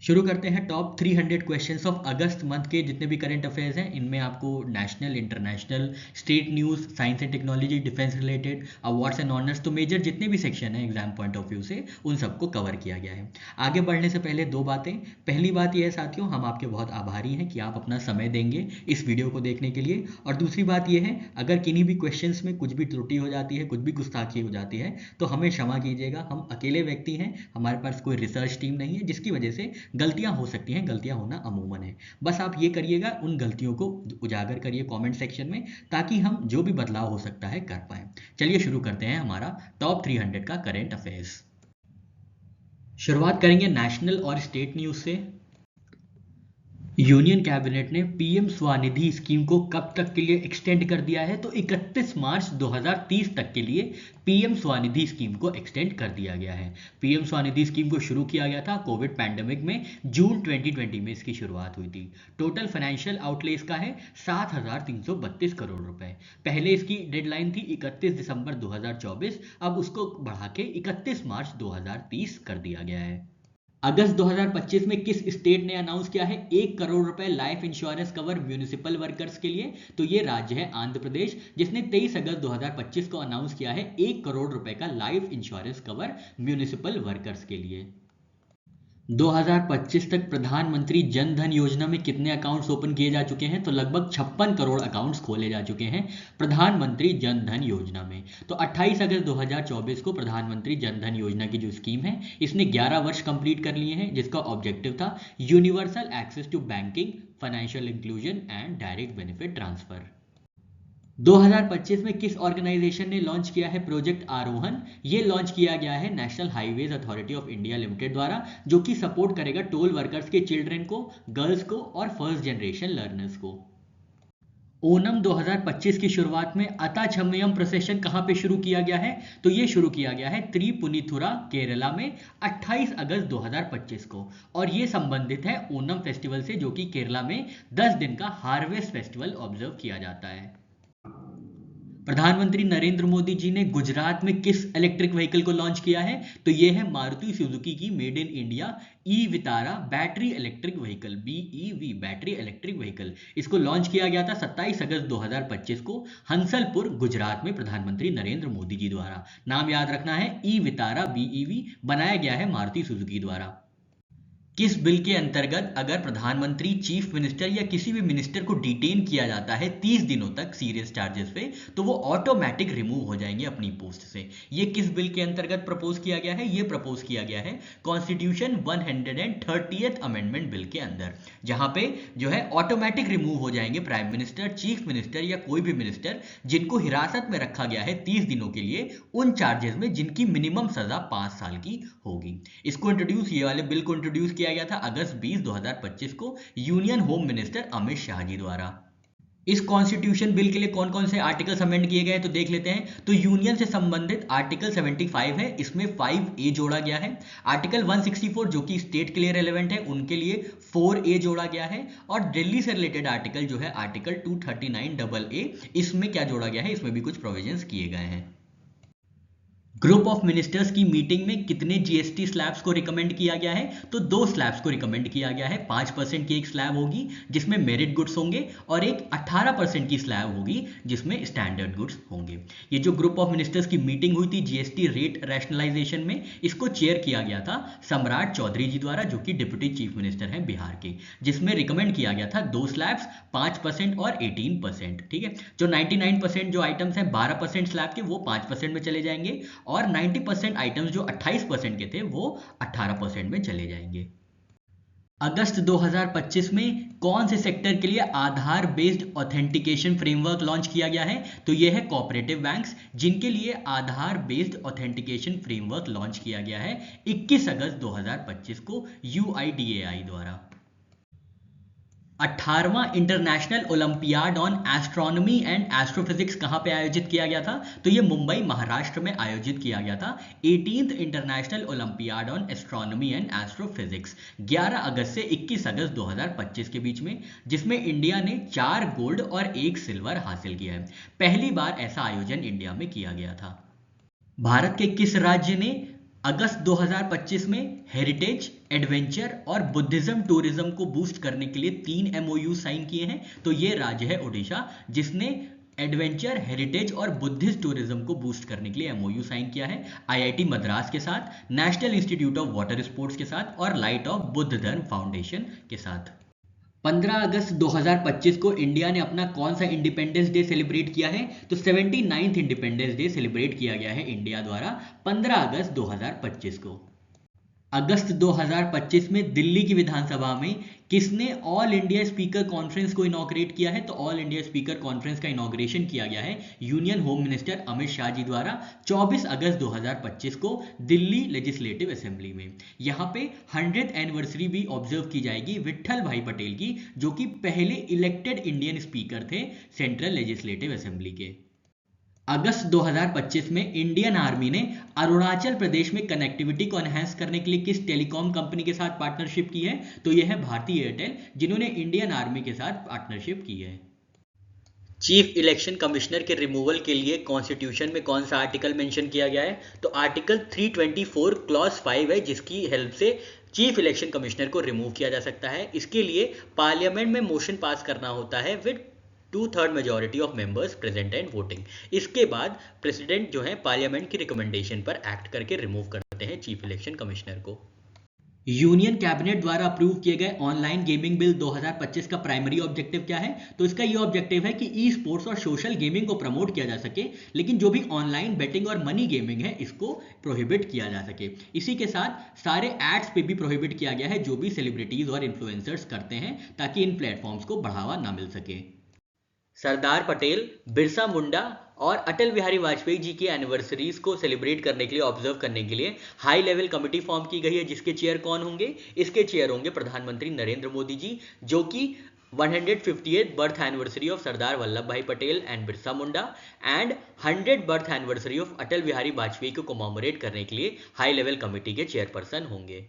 शुरू करते हैं top 300 questions of August month के जितने भी करंट अफेयर्स हैं। इनमें आपको national, international, state news, science and technology, defence related, awards and honours, तो मेजर जितने भी सेक्शन हैं एग्जाम पॉइंट ऑफ व्यू से उन सबको कवर किया गया है। आगे बढ़ने से पहले दो बातें। पहली बात यह है साथियों, हम आपके बहुत आभारी हैं कि आप अपना समय देंगे इस वीडियो को देखने के लिए। और दूसरी बात यह है, अगर किन्हीं भी क्वेश्चंस में कुछ भी त्रुटि हो जाती है, कुछ भी गुस्ताखी हो जाती है, तो हमें क्षमा कीजिएगा। हम अकेले व्यक्ति हैं, हमारे पास कोई रिसर्च टीम नहीं है, जिसकी वजह से गलतियां हो सकती हैं। गलतियां होना अमूमन है। बस आप ये करिएगा, उन गलतियों को उजागर करिए कमेंट सेक्शन में, ताकि हम जो भी बदलाव हो सकता है कर पाए। चलिए शुरू करते हैं हमारा टॉप 300 का करंट अफेयर्स। शुरुआत करेंगे नेशनल और स्टेट न्यूज से। यूनियन कैबिनेट ने पीएम स्वनिधि स्कीम को कब तक के लिए एक्सटेंड कर दिया है? तो 31 मार्च 2030 तक के लिए पीएम स्वनिधि स्कीम को एक्सटेंड कर दिया गया है। पीएम स्वनिधि स्कीम को शुरू किया गया था कोविड पैंडेमिक में, जून 2020 में इसकी शुरुआत हुई थी। टोटल फाइनेंशियल आउटले इसका है 7,332 करोड़ रुपए। पहले इसकी डेडलाइन थी 31 दिसंबर 2024, अब उसको बढ़ा के 31 मार्च 2030 कर दिया गया है। अगस्त 2025 में किस स्टेट ने अनाउंस किया है 1 करोड़ रुपए life insurance cover municipal workers के लिए? तो ये राज्य है आंध्र प्रदेश, जिसने 23 अगस्त 2025 को अनाउंस किया है 1 करोड़ रुपए का life insurance cover municipal workers के लिए। 2025 तक प्रधानमंत्री जन धन योजना में कितने अकाउंट्स ओपन किए जा चुके हैं? तो लगभग 56 करोड़ अकाउंट्स खोले जा चुके हैं प्रधानमंत्री जन धन योजना में। तो 28 अगस्त 2024 को प्रधानमंत्री जन धन योजना की जो स्कीम है, इसने 11 वर्ष कंप्लीट कर लिए हैं, जिसका ऑब्जेक्टिव था universal access to banking, financial inclusion and direct benefit transfer. 2025 में किस ऑर्गेनाइजेशन ने लॉन्च किया है प्रोजेक्ट आरोहन? ये लॉन्च किया गया है national highways authority of India limited द्वारा, जो कि सपोर्ट करेगा टोल वर्कर्स के चिल्ड्रन को, गर्ल्स को और फर्स्ट जनरेशन लर्नर्स को। ओनम 2025 की शुरुआत में अताचम्मयम प्रोसेशन कहां पे शुरू किया गया है? तो ये शुरू किया गया है त्रिपुनिथुरा, केरला में 28 अगस्त 2025 को, और ये संबंधित है ओनम फेस्टिवल से, जो कि केरला में 10 दिन का हार्वेस्ट फेस्टिवल ऑब्जर्व किया जाता है। प्रधानमंत्री नरेंद्र मोदी जी ने गुजरात में किस इलेक्ट्रिक व्हीकल को लॉन्च किया है? तो यह है मारुति सुजुकी की made in India e Vitara battery electric vehicle, BEV battery electric vehicle. इसको लॉन्च किया गया था 27 अगस्त 2025 को हंसलपुर, गुजरात में प्रधानमंत्री नरेंद्र मोदी जी द्वारा। नाम याद रखना है, ई वितारा BEV बनाया गया है मारुति सुजुकी द्वारा। किस बिल के अंतर्गत अगर प्रधानमंत्री, चीफ मिनिस्टर या किसी भी मिनिस्टर को डिटेन किया जाता है 30 दिनों तक सीरियस चार्जेस पे, तो वो ऑटोमेटिक रिमूव हो जाएंगे अपनी पोस्ट से? ये किस बिल के अंतर्गत प्रपोज किया गया है? ये प्रपोज किया गया है कॉन्स्टिट्यूशन 130th अमेंडमेंट बिल के अंदर, जहां पे जो है ऑटोमेटिक रिमूव हो जाएंगे प्राइम मिनिस्टर, चीफ मिनिस्टर या कोई भी मिनिस्टर जिनको हिरासत में रखा गया है 30 दिनों के लिए, उन चार्जेस में जिनकी मिनिमम सजा 5 साल की होगी। इसको इंट्रोड्यूस, ये वाले बिल को इंट्रोड्यूस किया गया था अगस्त 20, 2025 को union home minister Amit Shah ji द्वारा। इस कॉन्स्टिट्यूशन बिल के लिए कौन कौन से आर्टिकल्स अमेंड किए गए हैं तो देख लेते हैं। तो यूनियन से संबंधित आर्टिकल 75 है, इसमें 5A जोड़ा गया है। आर्टिकल 164 जो कि स्टेट के लिए रेलेवेंट है, उनके लिए 4A जोड़ा गया है। और दिल्ली से रिलेटेड आर्टिकल जो है आर्टिकल 239AA, इसमें क्या जोड़ा गया है? इसमें भी कुछ प्रोविजंस किए गए हैं। ग्रुप ऑफ मिनिस्टर्स की मीटिंग में कितने जीएसटी स्लैब्स को रिकमेंड किया गया है? तो 2 स्लैब्स को रिकमेंड किया गया है। 5% की एक स्लैब होगी जिसमें मेरिट गुड्स होंगे, और एक 18% की स्लैब होगी जिसमें स्टैंडर्ड गुड्स होंगे। ये जो ग्रुप ऑफ मिनिस्टर्स की मीटिंग हुई थी जीएसटी रेट रैशनलाइजेशन में, इसको चेयर किया गया था सम्राट चौधरी जी द्वारा, जो कि डिप्टी चीफ मिनिस्टर हैं बिहार के, जिसमें रिकमेंड किया गया था 2 स्लैब्स, 5% और 18%। ठीक है, जो 99% जो आइटम्स हैं 12% स्लैब के, वो 5% में चले जाएंगे, और 90% आइटम्स जो 28% के थे वो 18% में चले जाएंगे। अगस्त 2025 में कौन से सेक्टर के लिए Aadhaar based authentication framework launch किया गया है? तो यह है कोऑपरेटिव बैंक्स, जिनके लिए Aadhaar based authentication framework launch किया गया है 21 अगस्त 2025 को UIDAI द्वारा। 18वां international olympiad on astronomy and astrophysics कहां पे आयोजित किया गया था? तो ये मुंबई, महाराष्ट्र में आयोजित किया गया था। 18th international olympiad on astronomy and astrophysics 11 अगस्त से 21 अगस्त 2025 के बीच में, जिसमें इंडिया ने 4 गोल्ड और 1 सिल्वर हासिल किया है। पहली बार ऐसा आयोजन इंडिया में किया गया था। भारत के किस राज्य ने अगस्त 2025 में हेरिटेज, एडवेंचर और बुद्धिज्म टूरिज्म को बूस्ट करने के लिए 3 एमओयू साइन किए हैं। तो ये राज्य है ओडिशा जिसने एडवेंचर, हेरिटेज और बुद्धिस्ट टूरिज्म को बूस्ट करने के लिए एमओयू साइन किया है आईआईटी मद्रास के साथ, national institute of water sports के साथ और लाइट ऑफ बुद्ध धर्म फाउंडेशन के साथ। 15 अगस्त 2025 को इंडिया ने अपना कौन सा इंडिपेंडेंस डे सेलिब्रेट किया है? तो 79th इंडिपेंडेंस डे सेलिब्रेट किया गया है इंडिया द्वारा 15 अगस्त 2025 को। अगस्त 2025 में दिल्ली की विधानसभा में किसने ऑल इंडिया स्पीकर कॉन्फ्रेंस को इनॉग्रेट किया है? तो ऑल इंडिया स्पीकर कॉन्फ्रेंस का इनॉग्रेशन किया गया है union home minister Amit Shah ji द्वारा 24 अगस्त 2025 को दिल्ली लेजिस्लेटिव असेंबली में। यहाँ पे 100th एनिवर्सरी भी ऑब्जर्व की जाएगी विट्ठल भाई पटेल की, जो कि पहले इलेक्टेड इंडियन स्पीकर थे सेंट्रल लेजिस्लेटिव असेंबली के। अगस्त 2025 में इंडियन आर्मी ने अरुणाचल प्रदेश में कनेक्टिविटी को एनहांस करने के लिए किस टेलीकॉम कंपनी के साथ पार्टनरशिप की है? तो यह है भारती एयरटेल, जिन्होंने इंडियन आर्मी के साथ पार्टनरशिप की है। चीफ इलेक्शन कमिश्नर के रिमूवल के लिए कॉन्स्टिट्यूशन में कौन सा आर्टिकल मेंशन किया गया है? तो आर्टिकल 324 क्लॉज 5 है, जिसकी हेल्प से चीफ इलेक्शन कमिश्नर को रिमूव किया जा सकता है। इसके लिए पार्लियामेंट में मोशन पास करना होता है with 2/3 majority of members present and voting. इसके बाद प्रेसिडेंट जो है पार्लियामेंट की रिकमेंडेशन पर एक्ट करके रिमूव करते हैं चीफ इलेक्शन कमिश्नर को। यूनियन कैबिनेट द्वारा अप्रूव किए गए ऑनलाइन गेमिंग बिल 2025 का प्राइमरी ऑब्जेक्टिव क्या है? तो इसका ये ऑब्जेक्टिव है कि ई स्पोर्ट्स और सोशल गेमिंग को प्रमोट किया जा सके, लेकिन जो भी ऑनलाइन बेटिंग और मनी गेमिंग है इसको प्रोहिबिट किया जा सके। इसी के साथ सारे एड्स पे भी प्रोहिबिट किया गया है जो भी सेलिब्रिटीज और इन्फ्लुएंसर्स करते हैं, ताकि इन प्लेटफॉर्म्स को बढ़ावा ना मिल सके। सरदार पटेल, बिरसा मुंडा और अटल बिहारी वाजपेयी जी की एनिवर्सरीज को सेलिब्रेट करने के लिए, ऑब्जर्व करने के लिए हाई लेवल कमेटी फॉर्म की गई है, जिसके चेयर कौन होंगे? इसके चेयर होंगे प्रधानमंत्री नरेंद्र मोदी जी, जो कि 158th birth anniversary of Sardar Vallabhbhai Patel and Birsa Munda and 100th birth anniversary of Atal Bihari Vajpayee को कॉमेमोरेट करने के लिए हाई लेवल कमेटी के चेयरपर्सन होंगे।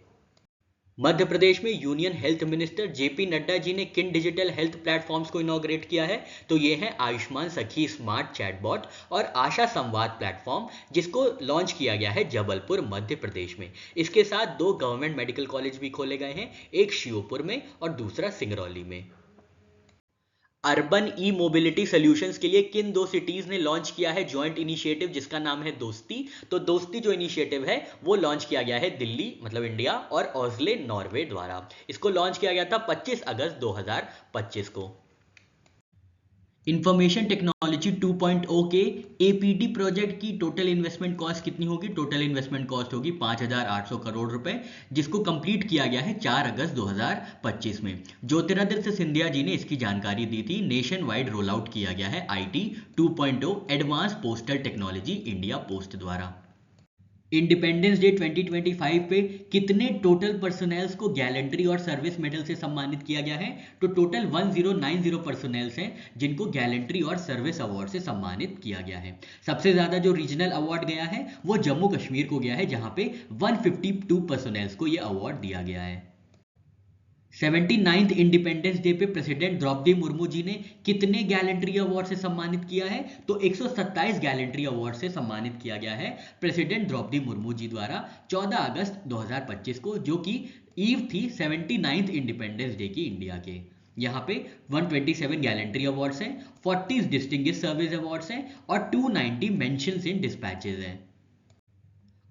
मध्य प्रदेश में union health minister JP Nadda ji ने किन डिजिटल हेल्थ प्लेटफॉर्म्स को इनॉग्रेट किया है? तो ये है आयुष्मान सखी स्मार्ट चैटबॉट और आशा संवाद प्लेटफॉर्म, जिसको लॉन्च किया गया है जबलपुर मध्य प्रदेश में। इसके साथ 2 गवर्नमेंट मेडिकल कॉलेज भी खोले गए हैं, एक श्योपुर में और दूसरा सिंगरौली में। अर्बन ई मोबिलिटी सॉल्यूशंस के लिए किन 2 सिटीज ने लॉन्च किया है जॉइंट इनिशिएटिव, जिसका नाम है दोस्ती? तो दोस्ती जो इनिशिएटिव है वो लॉन्च किया गया है दिल्ली मतलब इंडिया और ऑस्ले नॉर्वे द्वारा। इसको लॉन्च किया गया था 25 अगस्त 2025 को। इंफॉर्मेशन टेक्नोलॉजी 2.0 के एपीटी प्रोजेक्ट की टोटल इन्वेस्टमेंट कॉस्ट कितनी होगी? टोटल इन्वेस्टमेंट कॉस्ट होगी 5,800 करोड़ रुपए, जिसको कंप्लीट किया गया है 4 अगस्त 2025 में। ज्योतिरादित्य सिंधिया जी ने इसकी जानकारी दी थी। नेशन वाइड रोल आउट किया गया है IT 2.0 advance postal technology India post द्वारा। इंडिपेंडेंस डे 2025 पे कितने टोटल पर्सनल्स को गैलेंट्री और सर्विस मेडल से सम्मानित किया गया है? तो टोटल 1090 पर्सनल्स हैं जिनको गैलेंट्री और सर्विस अवार्ड से सम्मानित किया गया है। सबसे ज्यादा जो रीजनल अवार्ड गया है वो जम्मू कश्मीर को गया है, जहां पे 152 पर्सनल्स को ये अवार्ड दिया गया है। 79th इंडिपेंडेंस डे पे प्रेसिडेंट द्रौपदी मुर्मू जी ने कितने गैलेंट्री अवार्ड से सम्मानित किया है? तो 127 गैलेंट्री अवार्ड से सम्मानित किया गया है प्रेसिडेंट द्रौपदी मुर्मू जी द्वारा 14 अगस्त 2025 को, जो कि ईव थी 79th इंडिपेंडेंस डे की इंडिया के। यहाँ पे 127 गैलेंट्री अवार्ड्स हैं, 40 डिस्टिंग्विश्ड सर्विस अवार्ड्स हैं और 290 मेंशंस इन डिस्पैचेस हैं।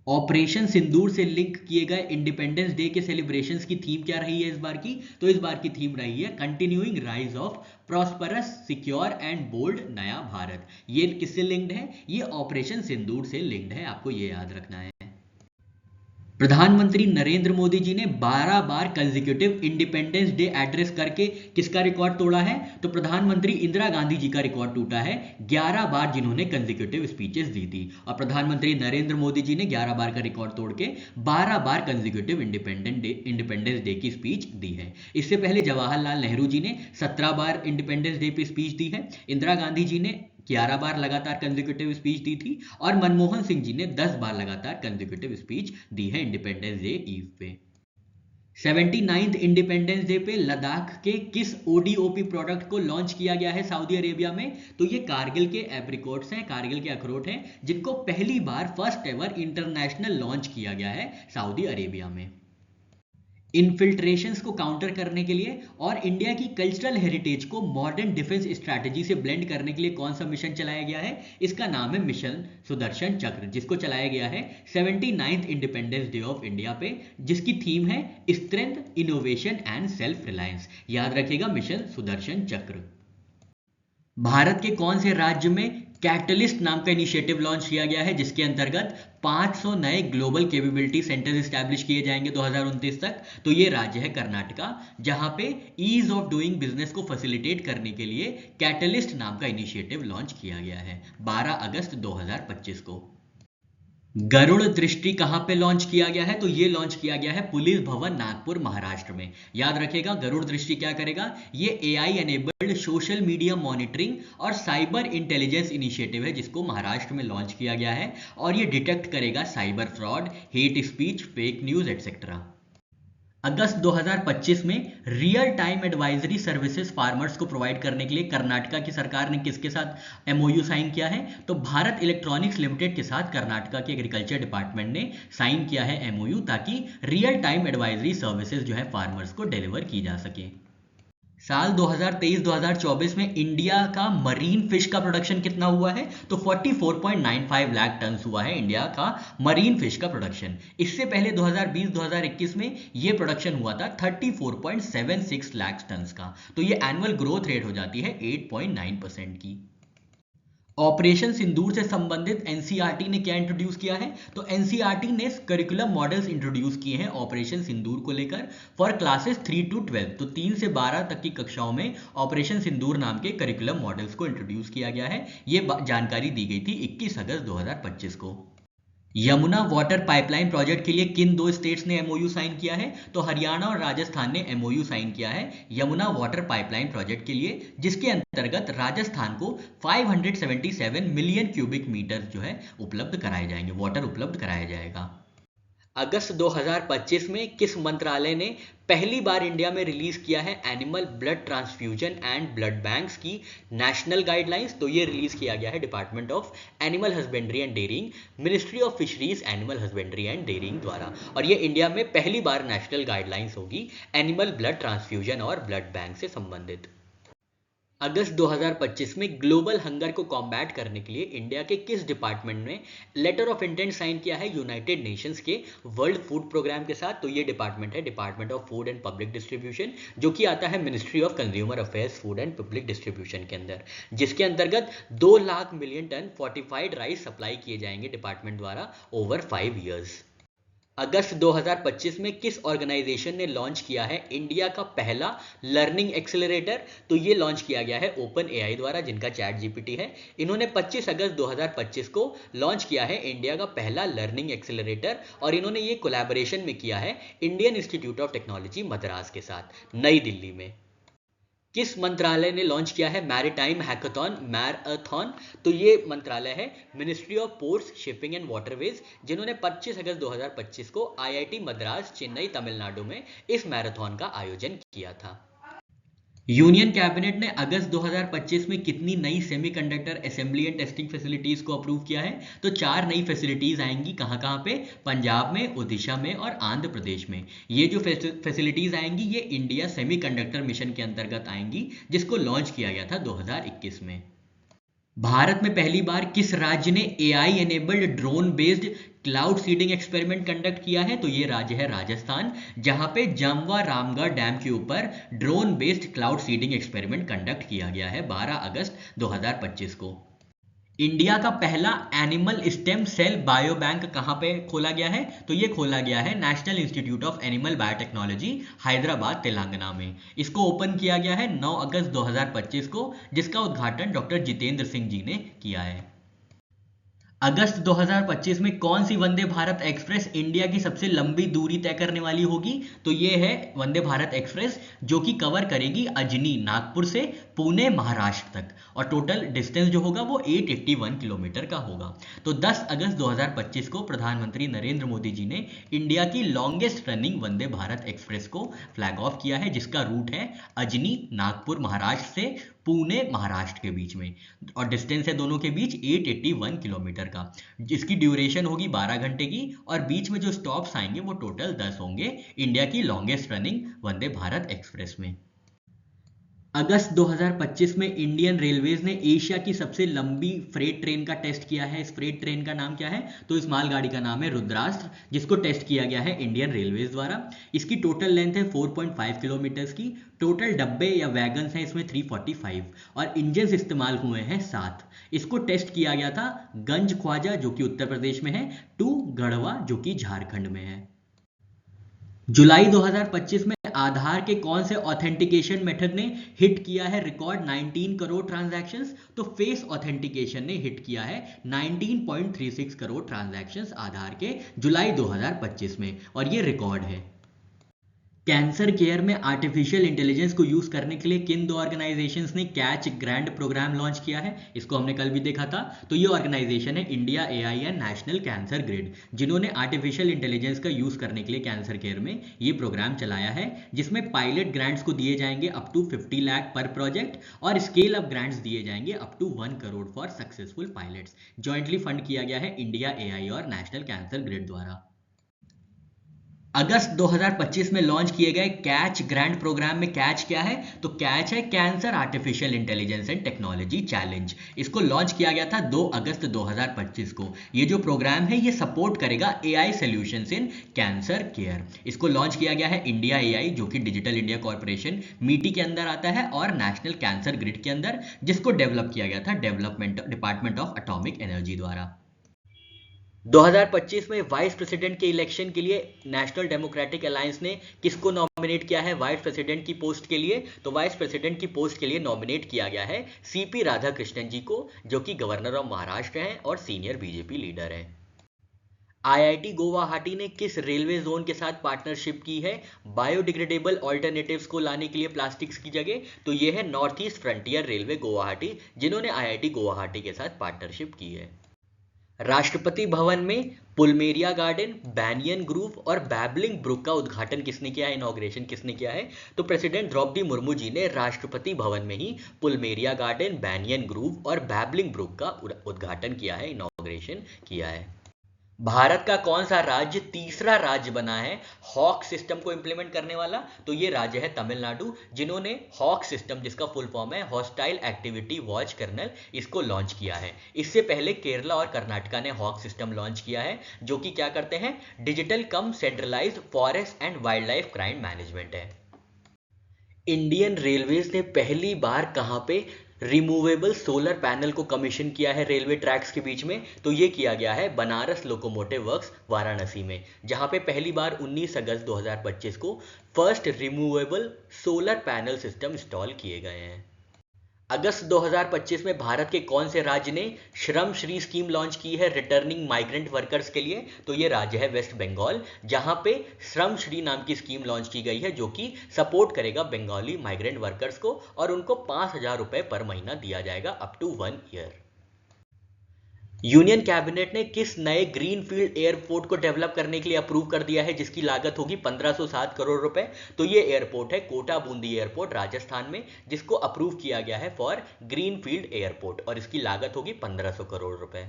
ऑपरेशन सिंदूर से लिंक किए गए इंडिपेंडेंस डे के सेलिब्रेशंस की थीम क्या रही है इस बार की? तो इस बार की थीम रही है continuing rise of prosperous secure and bold नया भारत। ये किससे लिंक्ड है? ये ऑपरेशन सिंदूर से लिंक्ड है, आपको ये याद रखना है। प्रधानमंत्री नरेंद्र मोदी जी ने 12 बार कंसेक्यूटिव इंडिपेंडेंस डे एड्रेस करके किसका रिकॉर्ड तोड़ा है? तो प्रधानमंत्री इंदिरा गांधी जी का रिकॉर्ड टूटा है 11 बार जिन्होंने कंसेक्यूटिव स्पीचेस दी थी, और प्रधानमंत्री नरेंद्र मोदी जी ने 11 बार का रिकॉर्ड तोड़ के 12 बार कंसेक्यूटिव इंडिपेंडेंस डे की स्पीच दी है। इससे पहले जवाहरलाल नेहरू जी ने 17 बार इंडिपेंडेंस डे पे स्पीच दी है, इंदिरा गांधी जी ने 11 बार लगातार कंसेक्यूटिव स्पीच दी थी और मनमोहन सिंह जी ने 10 बार लगातार कंसेक्यूटिव स्पीच दी है इंडिपेंडेंस डे ईव पे। 79th इंडिपेंडेंस डे पे लद्दाख के किस ओडीओपी प्रोडक्ट को लॉन्च किया गया है सऊदी अरेबिया में? तो ये कारगिल के एप्रिकॉट्स हैं, कारगिल के अखरोट हैं, जिनको पहली बार फर्स्ट एवर इंटरनेशनल लॉन्च किया गया है सऊदी अरेबिया में। इन्फिल्ट्रेशंस को काउंटर करने के लिए और इंडिया की कल्चरल हेरिटेज को मॉडर्न डिफेंस स्ट्रैटेजी से ब्लेंड करने के लिए कौन सा मिशन चलाया गया है? इसका नाम है मिशन सुदर्शन चक्र, जिसको चलाया गया है 79th independence day of India पे, जिसकी थीम है strength, innovation and self reliance. याद रखिएगा, मिशन सुदर्शन चक्र। भारत के कौन से राज्य में कैटलिस्ट नाम का इनिशिएटिव लॉन्च किया गया है, जिसके अंतर्गत 500 नए ग्लोबल कैपेबिलिटी सेंटर्स स्टैब्लिश किए जाएंगे 2029 तक? तो ये राज्य है कर्नाटका, जहां पे ईज ऑफ डूइंग बिजनेस को फैसिलिटेट करने के लिए कैटलिस्ट नाम का इनिशिएटिव लॉन्च किया गया है 12 अगस्त 2025 को। गरुड़ दृष्टि कहां पे लॉन्च किया गया है? तो ये लॉन्च किया गया है पुलिस भवन नागपुर महाराष्ट्र में। याद रखिएगा, गरुड़ दृष्टि क्या करेगा? ये AI enabled social media monitoring और साइबर इंटेलिजेंस इनिशिएटिव है, जिसको महाराष्ट्र में लॉन्च किया गया है, और ये डिटेक्ट करेगा cyber fraud, hate speech, fake news etcetera. अगस्त 2025 में real time advisory services farmers को प्रोवाइड करने के लिए कर्नाटका की सरकार ने किसके साथ एमओयू साइन किया है? तो भारत इलेक्ट्रॉनिक्स लिमिटेड के साथ कर्नाटका के एग्रीकल्चर डिपार्टमेंट ने साइन किया है एमओयू, ताकि रियल टाइम एडवाइजरी सर्विसेज जो है फार्मर्स को डिलीवर की जा सके। साल 2023-2024 में इंडिया का मरीन फिश का प्रोडक्शन कितना हुआ है? तो 44.95 लाख टन हुआ है इंडिया का मरीन फिश का प्रोडक्शन। इससे पहले 2020-2021 में ये प्रोडक्शन हुआ था 34.76 लाख टन का। तो ये एनुअल ग्रोथ रेट हो जाती है 8.9% की। ऑपरेशन सिंदूर से संबंधित एनसीईआरटी ने क्या इंट्रोड्यूस किया है? तो एनसीईआरटी ने करिकुलम मॉडल्स इंट्रोड्यूस किए हैं ऑपरेशन सिंदूर को लेकर फॉर क्लासेस 3 to 12। तो 3 से 12 तक की कक्षाओं में ऑपरेशन सिंदूर नाम के करिकुलम मॉडल्स को इंट्रोड्यूस किया गया है। ये जानकारी दी गई थी 21 अगस्त 2025 को। यमुना वाटर पाइपलाइन प्रोजेक्ट के लिए किन दो स्टेट्स ने एमओयू साइन किया है? तो हरियाणा और राजस्थान ने एमओयू साइन किया है यमुना वाटर पाइपलाइन प्रोजेक्ट के लिए, जिसके अंतर्गत राजस्थान को 577 मिलियन क्यूबिक मीटर जो है उपलब्ध कराए जाएंगे, वाटर उपलब्ध कराया जाएगा। अगस्त 2025 में किस मंत्रालय ने पहली बार इंडिया में रिलीज किया है animal blood transfusion and blood banks की नेशनल गाइडलाइंस? तो ये रिलीज किया गया है department of animal husbandry and dairying, ministry of fisheries animal husbandry and dairying द्वारा, और ये इंडिया में पहली बार नेशनल गाइडलाइंस होगी एनिमल ब्लड ट्रांसफ्यूजन और ब्लड बैंक से संबंधित। अगस्त 2025 में ग्लोबल हंगर को कॉम्बैट करने के लिए इंडिया के किस डिपार्टमेंट ने लेटर ऑफ इंटेंट साइन किया है यूनाइटेड नेशंस के वर्ल्ड फूड प्रोग्राम के साथ? तो ये डिपार्टमेंट है department of food and public distribution, जो कि आता है ministry of consumer affairs, food and public distribution के अंदर, जिसके अंतर्गत 2 lakh million tonne fortified rice supply किए जाएंगे डिपार्टमेंट द्वारा ओवर 5 ईयर्स। अगस्त 2025 में किस ऑर्गेनाइजेशन ने लॉन्च किया है इंडिया का पहला लर्निंग एक्सेलरेटर? तो ये लॉन्च किया गया है ओपन एआई द्वारा, जिनका चैट जीपीटी है। इन्होंने 25 अगस्त 2025 को लॉन्च किया है इंडिया का पहला लर्निंग एक्सेलरेटर, और इन्होंने ये कोलैबोरेशन में किया है Indian institute of technology Madras के साथ नई दिल्ली में। किस मंत्रालय ने लॉन्च किया है मैरीटाइम हैकाथॉन मैराथन? तो ये मंत्रालय है ministry of ports, shipping and waterways, जिन्होंने 25 अगस्त 2025 को आईआईटी मद्रास, चेन्नई, तमिलनाडु में इस मैराथन का आयोजन किया था। यूनियन कैबिनेट ने अगस्त 2025 में कितनी नई semiconductor assembly and testing facilities को अप्रूव किया है? तो 4 नई फैसिलिटीज आएंगी। कहां पे? पंजाब में, ओडिशा में और आंध्र प्रदेश में। ये जो फैसिलिटीज आएंगी ये इंडिया सेमीकंडक्टर मिशन के अंतर्गत आएंगी, जिसको लॉन्च किया गया था 2021 में। भारत में पहली बार किस राज्य ने AI enabled drone based cloud seeding experiment conduct किया है? तो ये राज्य है राजस्थान, जहां पे जामवा रामगढ़ डैम के ऊपर drone based cloud seeding experiment conduct किया गया है 12 अगस्त 2025 को। इंडिया का पहला animal stem cell bio bank कहां पे खोला गया है? तो ये खोला गया है national institute of animal biotechnology, Hyderabad, Telangana में। इसको ओपन किया गया है 9 अगस्त 2025 को, जिसका उद्घाटन डॉक्टर जितेंद्र सिंह जी ने किया है। अगस्त 2025 में कौन सी वंदे भारत एक्सप्रेस इंडिया की सबसे लंबी दूरी तय करने वाली होगी? तो ये है वंदे भारत एक्सप्रेस, जो कि कवर करेगी अजनी, नागपुर से पुणे, महाराष्ट्र तक, और टोटल डिस्टेंस जो होगा वो 881 किलोमीटर का होगा। तो 10 अगस्त 2025 को प्रधानमंत्री नरेंद्र मोदी जी ने इंडिया की longest running Vande Bharat express को फ्लैग ऑफ किया है, जिसका रूट है अजनी, नागपुर महाराष्ट्र से पुणे महाराष्ट्र के बीच में, और डिस्टेंस है दोनों के बीच 881 किलोमीटर का, जिसकी ड्यूरेशन होगी 12 घंटे की, और बीच में जो स्टॉप्स आएंगे वो टोटल 10 होंगे इंडिया की longest running Vande Bharat express में। अगस्त 2025 में इंडियन रेलवेज ने एशिया की सबसे लंबी फ्रेट ट्रेन का टेस्ट किया है। इस फ्रेट ट्रेन का नाम क्या है? तो इस मालगाड़ी का नाम है रुद्रास्त्र, जिसको टेस्ट किया गया है इंडियन रेलवेज द्वारा। इसकी टोटल लेंथ है 4.5 किलोमीटर की। टोटल डब्बे या वैगन्स हैं इसमें 345, और इंजन इस्तेमाल हुए हैं 7। इसको टेस्ट किया गया था गंज ख्वाजा, जो कि उत्तर प्रदेश में है, टू गढ़वा, जो कि झारखंड में है। जुलाई 2025 में आधार के कौन से ऑथेंटिकेशन मेथड ने हिट किया है रिकॉर्ड 19 करोड़ ट्रांजैक्शंस? तो फेस ऑथेंटिकेशन ने हिट किया है 19.36 करोड़ ट्रांजैक्शंस आधार के जुलाई 2025 में, और ये रिकॉर्ड है। कैंसर केयर में आर्टिफिशियल इंटेलिजेंस को यूज करने के लिए किन 2 ऑर्गेनाइजेशंस ने कैच ग्रांट प्रोग्राम लॉन्च किया है? इसको हमने कल भी देखा था। तो ये ऑर्गेनाइजेशन है India AI and national cancer grid, जिन्होंने आर्टिफिशियल इंटेलिजेंस का यूज करने के लिए कैंसर केयर में ये प्रोग्राम चलाया है, जिसमें पायलट ग्रांट्स को दिए जाएंगे अप टू 50 लाख पर प्रोजेक्ट, और स्केल अप ग्रांट्स दिए जाएंगे up to 1 crore for successful pilots. Jointly fund किया गया है इंडिया एआई और नेशनल कैंसर ग्रिड द्वारा। अगस्त 2025 में लॉन्च किए गए कैच ग्रांट प्रोग्राम में कैच क्या है? तो कैच है cancer artificial intelligence and technology challenge. इसको लॉन्च किया गया था 2 अगस्त 2025 को। ये जो प्रोग्राम है ये सपोर्ट करेगा एआई सॉल्यूशंस इन कैंसर केयर। इसको लॉन्च किया गया है इंडिया एआई, जो कि डिजिटल इंडिया कॉर्पोरेशन मीटी के अंदर आता है, और नेशनल कैंसर ग्रिड के अंदर, जिसको डेवलप किया गया था development department of atomic energy द्वारा। 2025 में वाइस प्रेसिडेंट के इलेक्शन के लिए नेशनल डेमोक्रेटिक अलायंस ने किसको नॉमिनेट किया है वाइस प्रेसिडेंट की पोस्ट के लिए? तो वाइस प्रेसिडेंट की पोस्ट के लिए नॉमिनेट किया गया है सीपी राधाकृष्णन जी को, जो कि गवर्नर ऑफ महाराष्ट्र हैं और सीनियर बीजेपी लीडर हैं। आईआईटी गुवाहाटी ने किस रेलवे जोन के साथ पार्टनरशिप की है बायोडिग्रेडेबल ऑल्टरनेटिव्स को लाने के लिए प्लास्टिक्स की जगह? तो ये है north east frontier railway Guwahati, जिन्होंने आईआईटी गुवाहाटी के साथ पार्टनरशिप की है। राष्ट्रपति भवन में पुलमेरिया गार्डन, बैनियन ग्रूव और बैबलिंग ब्रुक का उद्घाटन किसने किया है? इनॉग्रेशन किसने किया है? तो प्रेसिडेंट द्रौपदी मुर्मू जी ने राष्ट्रपति भवन में ही पुलमेरिया गार्डन, बैनियन ग्रूव और बैबलिंग ब्रुक का उद्घाटन किया है, इनॉग्रेशन किया है। भारत का कौन सा राज्य तीसरा राज्य बना है हॉक सिस्टम को इंप्लीमेंट करने वाला? तो ये राज्य है तमिलनाडु, जिन्होंने हॉक सिस्टम, जिसका फुल फॉर्म है हॉस्टाइल एक्टिविटी वॉच कर्नल, इसको लॉन्च किया है। इससे पहले केरला और कर्नाटका ने हॉक सिस्टम लॉन्च किया है, जो कि क्या करते हैं? Digital come centralised forest and wild life crime management है। इंडियन रेलवेज ने पहली बार कहां पे रिमूवेबल सोलर पैनल को कमीशन किया है रेलवे ट्रैक्स के बीच में? तो ये किया गया है बनारस लोकोमोटिव वर्क्स वाराणसी में, जहां पे पहली बार 19 अगस्त 2025 को first removable solar panel system install किए गए हैं। अगस्त 2025 में भारत के कौन से राज्य ने श्रम श्री स्कीम लॉन्च की है रिटर्निंग माइग्रेंट वर्कर्स के लिए? तो ये राज्य है वेस्ट बंगाल, जहां पे श्रम श्री नाम की स्कीम लॉन्च की गई है, जो कि सपोर्ट करेगा बंगाली माइग्रेंट वर्कर्स को, और उनको 5,000 रुपए पर महीना दिया जाएगा up to 1 year. Union cabinet ने किस नए ग्रीनफील्ड एयरपोर्ट को डेवलप करने के लिए अप्रूव कर दिया है, जिसकी लागत होगी 1507 करोड़ रुपए? तो ये एयरपोर्ट है कोटा बूंदी एयरपोर्ट राजस्थान में, जिसको अप्रूव किया गया है फॉर ग्रीनफील्ड एयरपोर्ट, और इसकी लागत होगी 1500 करोड़ रुपए।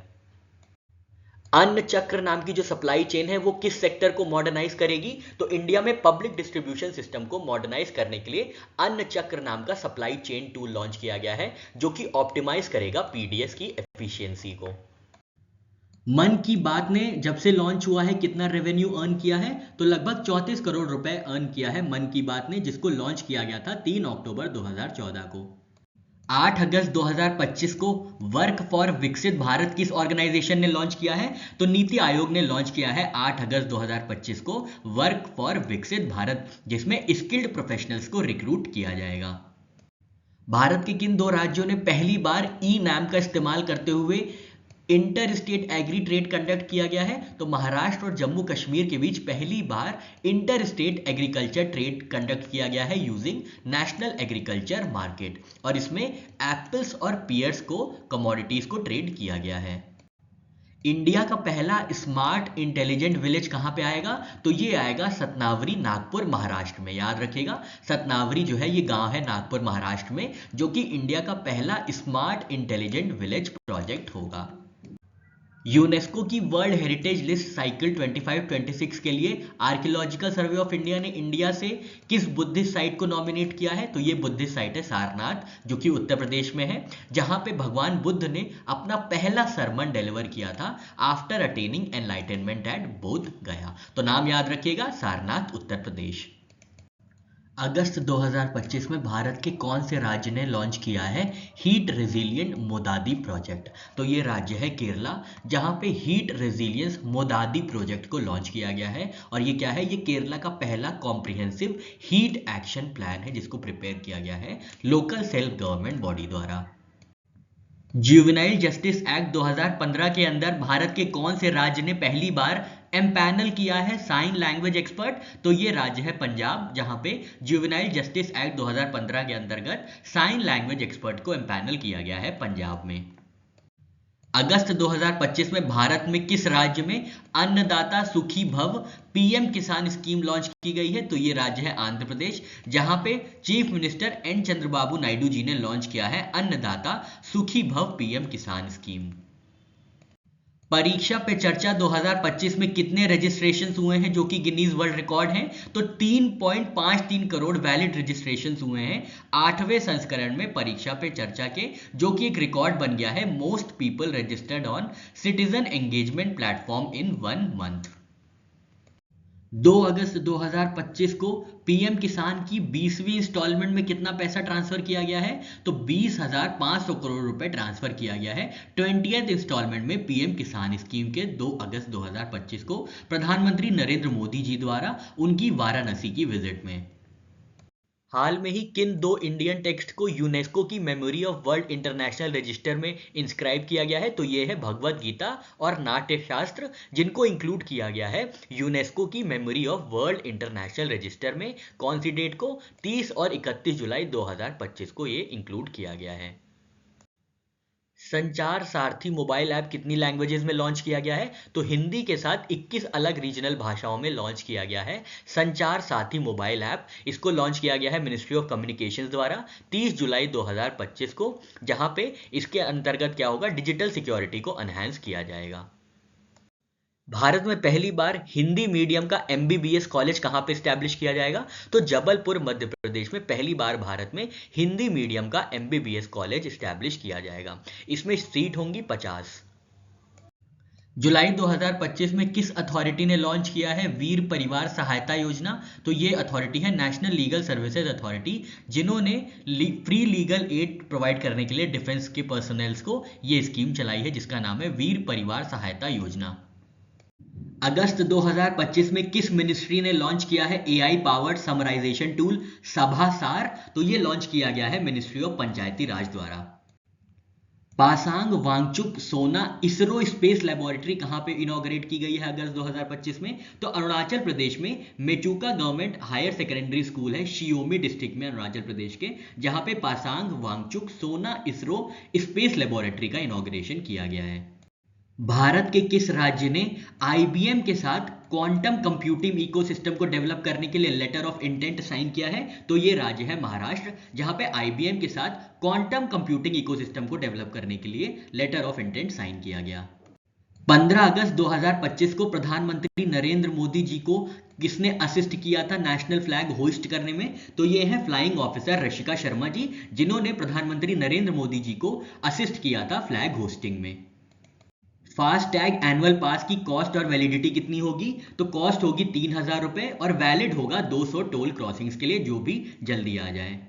अन्न चक्र नाम की जो सप्लाई चेन है वो किस सेक्टर को मॉडर्नाइज करेगी? तो इंडिया में पब्लिक डिस्ट्रीब्यूशन सिस्टम को मॉडर्नाइज करने के लिए अन्न चक्र नाम का सप्लाई चेन टूल लॉन्च किया गया है, जो कि ऑप्टिमाइज करेगा पीडीएस की एफिशिएंसी को। मन की बात ने जब से लॉन्च हुआ है कितना रेवेन्यू अर्न किया है? तो लगभग 34 करोड़ रुपए अर्न किया है मन की बात ने, जिसको लॉन्च किया गया था 3 अक्टूबर 2014 को। 8 अगस्त 2025 को वर्क फॉर विकसित भारत किस ऑर्गेनाइजेशन ने लॉन्च किया है? तो नीति आयोग ने लॉन्च किया है 8 अगस्त 2025 को वर्क फॉर विकसित भारत, जिसमें स्किल्ड प्रोफेशनल्स को रिक्रूट किया जाएगा। भारत के किन 2 राज्यों ने पहली बार ई नाम का इस्तेमाल करते हुए inter state agri trade conduct किया गया है। तो महाराष्ट्र और जम्मू कश्मीर के बीच पहली बार inter state agriculture trade conduct किया गया है यूजिंग नेशनल एग्रीकल्चर मार्केट, और इसमें एप्पल्स और पियर्स को कमोडिटीज को ट्रेड किया गया है। इंडिया का पहला स्मार्ट इंटेलिजेंट विलेज कहां पे आएगा? तो ये आएगा सतनावरी, नागपुर, महाराष्ट्र में। याद रखिएगा, सतनावरी जो है ये गांव है नागपुर, महाराष्ट्र में, जो कि इंडिया का पहला स्मार्ट इंटेलिजेंट विलेज प्रोजेक्ट होगा। यूनेस्को की वर्ल्ड हेरिटेज लिस्ट साइकिल 25-26 के लिए आर्कियोलॉजिकल सर्वे ऑफ इंडिया ने इंडिया से किस बुद्धिस्ट साइट को नॉमिनेट किया है? तो ये बुद्धिस्ट साइट है सारनाथ, जो कि उत्तर प्रदेश में है, जहां पे भगवान बुद्ध ने अपना पहला सरमन डिलीवर किया था आफ्टर अटेनिंग एनलाइटनमेंट एट बोध गया। तो नाम याद रखिएगा, सारनाथ, उत्तर प्रदेश। अगस्त 2025 में भारत के कौन से राज्य ने लॉन्च किया है हीट रेजिलिएंट मोदादी प्रोजेक्ट? तो ये राज्य है केरला, जहां पे हीट रेजिलियंस मोदादी प्रोजेक्ट को लॉन्च किया गया है। और ये क्या है? ये केरला का पहला कॉम्प्रिहेंसिव हीट एक्शन प्लान है, जिसको प्रिपेयर किया गया है लोकल सेल्फ गवर्नमेंट बॉडी द्वारा। जुवेनाइल जस्टिस एक्ट 2015 के अंदर भारत के कौन से राज्य ने पहली बार एम्पैनल किया है साइन लैंग्वेज एक्सपर्ट? तो ये राज्य है पंजाब, जहां पे जुवेनाइल जस्टिस एक्ट 2015 के अंतर्गत साइन लैंग्वेज एक्सपर्ट को एम्पैनल किया गया है पंजाब में। अगस्त 2025 में भारत में किस राज्य में अन्नदाता सुखी भव पीएम किसान स्कीम लॉन्च की गई है? तो ये राज्य है आंध्र प्रदेश, जहां पे chief minister N Chandrababu Naidu ji ने लॉन्च किया है अन्नदाता सुखी भव पीएम किसान स्कीम। परीक्षा पे चर्चा 2025 में कितने रजिस्ट्रेशन हुए हैं जो कि गिनीज वर्ल्ड रिकॉर्ड हैं? तो 3.53 करोड़ वैलिड रजिस्ट्रेशन हुए हैं 8वें संस्करण में परीक्षा पे चर्चा के, जो कि एक रिकॉर्ड बन गया है most people registered on citizen engagement platform in 1 month. 2 अगस्त 2025 को पीएम किसान की 20वीं इंस्टॉलमेंट में कितना पैसा ट्रांसफर किया गया है? तो 20,500 करोड़ रुपए ट्रांसफर किया गया है 20th इंस्टॉलमेंट में पीएम किसान स्कीम के 2 अगस्त 2025 को प्रधानमंत्री नरेंद्र मोदी जी द्वारा उनकी वाराणसी की विजिट में। हाल में ही किन 2 इंडियन टेक्स्ट को यूनेस्को की memory of world international register में इंस्क्राइब किया गया है? तो ये है भगवत गीता और नाट्य शास्त्र, जिनको इंक्लूड किया गया है यूनेस्को की memory of world international register में। कौन सी डेट को? 30 और 31 जुलाई 2025 को ये इंक्लूड किया गया है। संचार सारथी मोबाइल ऐप कितनी लैंग्वेजेस में लॉन्च किया गया है? तो हिंदी के साथ 21 अलग रीजनल भाषाओं में लॉन्च किया गया है संचार साथी मोबाइल ऐप। इसको लॉन्च किया गया है मिनिस्ट्री ऑफ कम्युनिकेशंस द्वारा 30 जुलाई 2025 को, जहां पे इसके अंतर्गत क्या होगा, डिजिटल सिक्योरिटी को एनहांस किया जाएगा। भारत में पहली बार हिंदी मीडियम का एमबीबीएस कॉलेज कहां पे स्टैब्लिश किया जाएगा? तो जबलपुर मध्य प्रदेश में पहली बार भारत में हिंदी मीडियम का एमबीबीएस कॉलेज स्टैब्लिश किया जाएगा। इसमें सीट होंगी 50। जुलाई 2025 में किस अथॉरिटी ने लॉन्च किया है वीर परिवार सहायता योजना? तो ये अथॉरिटी है नेशनल लीगल सर्विसेज अथॉरिटी, जिन्होंने फ्री लीगल एड प्रोवाइड करने के लिए डिफेंस के पर्सनल्स को ये स्कीम चलाई है, जिसका नाम है वीर परिवार सहायता योजना। अगस्त 2025 में किस मिनिस्ट्री ने लॉन्च किया है एआई पावर्ड समराइजेशन टूल सभासार? तो ये लॉन्च किया गया है मिनिस्ट्री ऑफ पंचायती राज द्वारा। पासांग वांगचुक सोना इसरो स्पेस लेबोरेटरी कहां पे इनॉग्रेट की गई है अगस्त 2025 में? तो अरुणाचल प्रदेश में Mechuka government higher secondary school है शियोमी डिस्ट्रिक्ट में अरुणाचल प्रदेश के, जहां पे पासांग वांगचुक सोना इसरो स्पेस लेबोरेटरी का इनॉग्रेशन किया गया है। भारत के किस राज्य ने आईबीएम के साथ क्वांटम कंप्यूटिंग इकोसिस्टम को डेवलप करने के लिए लेटर ऑफ इंटेंट साइन किया है? तो ये राज्य है महाराष्ट्र, जहां पे आईबीएम के साथ क्वांटम कंप्यूटिंग इकोसिस्टम को डेवलप करने के लिए लेटर ऑफ इंटेंट साइन किया गया। 15 अगस्त 2025 को प्रधानमंत्री नरेंद्र मोदी जी को किसने असिस्ट किया था नेशनल फ्लैग होइस्ट करने में? तो ये है फ्लाइंग ऑफिसर रशिका शर्मा जी, जिन्होंने प्रधानमंत्री नरेंद्र मोदी जी को असिस्ट किया था फ्लैग होस्टिंग में। फास्टैग एनुअल पास की कॉस्ट और वैलिडिटी कितनी होगी? तो कॉस्ट होगी 3,000 रुपए और वैलिड होगा 200 टोल क्रॉसिंग्स के लिए, जो भी जल्दी आ जाए।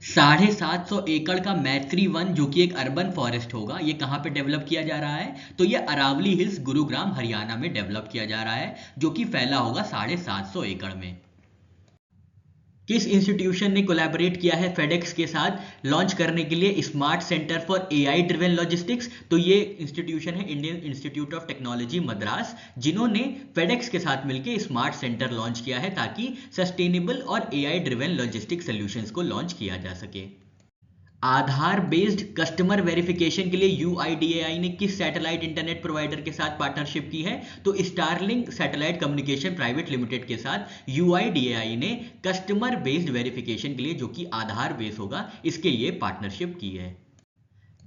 750 एकड़ का मैत्री वन, जो कि एक अर्बन फॉरेस्ट होगा, ये कहां पे डेवलप किया जा रहा है? तो ये अरावली हिल्स गुरुग्राम हरियाणा में डेवलप किया जा रहा है, जो कि फैला होगा 750 एकड़ में। किस इंस्टीट्यूशन ने कोलैबोरेट किया है फेडेक्स के साथ लॉन्च करने के लिए smart centre for AI driven logistics? तो ये इंस्टीट्यूशन है Indian institute of technology Madras, जिन्होंने फेडेक्स के साथ मिलकर स्मार्ट सेंटर लॉन्च किया है ताकि सस्टेनेबल और एआई ड्रिवन लॉजिस्टिक सॉल्यूशंस को लॉन्च किया जा सके। आधार बेस्ड कस्टमर वेरिफिकेशन के लिए यूआईडीएआई ने किस सैटेलाइट इंटरनेट प्रोवाइडर के साथ पार्टनरशिप की है? तो Starlink satellite communication private limited के साथ यूआईडीएआई ने कस्टमर बेस्ड वेरिफिकेशन के लिए, जो कि आधार बेस होगा, इसके लिए पार्टनरशिप की है।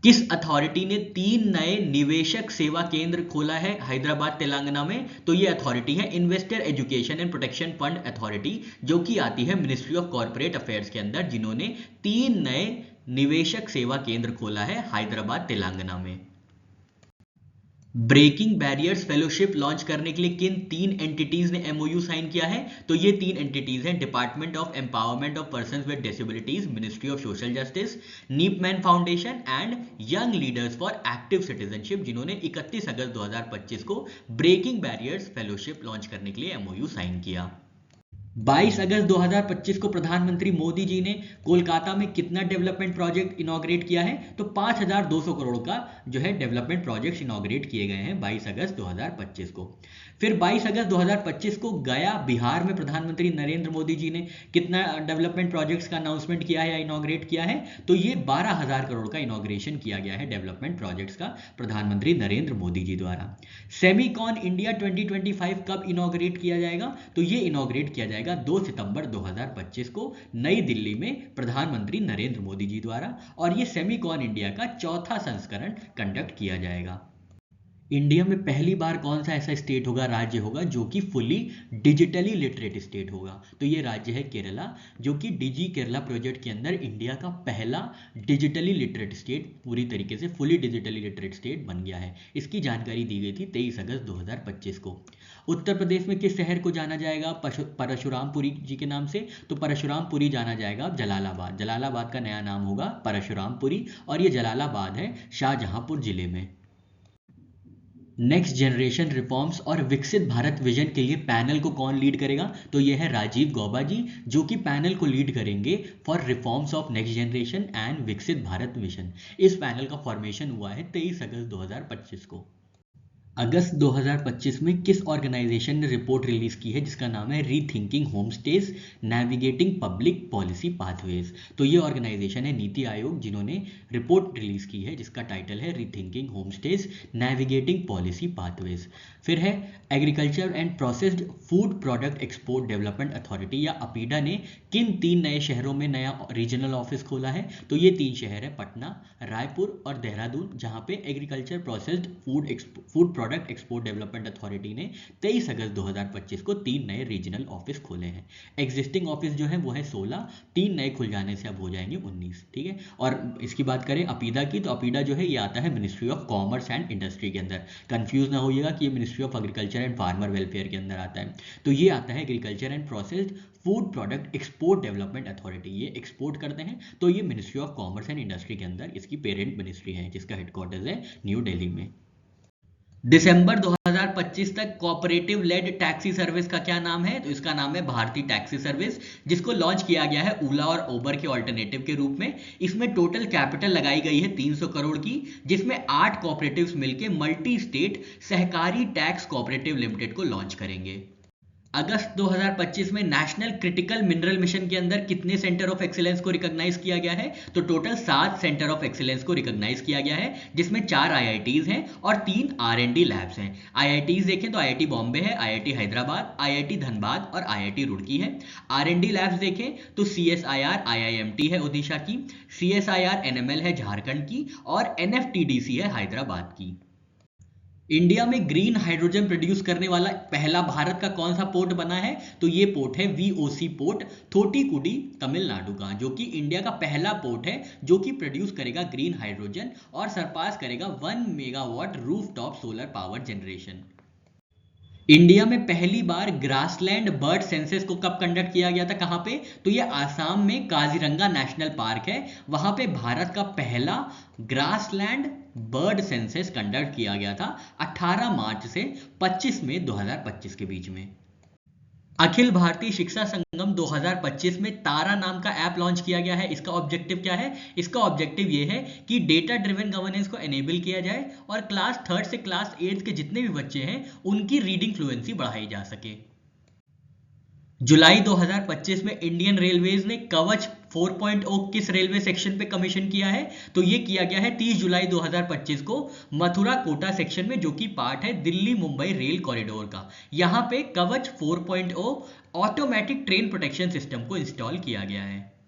किस अथॉरिटी ने 3 नए निवेशक सेवा केंद्र खोला है हैदराबाद तेलंगाना में? तो ये अथॉरिटी है investor education and protection fund authority, जो कि आती है मिनिस्ट्री ऑफ कॉर्पोरेट अफेयर्स के अंदर, जिन्होंने 3 नए निवेशक सेवा केंद्र खोला है हैदराबाद तेलंगाना में। ब्रेकिंग बैरियर्स फेलोशिप लॉन्च करने के लिए किन 3 एंटिटीज ने एमओयू साइन किया है? तो ये 3 एंटिटीज हैं department of empowerment of persons with disabilities, ministry of social justice, Nipman foundation and young leaders for active citizenship, जिन्होंने 31 अगस्त 2025 को ब्रेकिंग बैरियर्स फेलोशिप लॉन्च करने के लिए एमओयू साइन किया। 22 अगस्त 2025 को प्रधानमंत्री मोदी जी ने कोलकाता में कितना डेवलपमेंट प्रोजेक्ट इनॉग्रेट किया है? तो 5200 करोड़ का जो है डेवलपमेंट प्रोजेक्ट इनॉग्रेट किए गए हैं 22 अगस्त 2025 को। फिर 22 अगस्त 2025 को गया बिहार में प्रधानमंत्री नरेंद्र मोदी जी ने कितना डेवलपमेंट प्रोजेक्ट्स का अनाउंसमेंट किया है या इनॉग्रेट किया है? तो ये 12,000 करोड़ का इनॉग्रेशन किया गया है डेवलपमेंट प्रोजेक्ट्स का प्रधानमंत्री नरेंद्र मोदी जी द्वारा। सेमीकॉन इंडिया 2025 कब इनॉग्रेट किया जाएगा? तो ये इनॉग्रेट किया जाएगा 2 सितंबर 2025 को नई दिल्ली में प्रधानमंत्री नरेंद्र मोदी जी द्वारा, और ये सेमीकॉन इंडिया का 4था संस्करण कंडक्ट किया जाएगा। इंडिया में पहली बार कौन सा ऐसा स्टेट होगा, राज्य होगा, जो कि फुली डिजिटली लिटरेट स्टेट होगा? तो ये राज्य है केरला, जो कि डिजी केरला प्रोजेक्ट के अंदर इंडिया का पहला डिजिटली लिटरेट स्टेट, पूरी तरीके से फुली डिजिटली लिटरेट स्टेट बन गया है। इसकी जानकारी दी गई थी 23 अगस्त 2025 को। उत्तर प्रदेश में किस शहर को जाना जाएगा परशुरामपुरी जी के नाम से? तो परशुरामपुरी जाना जाएगा जलालाबाद। जलालाबाद का नया नाम होगा परशुरामपुरी, और ये जलालाबाद है शाहजहांपुर जिले में। नेक्स्ट जनरेशन रिफॉर्म्स और विकसित भारत विजन के लिए पैनल को कौन लीड करेगा? तो ये है राजीव गौबा जी, जो कि पैनल को लीड करेंगे for reforms of next generation and विकसित भारत विजन। इस पैनल का फॉर्मेशन हुआ है 23 अगस्त 2025 को। अगस्त 2025 में किस ऑर्गेनाइजेशन ने रिपोर्ट रिलीज की है जिसका नाम है rethinking homestays navigating public policy pathways? तो ये ऑर्गेनाइजेशन है नीति आयोग, जिन्होंने रिपोर्ट रिलीज की है जिसका टाइटल है rethinking homestays navigating policy pathways. फिर है agriculture and processed food product export development authority या अपीडा ने किन 3 नए शहरों में नया रीजनल ऑफिस खोला है? तो ये 3 शहर है पटना, रायपुर और देहरादून, जहां पे agriculture processed food product export development authority ने 23 अगस्त 2025 को 3 नए रीजनल ऑफिस खोले हैं। एग्जिस्टिंग ऑफिस जो है वो है 16, 3 नए खुल जाने से अब हो जाएंगे 19। ठीक है, और इसकी बात करें अपीडा की, तो अपीडा जो है ये आता है ministry of commerce and industry के अंदर। कंफ्यूज ना होइएगा कि ये ministry of agriculture and farmer welfare के अंदर आता है। तो ये आता है agriculture and processed food product export development authority, ये एक्सपोर्ट करते हैं। तो ये ministry of commerce and industry के अंदर इसकी पेरेंट मिनिस्ट्री है, जिसका हेडक्वार्टर्स है न्यू दिल्ली में। दिसंबर 2025 तक कोऑपरेटिव लेड टैक्सी सर्विस का क्या नाम है? तो इसका नाम है भारतीय टैक्सी सर्विस, जिसको लॉन्च किया गया है ओला और उबर के ऑल्टरनेटिव के रूप में। इसमें टोटल कैपिटल लगाई गई है 300 करोड़ की, जिसमें 8 कोऑपरेटिव्स मिलकर मल्टी स्टेट सहकारी टैक्स कोऑपरेटिव लिमिटेड को लॉन्च करेंगे। अगस्त 2025 में नेशनल क्रिटिकल मिनरल मिशन के अंदर कितने सेंटर ऑफ एक्सीलेंस को रिकॉग्नाइज किया गया है? तो टोटल 7 सेंटर ऑफ एक्सीलेंस को रिकॉग्नाइज किया गया है, जिसमें 4 आईआईटीज हैं और 3 R&D लैब्स हैं। आईआईटीज देखें तो आईआईटी बॉम्बे है, आईआईटी हैदराबाद, आईआईटी धनबाद और आईआईटी रुड़की है। R&D लैब्स देखें तो CSIR IIMT है ओडिशा की, CSIR NML है झारखंड की और NFTDC है हैदराबाद की। इंडिया में ग्रीन हाइड्रोजन प्रोड्यूस करने वाला पहला भारत का कौन सा पोर्ट बना है? तो ये पोर्ट है VOC पोर्ट थोटीकुडी तमिलनाडु का, जो कि इंडिया का पहला पोर्ट है जो कि प्रोड्यूस करेगा ग्रीन हाइड्रोजन और सरपास करेगा 1 megawatt rooftop solar power generation. India में पहली बार ग्रासलैंड बर्ड सेंसस को कब कंडक्ट किया गया था, कहां पे? तो ये आसाम में काजीरंगा नेशनल पार्क है, वहां पे भारत का पहला ग्रासलैंड बर्ड सेंसस कंडक्ट किया गया था 18 मार्च से 25 मई 2025 के बीच में। अखिल भारतीय शिक्षा संगम 2025 में तारा नाम का ऐप लॉन्च किया गया है। इसका ऑब्जेक्टिव क्या है? इसका ऑब्जेक्टिव ये है कि डेटा ड्रिवन गवर्नेंस को एनेबल किया जाए और क्लास 3 से क्लास 8 के जितने भी बच्चे हैं उनकी रीडिंग फ्लुएंसी बढ़ाई जा सके। जुलाई 2025 में इंडियन रेलवेज ने कवच 4.0 किस रेलवे सेक्शन पे कमीशन किया है? तो ये किया गया है 30 जुलाई 2025 को मथुरा कोटा सेक्शन में, जो कि पार्ट है दिल्ली मुंबई रेल कॉरिडोर का। यहाँ पे Kavach 4.0 automatic train protection system को इंस्टॉल किया गया है।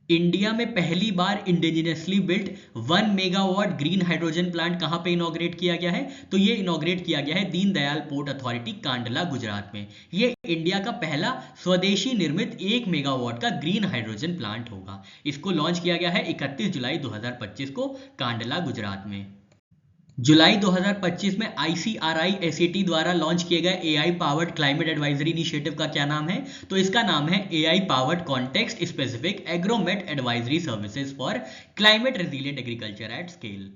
इंडिया में पहली बार indigenously built 1 megawatt green hydrogen plant कहां पे इनॉग्रेट किया गया है? तो ये इनॉग्रेट किया गया है दीनदयाल पोर्ट अथॉरिटी कांडला गुजरात में। ये इंडिया का पहला स्वदेशी निर्मित 1 मेगावाट का ग्रीन हाइड्रोजन प्लांट होगा। इसको लॉन्च किया गया है 31 जुलाई 2025 को कांडला गुजरात में। जुलाई 2025 में ICRI SAT द्वारा लॉन्च किए गए AI powered climate advisory initiative का क्या नाम है? तो इसका नाम है AI powered context specific Agromet advisory services for climate resilient agriculture at scale.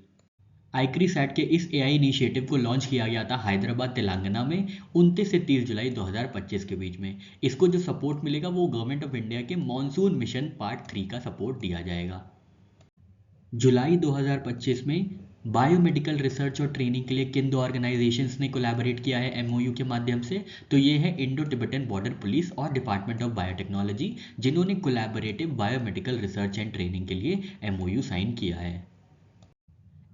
ICRISAT के इस AI इनिशिएटिव को लॉन्च किया गया था हैदराबाद तेलंगाना में 29 से 30 जुलाई 2025 के बीच में। इसको जो सपोर्ट मिलेगा वो गवर्नमेंट ऑफ इंडिया के मॉनसून मिशन पार्ट 3 का सपोर्ट दिया जाएगा। जुलाई 2025 में बायोमेडिकल रिसर्च और ट्रेनिंग के लिए किन दो ऑर्गेनाइजेशंस ने कोलैबोरेट किया है MOU के माध्यम से? तो ये है इंडो तिब्बतन बॉर्डर पुलिस और डिपार्टमेंट ऑफ बायोटेक्नोलॉजी, जिन्होंने collaborative biomedical research and training के लिए MOU साइन किया है।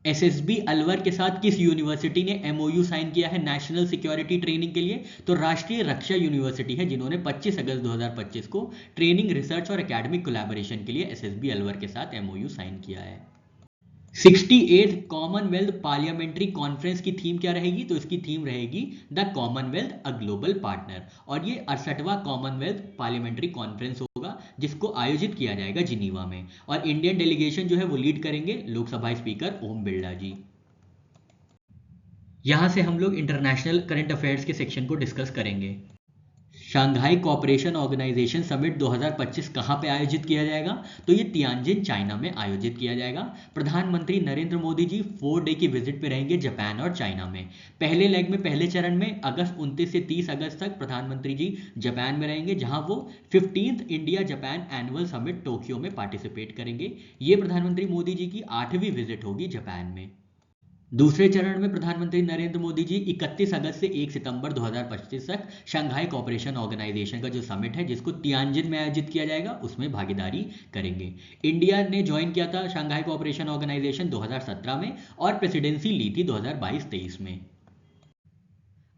SSB अलवर के साथ किस यूनिवर्सिटी ने MOU साइन किया है नेशनल सिक्योरिटी ट्रेनिंग के लिए? तो राष्ट्रीय रक्षा यूनिवर्सिटी है, जिन्होंने 25 अगस्त 2025 को ट्रेनिंग रिसर्च और एकेडमिक कोलैबोरेशन के लिए SSB अलवर के साथ MOU साइन किया है। 68th कॉमनवेल्थ पार्लियामेंट्री कॉन्फ्रेंस की थीम क्या रहेगी? तो इसकी थीम रहेगी the Commonwealth a global partner, और ये 68वां कॉमनवेल्थ पार्लियामेंट्री कॉन्फ्रेंस होगा जिसको आयोजित किया जाएगा जिनीवा में। और इंडियन डेलीगेशन जो है वो लीड करेंगे लोकसभा स्पीकर ओम बिरला जी। यहां से हम लोग इंटरनेशनल करंट अफेयर्स के सेक्शन को डिस्कस करेंगे। शंघाई कोऑपरेशन ऑर्गेनाइजेशन समिट 2025 कहां पे आयोजित किया जाएगा? तो ये तियानजिन चाइना में आयोजित किया जाएगा। प्रधानमंत्री नरेंद्र मोदी जी 4 डे की विजिट पे रहेंगे जापान और चाइना में। पहले लेग में पहले चरण में अगस्त 29 से 30 अगस्त तक प्रधानमंत्री जी जापान में रहेंगे, जहां वो 15th India Japan annual summit Tokyo में पार्टिसिपेट करेंगे। ये प्रधानमंत्री मोदी जी की 8वीं विजिट होगी जापान में। दूसरे चरण में प्रधानमंत्री नरेंद्र मोदी जी 31 अगस्त से 1 सितंबर 2025 तक शंघाई कोऑपरेशन ऑर्गेनाइजेशन का जो समिट है जिसको तियानजिन में आयोजित किया जाएगा उसमें भागीदारी करेंगे। इंडिया ने ज्वाइन किया था शंघाई कोऑपरेशन ऑर्गेनाइजेशन 2017 में और प्रेसिडेंसी ली थी 2022-23 में।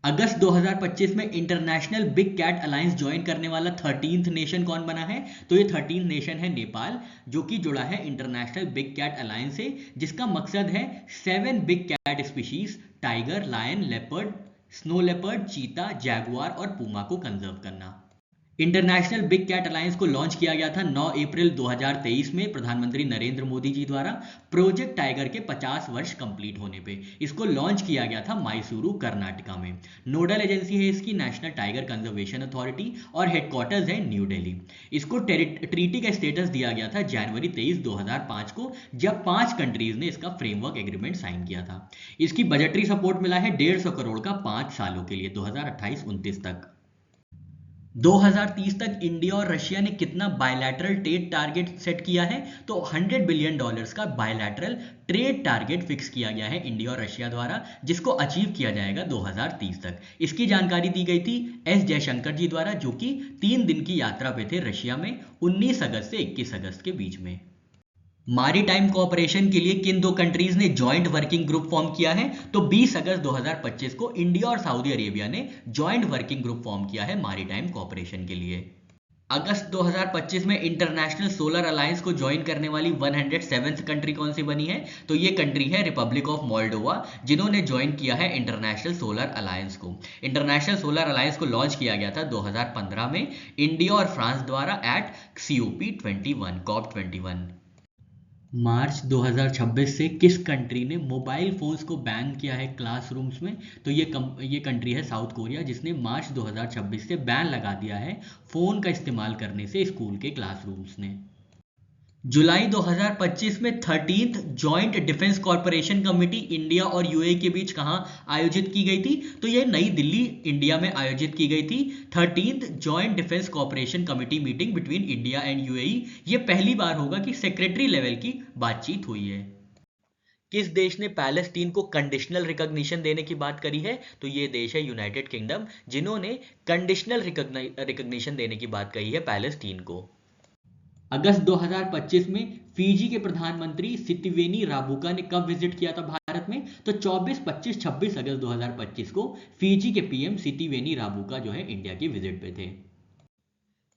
अगस्त 2025 में international big cat alliance join करने वाला 13th नेशन कौन बना है? तो ये 13th नेशन है नेपाल, जो कि जुड़ा है इंटरनेशनल बिग कैट अलायंस से, जिसका मकसद है 7 big cat species tiger, lion, leopard, snow leopard, cheetah, jaguar और पूमा को कंजर्व करना। इंटरनेशनल बिग कैट अलायंस को लॉन्च किया गया था 9 अप्रैल 2023 में प्रधानमंत्री नरेंद्र मोदी जी द्वारा प्रोजेक्ट टाइगर के 50 वर्ष कंप्लीट होने पे। इसको लॉन्च किया गया था मैसूरू कर्नाटका में। नोडल एजेंसी है इसकी नेशनल टाइगर कंजर्वेशन अथॉरिटी और हेडक्वार्टर्स है न्यू दिल्ली। इसको ट्रीटी का स्टेटस दिया गया था जनवरी 23, 2005 को, जब 5 कंट्रीज ने इसका फ्रेमवर्क एग्रीमेंट साइन किया था। इसकी बजटरी सपोर्ट मिला है 150 करोड़ का 5 सालों के लिए 2028-29 तक। 2030 तक इंडिया और रशिया ने कितना बायलैटरल ट्रेड टारगेट सेट किया है? तो $100 बिलियन का बायलैटरल ट्रेड टारगेट फिक्स किया गया है इंडिया और रशिया द्वारा, जिसको अचीव किया जाएगा 2030 तक। इसकी जानकारी दी गई थी S जयशंकर जी द्वारा, जो कि 3 दिन की यात्रा पे थे रशिया में 19 अगस्त से 21 अगस्त के बीच में। मारीटाइम कोऑपरेशन के लिए किन 2 कंट्रीज ने जॉइंट वर्किंग ग्रुप फॉर्म किया है? तो 20 अगस्त 2025 को इंडिया और सऊदी अरेबिया ने जॉइंट वर्किंग ग्रुप फॉर्म किया है मारीटाइम कोऑपरेशन के लिए। अगस्त 2025 में इंटरनेशनल सोलर अलायंस को ज्वाइन करने वाली 107th कंट्री कौन सी बनी है? तो ये कंट्री है रिपब्लिक ऑफ मोल्डोवा, जिन्होंने ज्वाइन किया है इंटरनेशनल सोलर अलायंस को। इंटरनेशनल सोलर अलायंस को लॉन्च किया गया था 2015 में इंडिया और फ्रांस द्वारा एट COP21 मार्च 2026 से किस कंट्री ने मोबाइल फोन्स को बैन किया है क्लासरूम्स में? तो ये कंट्री है साउथ कोरिया, जिसने मार्च 2026 से बैन लगा दिया है फोन का इस्तेमाल करने से स्कूल के क्लासरूम्स ने। जुलाई 2025 में 13th joint defence corporation committee India और यूएई के बीच कहां आयोजित की गई थी? तो यह नई दिल्ली इंडिया में आयोजित की गई थी। 13th joint defence corporation committee meeting between India and UAE. यह पहली बार होगा कि सेक्रेटरी लेवल की बातचीत हुई है। किस देश ने पैलेस्टीन को कंडीशनल रिकॉग्निशन देने की बात करी है? तो ये देश है यूनाइटेड किंगडम, जिन्होंने कंडीशनल रिकॉग्निशन देने की बात कही है पैलेस्टीन को। अगस्त 2025 में फिजी के प्रधानमंत्री सितिवेनी राबुका ने कब विजिट किया था भारत में? तो 24, 25, 26 अगस्त 2025 को फिजी के पीएम सितिवेनी राबुका जो है इंडिया की विजिट पे थे।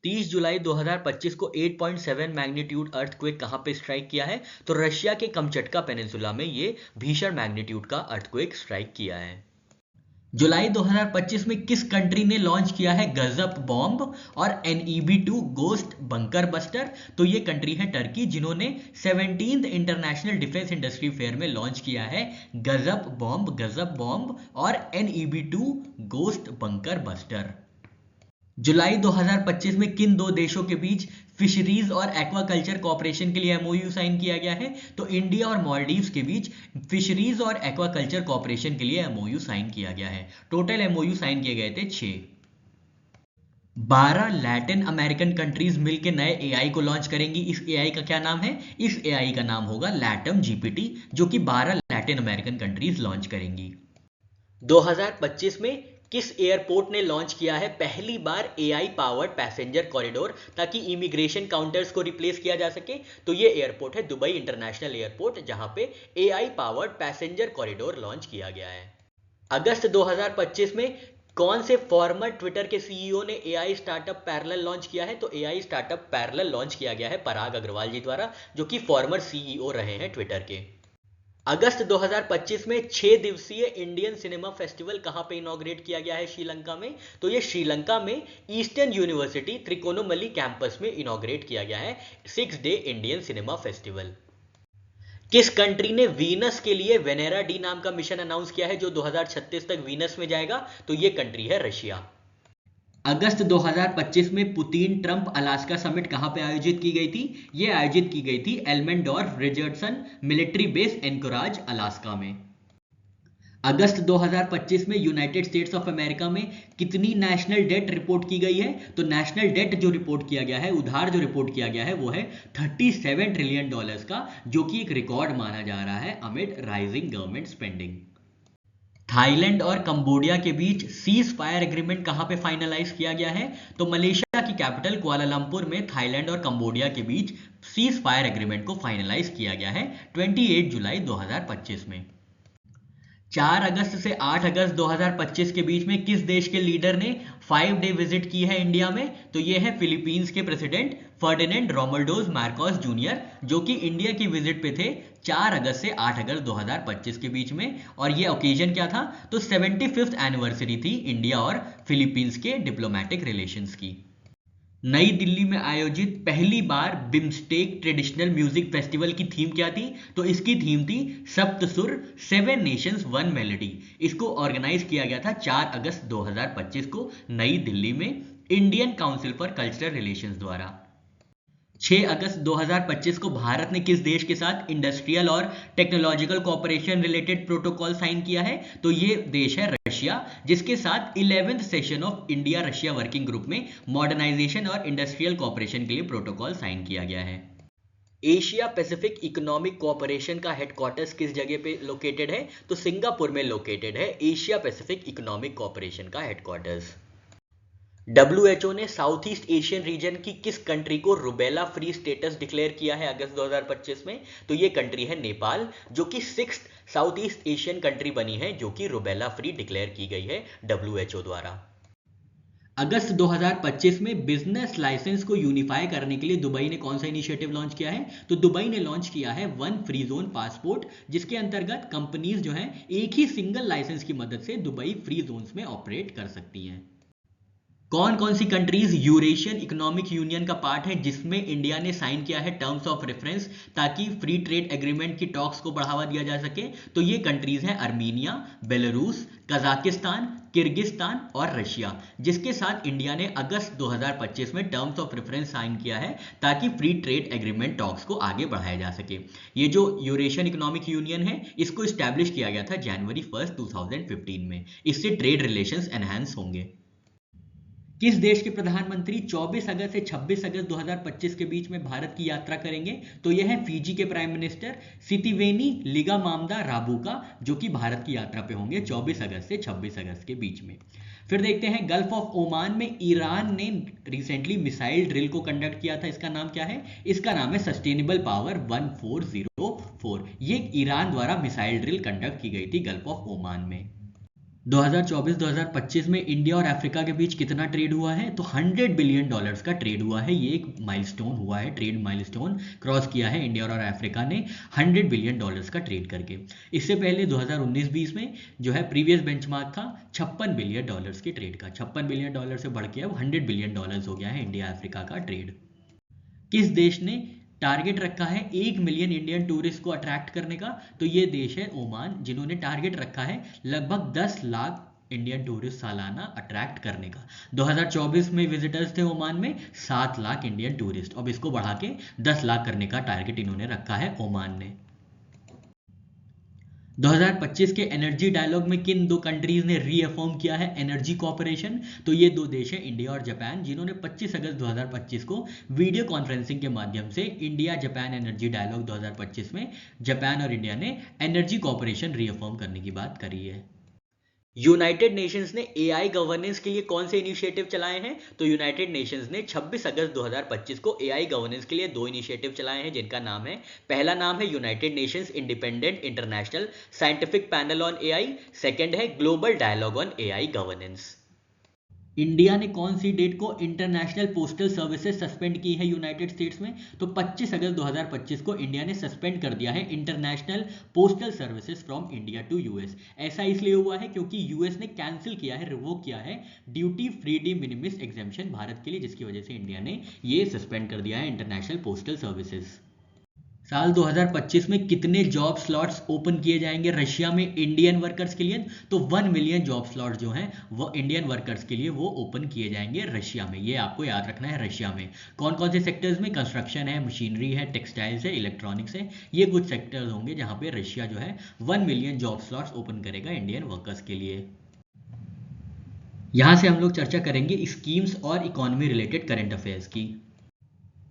30 जुलाई 2025 को 8.7 मैग्नीट्यूड अर्थक्वेक कहां पे स्ट्राइक किया है? तो रशिया के कमचटका पेनिनसुला में ये भीषण मैग्नीट्यूड का अर्थक्वेक स्ट्राइक किया है। जुलाई 2025 में किस कंट्री ने लॉन्च किया है गजब बॉम्ब और NEB-2 गोस्ट बंकर बस्टर? तो ये कंट्री है टर्की, जिन्होंने 17th international defence industry fair में लॉन्च किया है गजब बॉम्ब और NEB-2 गोस्ट बंकर बस्टर। जुलाई 2025 में किन दो देशों के बीच फिशरीज और एक्वाकल्चर कॉपरेशन के लिए एमओयू साइन किया गया है? तो इंडिया और मालदीव्स के बीच फिशरीज और एक्वाकल्चर कॉपरेशन के लिए एमओयू साइन किया गया है। टोटल एमओयू साइन किए गए थे 6। 12 लैटिन अमेरिकन कंट्रीज मिलकर नए एआई को लॉन्च करेंगी। इस एआई का क्या नाम है? इस एआई का नाम होगा लैटम जीपीटी, जो कि 12 लैटिन अमेरिकन कंट्रीज लॉन्च करेंगी। 2025 में किस एयरपोर्ट ने लॉन्च किया है पहली बार एआई पावर्ड पैसेंजर कॉरिडोर, ताकि इमिग्रेशन काउंटर्स को रिप्लेस किया जा सके? तो ये एयरपोर्ट है दुबई इंटरनेशनल एयरपोर्ट, जहां पे AI powered passenger corridor launch किया गया है। अगस्त 2025 में कौन से फॉर्मर ट्विटर के सीईओ ने एआई स्टार्टअप पैरेलल लॉन्च किया है? तो एआई स्टार्टअप पैरेलल लॉन्च किया गया है पराग अग्रवाल जी द्वारा, जो कि फॉर्मर सीईओ रहे हैं ट्विटर के। अगस्त 2025 में 6 दिवसीय इंडियन सिनेमा फेस्टिवल कहां पे इनॉग्रेट किया गया है श्रीलंका में? तो ये श्रीलंका में ईस्टर्न यूनिवर्सिटी त्रिकोणोमली कैंपस में इनॉग्रेट किया गया है 6 डे इंडियन सिनेमा फेस्टिवल। किस कंट्री ने वीनस के लिए वेनेरा डी नाम का मिशन अनाउंस किया है जो 2036 तक वीनस में जाएगा? तो ये कंट्री है रशिया। अगस्त 2025 में पुतिन ट्रंप अलास्का समिट कहां पे आयोजित की गई थी? ये आयोजित की गई थी एल्मेंडोर्फ रिचर्डसन मिलिट्री बेस एनकोराज अलास्का में। अगस्त 2025 में यूनाइटेड स्टेट्स ऑफ अमेरिका में कितनी नेशनल डेट रिपोर्ट की गई है? तो नेशनल डेट जो रिपोर्ट किया गया है, उधार जो रिपोर्ट किया गया है, वो है $37 ट्रिलियन का, जो कि एक रिकॉर्ड माना जा रहा है amid rising government spending. Thailand और कंबोडिया के बीच सीज फायर एग्रीमेंट कहां पे फाइनलाइज किया गया है? तो मलेशिया की कैपिटल कुआलालंपुर में थाईलैंड और कंबोडिया के बीच सीज फायर एग्रीमेंट को फाइनलाइज किया गया है 28 जुलाई 2025 में। 4 अगस्त से 8 अगस्त 2025 के बीच में किस देश के लीडर ने 5 डे विजिट की है इंडिया में? तो ये है फिलीपींस के प्रेसिडेंट फर्डिनेंड रोमुल्डोज मार्कोस जूनियर, जो कि इंडिया की विजिट पे थे 4 अगस्त से 8 अगस्त 2025 के बीच में। और ये ओकेजन क्या था? तो 75th एनिवर्सरी थी इंडिया और फिलीपींस के डिप्लोमेटिक रिलेशंस की। नई दिल्ली में आयोजित पहली बार बिम्स्टेक ट्रेडिशनल म्यूजिक फेस्टिवल की थीम क्या थी? तो इसकी थीम थी सप्त सुर 7 नेशंस 1 मेलोडी। इसको ऑर्गेनाइज किया गया था 4 अगस्त 2025 को नई दिल्ली में Indian council for cultural relations द्वारा। 6 अगस्त 2025 को भारत ने किस देश के साथ इंडस्ट्रियल और technological cooperation related protocol sign किया है? तो ये देश है रशिया, जिसके साथ 11th session of India Russia working group में मॉडर्नाइजेशन और इंडस्ट्रियल कोऑपरेशन के लिए प्रोटोकॉल साइन किया गया है। एशिया पैसिफिक इकोनॉमिक कोऑपरेशन का हेडक्वार्टर्स किस जगह पे लोकेटेड है? तो सिंगापुर में लोकेटेड है एशिया पैसिफिक इकोनॉमिक कोऑपरेशन का हेडक्वार्टर्स। WHO ने साउथ ईस्ट एशियन रीजन की किस कंट्री को रुबेला फ्री स्टेटस डिक्लेयर किया है अगस्त 2025 में? तो ये कंट्री है नेपाल, जो कि 6th south east Asian country बनी है जो कि रुबेला फ्री डिक्लेयर की गई है WHO द्वारा। अगस्त 2025 में बिजनेस लाइसेंस को यूनिफाई करने के लिए दुबई ने कौन सा इनिशिएटिव लॉन्च किया है? तो दुबई ने लॉन्च किया है वन फ्री जोन पासपोर्ट, जिसके अंतर्गत कंपनीज जो हैं एक ही सिंगल लाइसेंस की मदद से दुबई फ्री जोन्स में ऑपरेट कर सकती हैं। कौन कौन सी कंट्रीज यूरेशियन इकोनॉमिक यूनियन का पार्ट है जिसमें इंडिया ने साइन किया है टर्म्स ऑफ रेफरेंस ताकि फ्री ट्रेड एग्रीमेंट की टॉक्स को बढ़ावा दिया जा सके? तो ये कंट्रीज हैं अर्मीनिया, बेलारूस, कजाकिस्तान, किर्गिस्तान और रशिया, जिसके साथ इंडिया ने अगस्त 2025 में टर्म्स ऑफ रेफरेंस साइन किया है ताकि फ्री ट्रेड एग्रीमेंट टॉक्स को आगे बढ़ाया जा सके। ये जो यूरेशियन इकोनॉमिक यूनियन है इसको स्टैब्लिश किया गया था जनवरी 1 2015 में। इससे ट्रेड रिलेशंस एनहांस होंगे। किस देश के प्रधानमंत्री 24 अगस्त से 26 अगस्त 2025 के बीच में भारत की यात्रा करेंगे? तो यह है फिजी के प्राइम मिनिस्टर सितिवेनी लिगामामदा राबुका, जो कि भारत की यात्रा पे होंगे 24 अगस्त से 26 अगस्त के बीच में। फिर देखते हैं, गल्फ ऑफ ओमान में ईरान ने रिसेंटली मिसाइल ड्रिल को कंडक्ट किया था, इसका नाम क्या है? इसका नाम है सस्टेनेबल पावर 1404। ये ईरान द्वारा मिसाइल ड्रिल कंडक्ट की गई थी गल्फ ऑफ ओमान में। 2024-2025 में इंडिया और अफ्रीका के बीच कितना ट्रेड हुआ है? तो $100 बिलियन का ट्रेड हुआ है। ये एक माइलस्टोन हुआ है, ट्रेड माइलस्टोन क्रॉस किया है इंडिया और अफ्रीका ने $100 बिलियन का ट्रेड करके। इससे पहले 2019-20 में जो है प्रीवियस बेंचमार्क था $56 बिलियन के ट्रेड का। $56 बिलियन से बढ़ के अब $100 बिलियन हो गया है इंडिया अफ्रीका का ट्रेड। किस देश ने टारगेट रखा है 1 मिलियन इंडियन टूरिस्ट को अट्रैक्ट करने का? तो ये देश है ओमान, जिन्होंने टारगेट रखा है लगभग 10 लाख इंडियन टूरिस्ट सालाना अट्रैक्ट करने का। 2024 में विजिटर्स थे ओमान में 7 लाख इंडियन टूरिस्ट। अब इसको बढ़ा के 10 लाख करने का टारगेट इन्होंने रखा है ओमान ने। 2025 के एनर्जी डायलॉग में किन दो कंट्रीज ने रीअफर्म किया है एनर्जी कॉर्पोरेशन? तो ये दो देश हैं इंडिया और जापान, जिन्होंने 25 अगस्त 2025 को वीडियो कॉन्फ्रेंसिंग के माध्यम से इंडिया जापान एनर्जी डायलॉग 2025 में जापान और इंडिया ने एनर्जी कॉर्पोरेशन रीअफर्म करने की बात करी है। यूनाइटेड नेशंस ने एआई गवर्नेंस के लिए कौन से इनिशिएटिव चलाए हैं? तो यूनाइटेड नेशंस ने 26 अगस्त 2025 को एआई गवर्नेंस के लिए 2 इनिशिएटिव चलाए हैं, जिनका नाम है, पहला नाम है United Nations independent international scientific panel on AI, second है global dialogue on AI governance. India ने कौन सी डेट को इंटरनेशनल पोस्टल सर्विसेज सस्पेंड की है यूनाइटेड स्टेट्स में? तो 25 अगस्त 2025 को इंडिया ने सस्पेंड कर दिया है international postal services from India to US. ऐसा इसलिए हुआ है क्योंकि यूएस ने कैंसिल किया है, रिवोक किया है duty free de minimis exemption Bharat के लिए, जिसकी वजह से इंडिया ने ये सस्पेंड कर दिया है इंटरनेशनल पोस्टल सर्विसेज। साल 2025 में कितने जॉब स्लॉट्स ओपन किए जाएंगे रशिया में इंडियन वर्कर्स के लिए? तो 1 मिलियन जॉब स्लॉट जो हैं वो इंडियन वर्कर्स के लिए वो ओपन किए जाएंगे रशिया में। ये आपको याद रखना है, रशिया में कौन कौन से सेक्टर्स में? कंस्ट्रक्शन है, मशीनरी है, टेक्सटाइल्स है, इलेक्ट्रॉनिक्स है। ये कुछ सेक्टर्स होंगे जहां पे रशिया जो है 1 मिलियन जॉब स्लॉट्स ओपन करेगा इंडियन वर्कर्स के लिए। यहां से हम लोग चर्चा करेंगे स्कीम्स और इकोनॉमी रिलेटेड करंट अफेयर्स की।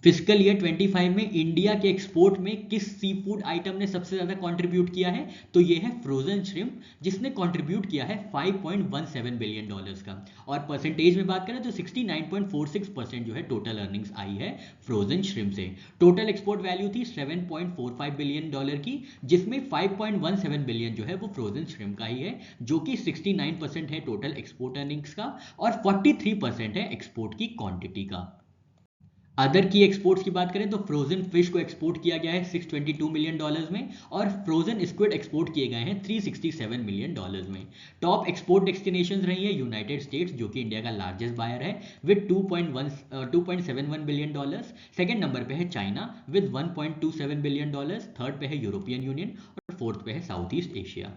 फिस्कल ईयर 25 में इंडिया के एक्सपोर्ट में किस सी फूड आइटम ने सबसे ज्यादा कंट्रीब्यूट किया है? तो ये है फ्रोजन श्रिम्प, जिसने कंट्रीब्यूट किया है $5.17 बिलियन का। और परसेंटेज में बात करें तो 69.46% जो है टोटल अर्निंग्स आई है फ्रोजन श्रिम्प से। टोटल एक्सपोर्ट वैल्यू थी $7.45 बिलियन की, जिसमें $5.17 बिलियन जो है वो फ्रोजन श्रिम्प का ही है, जो कि 69% है टोटल एक्सपोर्ट अर्निंग्स का और 43% है एक्सपोर्ट की क्वांटिटी का। अदर की एक्सपोर्ट्स की बात करें तो फ्रोजन फिश को एक्सपोर्ट किया गया है $622 मिलियन में, और फ्रोजन स्क्विड एक्सपोर्ट किए गए हैं $367 मिलियन में। टॉप एक्सपोर्ट डेस्टिनेशंस रही है यूनाइटेड स्टेट्स, जो कि इंडिया का लार्जेस्ट बायर है विद 2.71 बिलियन। सेकेंड नंबर पे है चाइना विद 1.27 बिलियन। थर्ड पे है यूरोपियन यूनियन और फोर्थ पे है south east Asia.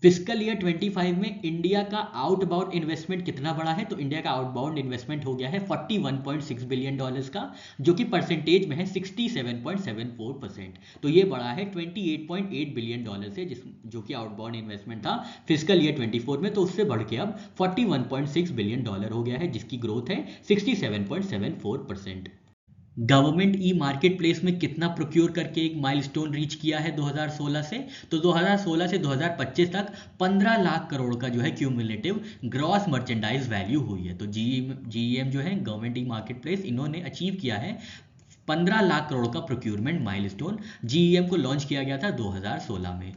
Fiscal year 25 में इंडिया का आउटबाउंड इन्वेस्टमेंट कितना बढ़ा है? तो इंडिया का आउटबाउंड इन्वेस्टमेंट हो गया है $41.6 बिलियन का, जो कि परसेंटेज में है 67.74%। तो ये बढ़ा है $28.8 बिलियन से, जो कि आउटबाउंड इन्वेस्टमेंट था फिस्कल ईयर 24 में, तो उससे बढ़ के अब $41.6 बिलियन हो गया है, जिसकी ग्रोथ है 67.74%। गवर्नमेंट ई मार्केट प्लेस में कितना प्रोक्योर करके एक माइलस्टोन रीच किया है 2016 से? तो 2016 से 2025 तक 15 लाख करोड़ का जो है क्यूमुलेटिव ग्रॉस मर्चेंडाइज वैल्यू हुई है। तो जीईएम जो है गवर्नमेंट ई मार्केट प्लेस, इन्होंने अचीव किया है 15 लाख करोड़ का प्रोक्योरमेंट माइलस्टोन। जीईएम को लॉन्च किया गया था 2016 में।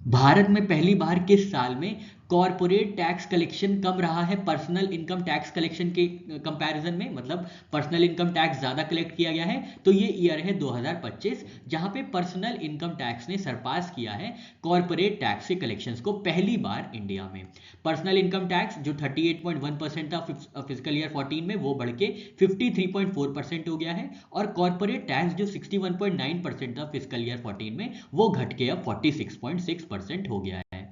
भारत में पहली बार किस साल में कॉर्पोरेट टैक्स कलेक्शन कम रहा है पर्सनल इनकम टैक्स कलेक्शन के कंपैरिजन में, मतलब पर्सनल इनकम टैक्स ज्यादा कलेक्ट किया गया है। तो ये ईयर है 2025, जहां पे पर्सनल इनकम टैक्स ने सरपास किया है कॉर्पोरेट टैक्स के कलेक्शंस को पहली बार इंडिया में। पर्सनल इनकम टैक्स जो 38.1% था फिजिकल ईयर 14 में, वो बढ़ के 53.4% हो गया है, और कॉर्पोरेट टैक्स जो 61.9% था फिजिकल ईयर 14 में, वो घट के अब 46.6% हो गया है।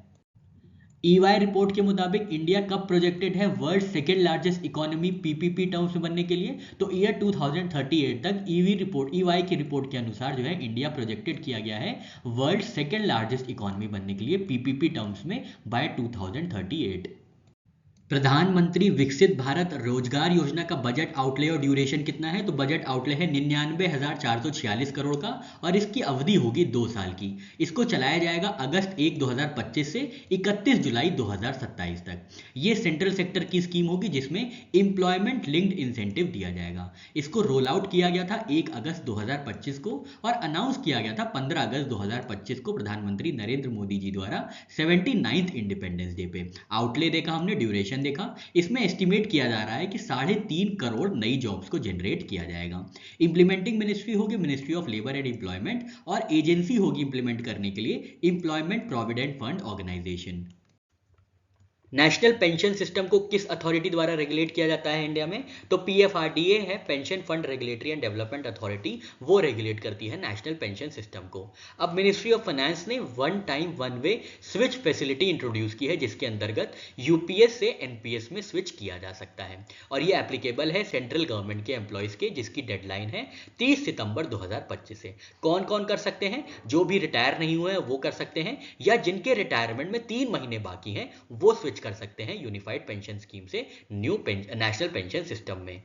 EY रिपोर्ट के मुताबिक इंडिया कब प्रोजेक्टेड है world second largest economy PPP terms में बनने के लिए? तो ईयर 2038 तक EY की रिपोर्ट के अनुसार जो है इंडिया प्रोजेक्टेड किया गया है वर्ल्ड सेकेंड लार्जेस्ट इकोनॉमी बनने के लिए PPP टर्म्स में बाय 2038। प्रधानमंत्री विकसित भारत रोजगार योजना का बजट आउटले और ड्यूरेशन कितना है? तो बजट आउटले है 99,446 करोड़ का, और इसकी अवधि होगी 2 साल की। इसको चलाया जाएगा अगस्त 1, 2025 से 31 जुलाई 2027 तक। ये सेंट्रल सेक्टर की स्कीम होगी जिसमें एम्प्लॉयमेंट लिंक्ड इंसेंटिव दिया जाएगा। इसको रोल आउट किया गया था 1 अगस्त 2025 को, और अनाउंस किया गया था 15 अगस्त 2025 को प्रधानमंत्री नरेंद्र मोदी जी द्वारा 79th इंडिपेंडेंस डे पे। आउटले देखा हमने, ड्यूरेशन देखा। इसमें एस्टिमेट किया जा रहा है कि 3.5 करोड़ नई जॉब्स को जनरेट किया जाएगा। इंप्लीमेंटिंग मिनिस्ट्री होगी ministry of labour and employment, और एजेंसी होगी इंप्लीमेंट करने के लिए employment provident fund organisation. National pension system को किस अथॉरिटी द्वारा रेगुलेट किया जाता है इंडिया में? तो PFRDA है, pension fund regulatory and development authority, वो रेगुलेट करती है नेशनल पेंशन सिस्टम को। अब मिनिस्ट्री ऑफ फाइनेंस ने one time one way switch facility introduce की है, जिसके अंतर्गत UPS से NPS में स्विच किया जा सकता है, और ये एप्लीकेबल है सेंट्रल गवर्नमेंट के एम्प्लॉयज के, जिसकी डेडलाइन है 30 सितंबर 2025 से। कौन कौन कर सकते हैं? जो भी रिटायर नहीं हुए हैं वो कर सकते हैं, या जिनके रिटायरमेंट में 3 महीने बाकी हैं वो स्विच कर सकते हैं यूनिफाइड पेंशन स्कीम से न्यू नेशनल पेंशन सिस्टम में।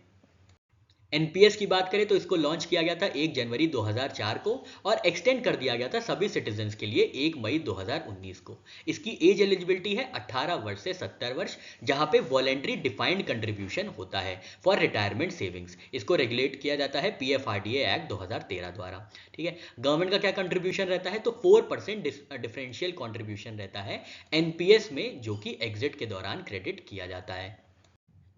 NPS की बात करें तो इसको लॉन्च किया गया था 1 जनवरी 2004 को, और एक्सटेंड कर दिया गया था सभी सिटीजन्स के लिए 1 मई 2019 को। इसकी एज एलिजिबिलिटी है 18 वर्ष से 70 वर्ष, जहां पे वॉलेंट्री डिफाइंड कंट्रीब्यूशन होता है फॉर रिटायरमेंट सेविंग्स। इसको रेगुलेट किया जाता है PFRDA एक्ट 2013 द्वारा। ठीक है, गवर्नमेंट का क्या कंट्रीब्यूशन रहता है? तो 4% डिफरेंशियल कॉन्ट्रीब्यूशन रहता है NPS में, जो कि एग्जिट के दौरान क्रेडिट किया जाता है।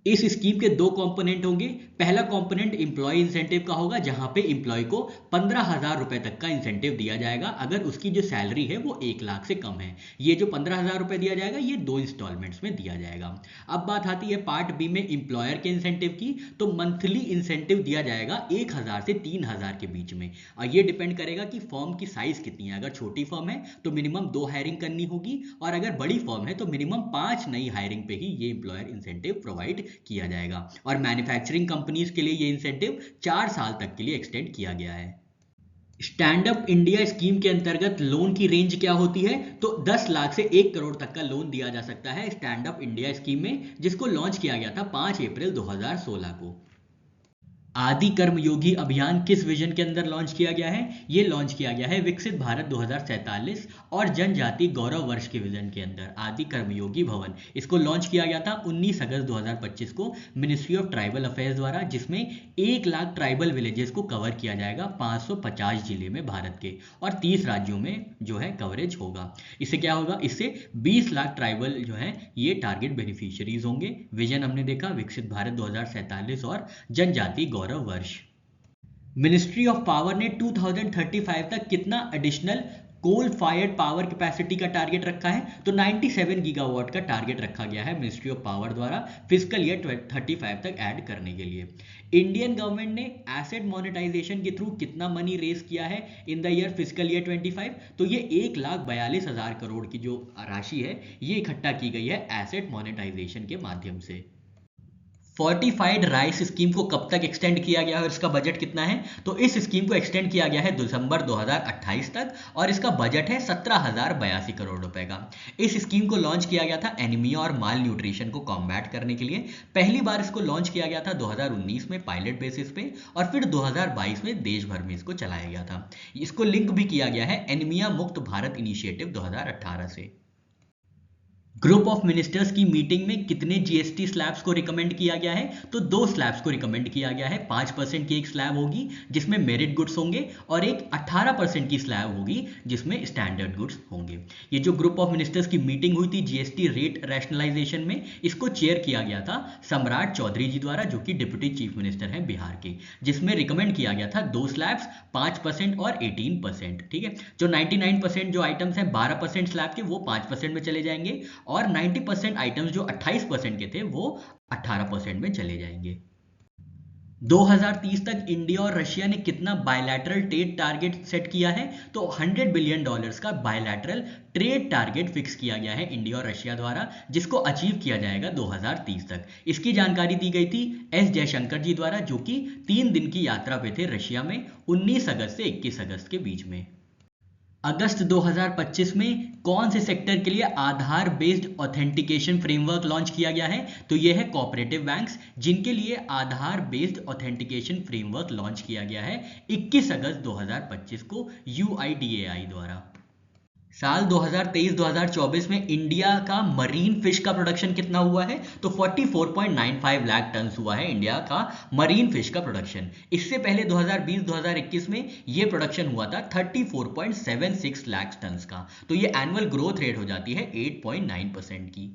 इस स्कीम के 2 कंपोनेंट होंगे। पहला कंपोनेंट एम्प्लॉय इंसेंटिव का होगा, जहां पे एम्प्लॉय को 15,000 रुपए तक का इंसेंटिव दिया जाएगा अगर उसकी जो सैलरी है वो 1 लाख से कम है। ये जो 15,000 रुपए दिया जाएगा ये 2 इंस्टॉलमेंट्स में दिया जाएगा। अब बात आती है पार्ट बी में एम्प्लॉयर के इंसेंटिव की। तो मंथली इंसेंटिव दिया जाएगा 1,000 से 3,000 के बीच में, और ये डिपेंड करेगा कि फर्म की साइज कितनी है। अगर छोटी फर्म है तो मिनिमम 2 हायरिंग करनी होगी, और अगर बड़ी फर्म है तो मिनिमम 5 नई हायरिंग पे ही ये एम्प्लॉयर इंसेंटिव प्रोवाइड किया जाएगा। और मैन्युफैक्चरिंग कंपनीज के लिए ये इंसेंटिव 4 साल तक के लिए एक्सटेंड किया गया है। स्टैंड अप इंडिया स्कीम के अंतर्गत लोन की रेंज क्या होती है? तो 10 लाख से 1 करोड़ तक का लोन दिया जा सकता है स्टैंड अप इंडिया स्कीम में, जिसको लॉन्च किया गया था 5 अप्रैल 2016 को। आदि कर्मयोगी अभियान किस विजन के अंदर लॉन्च किया गया है? ये लॉन्च किया गया है विकसित भारत 2047 और जनजाति गौरव वर्ष के विजन के अंदर। आदि कर्मयोगी भवन, इसको लॉन्च किया गया था 19 अगस्त 2025 को मिनिस्ट्री ऑफ ट्राइबल अफेयर्स द्वारा, जिसमें 1 लाख ट्राइबल विलेजेस को कवर किया जाएगा 550 जिले में भारत के, और 30 राज्यों में जो है कवरेज होगा। इससे क्या होगा? इससे 20 लाख ट्राइबल जो है ये टारगेट बेनिफिशियरीज होंगे। विजन हमने देखा विकसित भारत 2047 और जनजाति गौरव वर्ष। मिनिस्ट्री ऑफ पावर ने 2035 तक कितना additional coal fired power capacity का टारगेट रखा है? तो 97 गीगावाट का टारगेट रखा गया है मिनिस्ट्री ऑफ पावर द्वारा फिजिकल ईयर 35 तक ऐड करने के लिए। इंडियन गवर्नमेंट ने एसेट मोनेटाइजेशन के थ्रू कितना मनी रेज किया है in the year physical year 25? तो ये 1,42,000 करोड़ की जो राशि है ये इकट्ठा की गई है एसेट मोनेटाइजेशन के माध्यम से। फोर्टिफाइड राइस स्कीम को कब तक एक्सटेंड किया गया है और इसका बजट कितना है? तो इस स्कीम को एक्सटेंड किया गया है दिसंबर 2028 तक, और इसका बजट है 17,082 करोड़ रुपए का। इस स्कीम को लॉन्च किया गया था एनीमिया और माल न्यूट्रिशन को कॉम्बैट करने के लिए। पहली बार इसको लॉन्च किया गया था 2019 में पायलट बेसिस पे, और फिर 2022 में देश भर में इसको चलाया गया था। इसको लिंक भी किया गया है एनीमिया मुक्त भारत इनिशिएटिव 2018 से। ग्रुप ऑफ मिनिस्टर्स की मीटिंग में कितने जीएसटी स्लैब्स को रिकमेंड किया गया है? तो 2 स्लैब्स को रिकमेंड किया गया है। 5% की एक स्लैब होगी जिसमें मेरिट गुड्स होंगे और एक 18% की स्लैब होगी जिसमें स्टैंडर्ड गुड्स होंगे। ये जो ग्रुप ऑफ मिनिस्टर्स की मीटिंग हुई थी जीएसटी रेट रैशनलाइजेशन में, इसको चेयर किया गया था सम्राट चौधरी जी द्वारा, जो कि डिप्टी चीफ मिनिस्टर हैं बिहार के, जिसमें रिकमेंड किया गया था 2 स्लैब्स, 5% और 18%। ठीक है, जो 99% जो आइटम्स हैं 12% स्लैब के, वो 5% में चले जाएंगे और 90% आइटम्स जो 28% के थे वो 18% में चले जाएंगे। 2030 तक इंडिया और रशिया ने कितना बायलैटरल ट्रेड टारगेट सेट किया है? तो $100 बिलियन का बायलैटरल ट्रेड टारगेट फिक्स किया गया है इंडिया और रशिया द्वारा, जिसको अचीव किया जाएगा 2030 तक। इसकी जानकारी दी गई थी एस जयशंकर जी द्वारा, जो कि 3 दिन की यात्रा पे थे रशिया में 19 अगस्त से 21 अगस्त के बीच में। अगस्त 2025 में कौन से सेक्टर के लिए Aadhaar based authentication framework launch किया गया है? तो यह है कोऑपरेटिव बैंक्स, जिनके लिए Aadhaar based authentication framework launch किया गया है 21 अगस्त 2025 को यूआईडीएआई द्वारा। साल 2023-2024 में इंडिया का मरीन फिश का प्रोडक्शन कितना हुआ है? तो 44.95 लाख टन हुआ है इंडिया का मरीन फिश का प्रोडक्शन। इससे पहले 2020-2021 में ये प्रोडक्शन हुआ था 34.76 लाख टन का। तो ये एनुअल ग्रोथ रेट हो जाती है 8.9% की।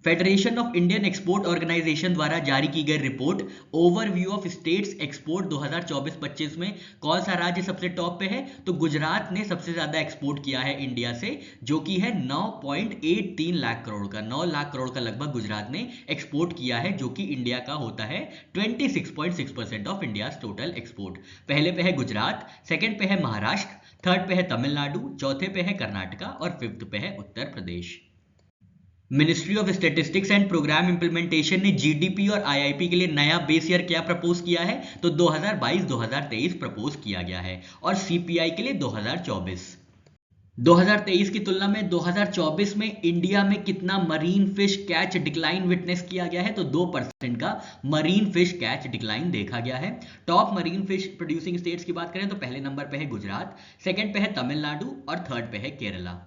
Federation of Indian export organisation द्वारा जारी की गई report overview of states export 2024-25 में कौन सा राज्य सबसे टॉप पे है? तो गुजरात ने सबसे ज्यादा एक्सपोर्ट किया है इंडिया से, जो कि है 9.83 लाख करोड़ का। 9 लाख करोड़ का लगभग गुजरात ने एक्सपोर्ट किया है, जो कि इंडिया का होता है 26.6% ऑफ इंडिया टोटल एक्सपोर्ट। पहले पे है गुजरात, सेकेंड पे है महाराष्ट्र, थर्ड पे है तमिलनाडु, चौथे पे है कर्नाटका और फिफ्थ पे है Uttar Pradesh. Ministry of statistics and programme implementation ने जीडीपी और आईआईपी के लिए नया बेस ईयर क्या प्रपोज किया है? तो 2022-2023 प्रपोज किया गया है और सीपीआई के लिए 2024। 2023 की तुलना में 2024 में इंडिया में कितना marine fish catch decline witness किया गया है? तो 2% का मरीन फिश कैच डिक्लाइन देखा गया है। Top marine fish producing states की बात करें तो पहले नंबर पे है गुजरात, सेकंड पे है तमिलनाडु और थर्ड पे है Kerala.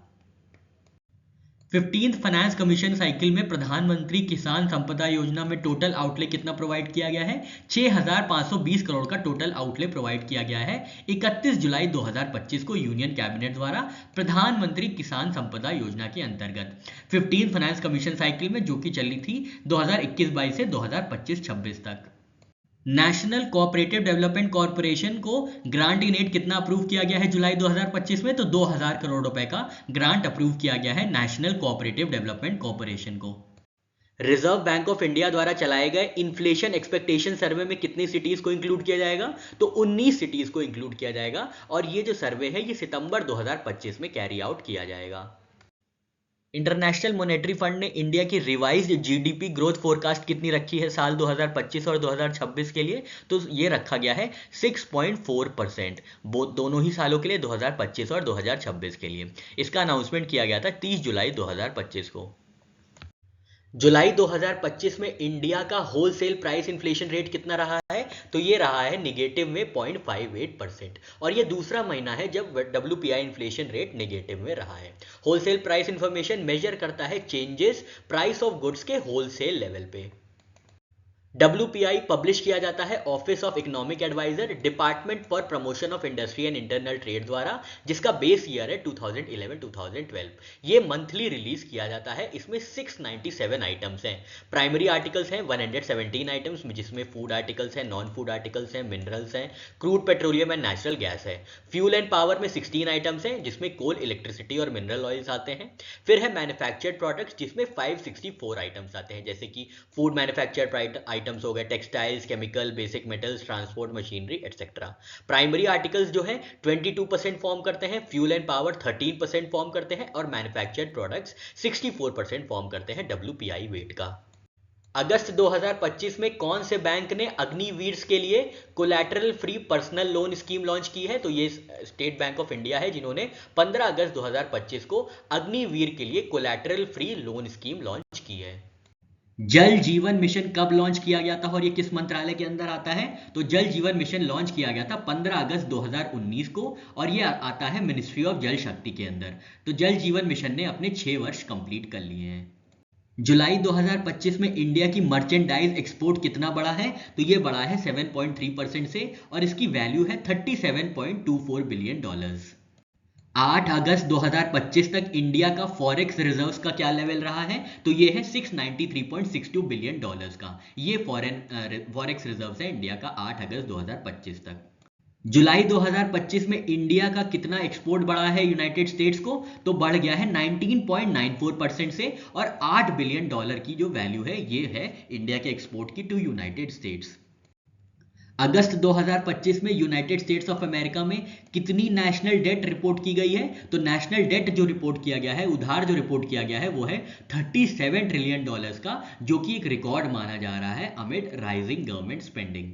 15th finance commission cycle में प्रधानमंत्री किसान संपदा योजना में टोटल आउटले कितना प्रोवाइड किया गया है? 6,520 करोड़ का टोटल आउटले प्रोवाइड किया गया है 31 जुलाई 2025 को यूनियन कैबिनेट द्वारा प्रधानमंत्री किसान संपदा योजना के अंतर्गत 15th फाइनेंस कमीशन साइकिल में, जो कि चली थी 2021-22 से 2025-26 तक। नेशनल कोऑपरेटिव डेवलपमेंट कॉर्पोरेशन को ग्रांट इन एड कितना अप्रूव किया गया है जुलाई 2025 में? तो 2000 करोड़ रुपए का ग्रांट अप्रूव किया गया है नेशनल कोऑपरेटिव डेवलपमेंट कॉर्पोरेशन को। रिजर्व बैंक ऑफ इंडिया द्वारा चलाए गए इन्फ्लेशन एक्सपेक्टेशन सर्वे में कितनी सिटीज को इंक्लूड किया जाएगा? तो 19 सिटीज को इंक्लूड किया जाएगा और ये जो सर्वे है ये सितंबर 2025 में कैरी आउट किया जाएगा। इंटरनेशनल मॉनेटरी फंड ने इंडिया की रिवाइज्ड जीडीपी ग्रोथ फोरकास्ट कितनी रखी है साल 2025 और 2026 के लिए? तो ये रखा गया है 6.4%, दोनों ही सालों के लिए, 2025 और 2026 के लिए। इसका अनाउंसमेंट किया गया था 30 जुलाई 2025 को। जुलाई 2025 में इंडिया का होलसेल प्राइस इन्फ्लेशन रेट कितना रहा है? तो ये रहा है निगेटिव में 0.58% और ये दूसरा महीना है जब WPI इन्फ्लेशन रेट निगेटिव में रहा है। होलसेल प्राइस इंफॉर्मेशन मेजर करता है चेंजेस प्राइस ऑफ गुड्स के होलसेल लेवल पे। WPI पब्लिश किया जाता है office of economic adviser, department for promotion of industry and internal trade द्वारा, जिसका बेस ईयर है 2011-2012। ये मंथली रिलीज किया जाता है। इसमें 697 आइटम्स हैं। प्राइमरी आर्टिकल्स हैं 117 आइटम्स, जिसमें फूड आर्टिकल्स हैं, नॉन फूड आर्टिकल्स हैं, मिनरल्स हैं, crude petroleum and natural gas है। फ्यूल एंड पावर में 16 आइटम्स हैं, जिसमें कोल, इलेक्ट्रिसिटी और मिनरल ऑयल्स आते हैं। फिर है मैन्युफैक्चर्ड प्रोडक्ट्स, जिसमें 564 आइटम्स आते हैं, जैसे कि फूड मैन्युफैक्चर्ड आइटम्स हो गए, textiles, chemical, basic metals, transport machinery etcetera. Primary articles जो है 22% फॉर्म करते हैं, फ्यूल एंड पावर 13% फॉर्म करते हैं और मैन्युफैक्चर्ड प्रोडक्ट्स 64% फॉर्म करते हैं WPI वेट का। अगस्त 2025 में कौन से बैंक ने अग्निवीर के लिए collateral free personal loan scheme launch की है? तो ये स्टेट बैंक ऑफ इंडिया है, जिन्होंने 15 अगस्त 2025 को अग्निवीर के लिए collateral free loan scheme launch की है। जल जीवन मिशन कब लॉन्च किया गया था और ये किस मंत्रालय के अंदर आता है? तो जल जीवन मिशन लॉन्च किया गया था 15 अगस्त 2019 को और ये आता है मिनिस्ट्री ऑफ जल शक्ति के अंदर। तो जल जीवन मिशन ने अपने 6 वर्ष कंप्लीट कर लिए हैं। जुलाई 2025 में इंडिया की मर्चेंडाइज एक्सपोर्ट कितना बढ़ा है? तो ये बढ़ा है 7.3% से और इसकी वैल्यू है $37.24 बिलियन। 8 अगस्त 2025 तक इंडिया का फॉरेक्स रिजर्व्स का क्या लेवल रहा है? तो ये है $693.62 बिलियन का। ये फॉरेक्स रिजर्व्स है इंडिया का 8 अगस्त 2025 तक। जुलाई 2025 में इंडिया का कितना एक्सपोर्ट बढ़ा है यूनाइटेड स्टेट्स को? तो बढ़ गया है 19.94% से और $8 बिलियन की जो वैल्यू है ये है इंडिया के एक्सपोर्ट की टू यूनाइटेड स्टेट्स। अगस्त 2025 में यूनाइटेड स्टेट्स ऑफ अमेरिका में कितनी नेशनल डेट रिपोर्ट की गई है? तो नेशनल डेट जो रिपोर्ट किया गया है, उधार जो रिपोर्ट किया गया है वो है $37 ट्रिलियन का, जो कि एक रिकॉर्ड माना जा रहा है amid rising government spending.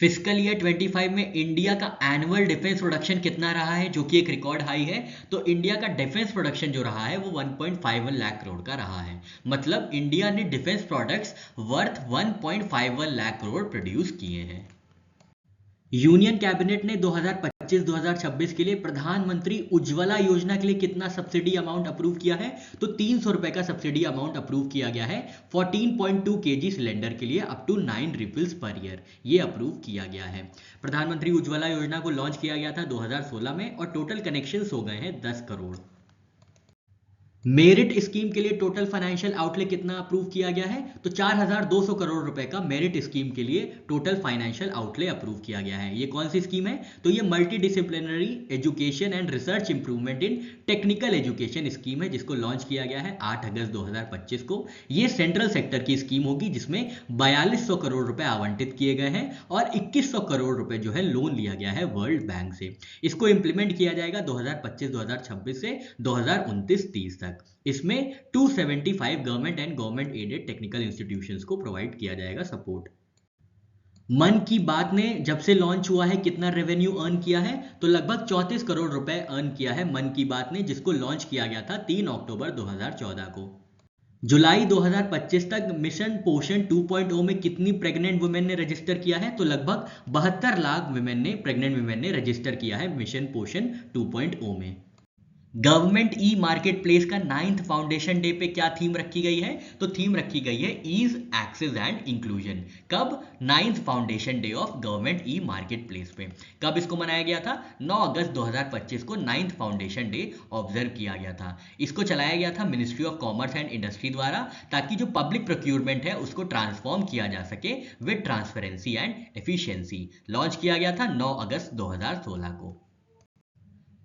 Fiscal year 25 में इंडिया का एनुअल डिफेंस प्रोडक्शन कितना रहा है, जो कि एक रिकॉर्ड हाई है? तो इंडिया का डिफेंस प्रोडक्शन जो रहा है वो 1.51 लाख करोड़ का रहा है। मतलब इंडिया ने defence products worth 1.51 lakh crore produce किए हैं। यूनियन कैबिनेट ने 2025-2026 के लिए प्रधानमंत्री उज्ज्वला योजना के लिए कितना सब्सिडी अमाउंट अप्रूव किया है? तो 300 रुपए का सब्सिडी अमाउंट अप्रूव किया गया है 14.2 kg सिलेंडर के लिए up to 9 refills per year. ये अप्रूव किया गया है। प्रधानमंत्री उज्ज्वला योजना को लॉन्च किया गया था 2016 में और टोटल कनेक्शंस हो गए हैं 10 करोड़। मेरिट स्कीम के लिए टोटल फाइनेंशियल आउटले कितना अप्रूव किया गया है? तो 4,200 करोड़ रुपए का मेरिट स्कीम के लिए टोटल फाइनेंशियल आउटले अप्रूव किया गया है। ये कौन सी स्कीम है? तो ये multi disciplinary education and research improvement in technical education scheme है, जिसको लॉन्च किया गया है 8 अगस्त 2025 को। ये सेंट्रल सेक्टर की स्कीम होगी जिसमें 4200 करोड़ रुपए आवंटित किए गए हैं और 2100 करोड़ रुपए जो है लोन लिया गया है वर्ल्ड बैंक से। इसको इंप्लीमेंट किया जाएगा 2025-2026 से 2029-30 तक। इसमें 275 government and government aided technical institutions को प्रोवाइड किया जाएगा सपोर्ट। मन की बात ने जब से लॉन्च हुआ है कितना रेवेन्यू अर्न किया है? तो लगभग 34 करोड़ रुपए अर्न किया है मन की बात ने, जिसको लॉन्च किया गया था 3 अक्टूबर 2014 को। जुलाई 2025 तक मिशन पोषण 2.0 में कितनी प्रेग्नेंट वुमेन ने रजिस्टर किया है? तो लगभग 72 लाख प्रेग्नेंट वुमेन ने रजिस्टर किया है मिशन पोषण 2.0 में। गवर्नमेंट ई मार्केट प्लेस का 9th फाउंडेशन डे पे क्या थीम रखी गई है? तो थीम रखी गई है ईज, एक्सेस एंड इंक्लूजन। कब? 9th foundation day of government e market place पे। कब इसको मनाया गया था? 9 अगस्त 2025 को 9th फाउंडेशन डे ऑब्जर्व किया गया था। इसको चलाया गया था ministry of commerce and industry द्वारा, ताकि जो पब्लिक प्रोक्यूरमेंट है उसको ट्रांसफॉर्म किया जा सके with transparency and efficiency. Launch किया गया था 9 अगस्त 2016 को।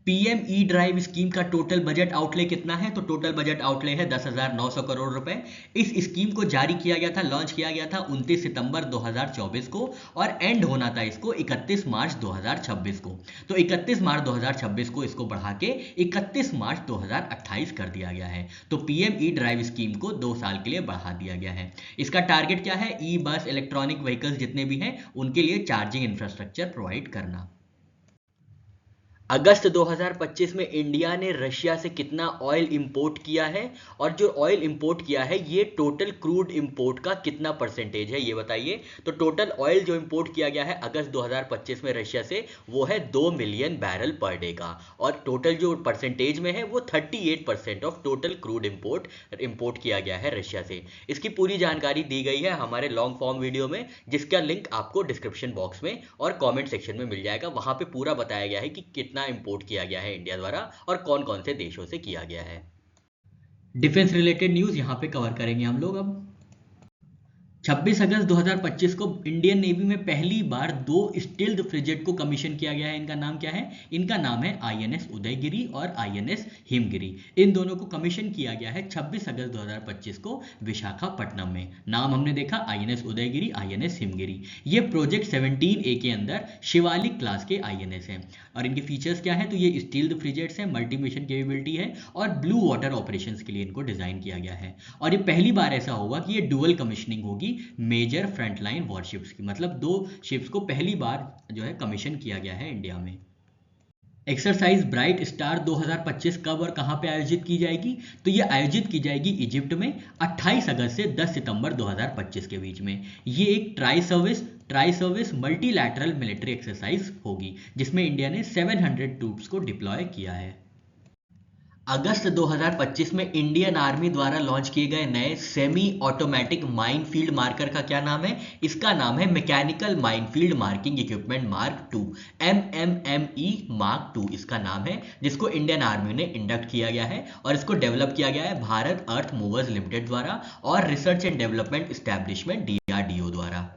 पीएम ई ड्राइव स्कीम का टोटल बजट आउटले कितना है? तो टोटल बजट आउटले है 10,900 करोड़ रुपए। इस स्कीम को जारी किया गया था, लॉन्च किया गया था 29 सितंबर 2024 को और एंड होना था इसको 31 मार्च 2026 को। तो 31 मार्च 2026 को इसको बढ़ा के 31 मार्च 2028 कर दिया गया है। तो पीएम ई ड्राइव स्कीम को 2 साल के लिए बढ़ा दिया गया है। इसका टारगेट क्या है? ई बस, इलेक्ट्रॉनिक व्हीकल्स जितने भी हैं उनके लिए चार्जिंग इंफ्रास्ट्रक्चर प्रोवाइड करना। अगस्त 2025 में इंडिया ने रशिया से कितना ऑयल इंपोर्ट किया है? और जो ऑयल इंपोर्ट किया है ये टोटल क्रूड इंपोर्ट का कितना परसेंटेज है, ये बताइए। तो टोटल ऑयल जो इंपोर्ट किया गया है अगस्त 2025 में रशिया से वो है 2 मिलियन बैरल पर डे का, और टोटल जो परसेंटेज में है वो 38% ऑफ टोटल क्रूड इंपोर्ट किया गया है रशिया से। इसकी पूरी जानकारी दी गई है हमारे लॉन्ग फॉर्म वीडियो में, जिसका लिंक आपको डिस्क्रिप्शन बॉक्स में और कॉमेंट सेक्शन में मिल जाएगा। वहां पे पूरा बताया गया है कि कितना इंपोर्ट किया गया है इंडिया द्वारा और कौन कौन से देशों से किया गया है। डिफेंस रिलेटेड न्यूज यहां पे कवर करेंगे हम लोग अब। 26 अगस्त 2025 को इंडियन नेवी में पहली बार 2 स्टील्थ फ्रिगेट को कमीशन किया गया है। इनका नाम क्या है? इनका नाम है आईएनएस उदयगिरी और आईएनएस हिमगिरी। इन दोनों को कमीशन किया गया है 26 अगस्त 2025 को विशाखापट्टनम में। नाम हमने देखा आईएनएस उदयगिरी, आईएनएस हिमगिरी। ये प्रोजेक्ट 17A के अंदर शिवालिक क्लास के आईएनएस हैं और इनके फीचर्स क्या है? तो ये स्टील्थ फ्रिगेट्स हैं, मल्टी मिशन केपेबिलिटी है और ब्लू वाटर ऑपरेशंस के लिए इनको डिजाइन किया गया है। और ये पहली बार ऐसा होगा कि ये डुअल कमीशनिंग होगी मेजर फ्रंटलाइन वॉरशिप्स की, मतलब 2 शिप्स को पहली बार जो है कमीशन किया गया है इंडिया में। एक्सरसाइज ब्राइट स्टार 2025 कब और कहां पे आयोजित की जाएगी? तो ये आयोजित की जाएगी इजिप्ट में 28 अगस्त से 10 सितंबर 2025 के बीच में। ये एक tri service multilateral military exercise होगी जिसमें इंडिया ने 700 ट्रूप्स को डिप्लॉय किया है। अगस्त 2025 में इंडियन आर्मी द्वारा लॉन्च किए गए नए semi automatic mine field marker का क्या नाम है? इसका नाम है mechanical mine field marking equipment mark 2, MMME mark 2 इसका नाम है, जिसको इंडियन आर्मी ने इंडक्ट किया गया है और इसको डेवलप किया गया है भारत अर्थ मूवर्स लिमिटेड द्वारा और research and development establishment DRDO द्वारा।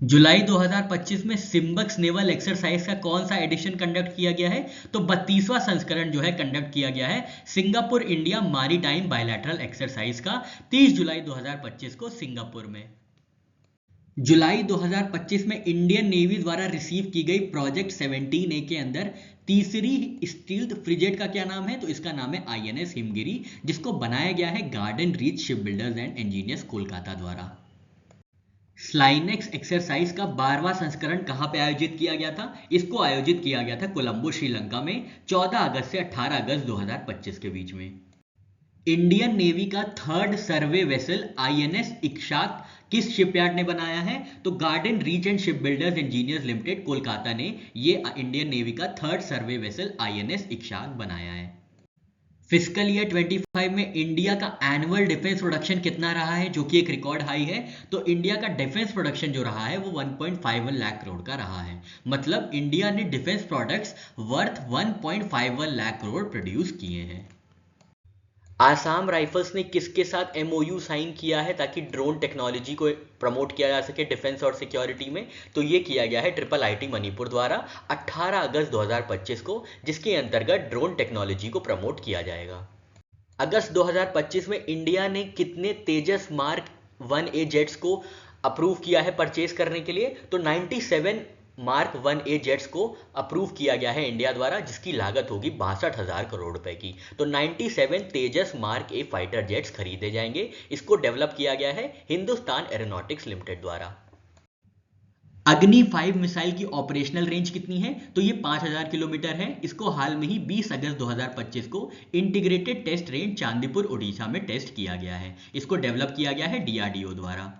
जुलाई 2025 में सिम्बक्स नेवल एक्सरसाइज का कौन सा एडिशन कंडक्ट किया गया है? तो 32वां संस्करण जो है कंडक्ट किया गया है Singapore India maritime bilateral exercise का 30 जुलाई 2025 को सिंगापुर में। जुलाई 2025 में इंडियन नेवी द्वारा रिसीव की गई प्रोजेक्ट 17A के अंदर तीसरी स्टील्थ फ्रिगेट का क्या नाम है? तो इसका नाम है INS हिमगिरी, जिसको बनाया गया है garden reach ship builders and engineers Kolkata द्वारा। स्लाइनेक्स एक्सरसाइज का 12वां संस्करण कहां पे आयोजित किया गया था? इसको आयोजित किया गया था कोलंबो श्रीलंका में 14 अगस्त से 18 अगस्त 2025 के बीच में। इंडियन नेवी का थर्ड सर्वे वेसल INS इक्शाक किस शिपयार्ड ने बनाया है? तो garden reach and ship builders engineers limited Kolkata ने ये इंडियन नेवी का थर्ड सर्वे वेसल INS इक्शाक बनाया है। फिस्कल ईयर 25 में इंडिया का एनुअल डिफेंस प्रोडक्शन कितना रहा है, जो कि एक रिकॉर्ड हाई है? तो इंडिया का डिफेंस प्रोडक्शन जो रहा है वो 1.51 लाख करोड़ का रहा है। मतलब इंडिया ने defence products worth 1.51 lakh crore produce किए हैं। आसाम राइफल्स ने किसके साथ MOU साइन किया है ताकि ड्रोन टेक्नोलॉजी को प्रमोट किया जा सके डिफेंस और सिक्योरिटी में? तो ये किया गया है IIIT मणिपुर द्वारा 18 अगस्त 2025 को, जिसके अंतर्गत ड्रोन टेक्नोलॉजी को प्रमोट किया जाएगा। अगस्त 2025 में इंडिया ने कितने तेजस मार्क 1A जेट्स को अप्रूव किया है परचेज करने के लिए? तो 97 मार्क 1A जेट्स को अप्रूव किया गया है इंडिया द्वारा, जिसकी लागत होगी 62,000 करोड़ रुपए की। तो 97 तेजस मार्क A फाइटर जेट्स खरीदे जाएंगे। इसको डेवलप किया गया है हिंदुस्तान एरोनॉटिक्स लिमिटेड द्वारा। अग्नि 5 मिसाइल की ऑपरेशनल रेंज कितनी है? तो ये 5000 किलोमीटर है। इसको हाल में ही 20 अगस्त 2025 को integrated test range Chandipur Orissa में टेस्ट किया गया है। इसको डेवलप किया गया है DRDO द्वारा।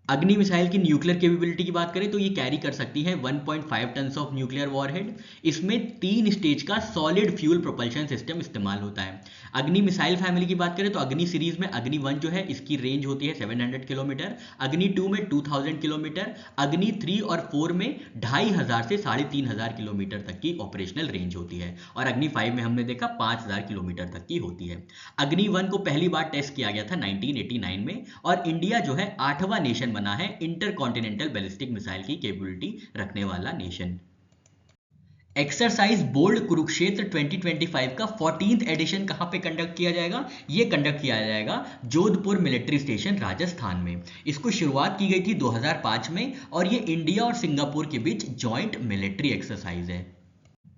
अग्नि मिसाइल की न्यूक्लियर कैपेबिलिटी की बात करें तो ये कैरी कर सकती है 1.5 टन्स ऑफ न्यूक्लियर वॉरहेड। इसमें 3 स्टेज का सॉलिड फ्यूल प्रोपल्शन सिस्टम इस्तेमाल होता है। अग्नि मिसाइल फैमिली की बात करें तो अग्नि सीरीज में अग्नि 1 जो है इसकी रेंज होती है 700 किलोमीटर, अग्नि 2 में 2000 किलोमीटर, अग्नि 3 और 4 में 2500 से 3500 किलोमीटर तक की ऑपरेशनल रेंज होती है और अग्नि 5 में हमने देखा 5000 किलोमीटर तक की होती है। अग्नि 1 को पहली बार टेस्ट किया गया था 1989 में और इंडिया जो है 8वां नेशन बना है इंटरकॉन्टिनेंटल बैलिस्टिक मिसाइल की कैपेबिलिटी रखने वाला नेशन। एक्सरसाइज बोल्ड कुरुक्षेत्र 2025 का 14th एडिशन कहां पे कंडक्ट किया जाएगा? ये कंडक्ट किया जाएगा जोधपुर मिलिट्री स्टेशन राजस्थान में। इसको शुरुआत की गई थी 2005 में और ये इंडिया और सिंगापुर के बीच जॉइंट मिलिट्री एक्सरसाइज है।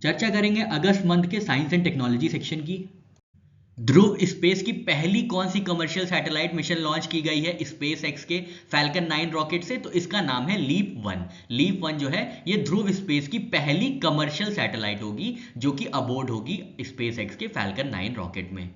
चर्चा करेंगे अगस्त मंथ के साइंस एंड टेक्नोलॉजी सेक्शन की। ध्रुव स्पेस की पहली कौन सी कमर्शियल सैटेलाइट मिशन लॉन्च की गई है स्पेस एक्स के फैल्कन 9 रॉकेट से? तो इसका नाम है लीप 1। लीप 1 जो है ये ध्रुव स्पेस की पहली कमर्शियल सैटेलाइट होगी जो कि अबोर्ड होगी स्पेस एक्स के फैल्कन 9 रॉकेट में।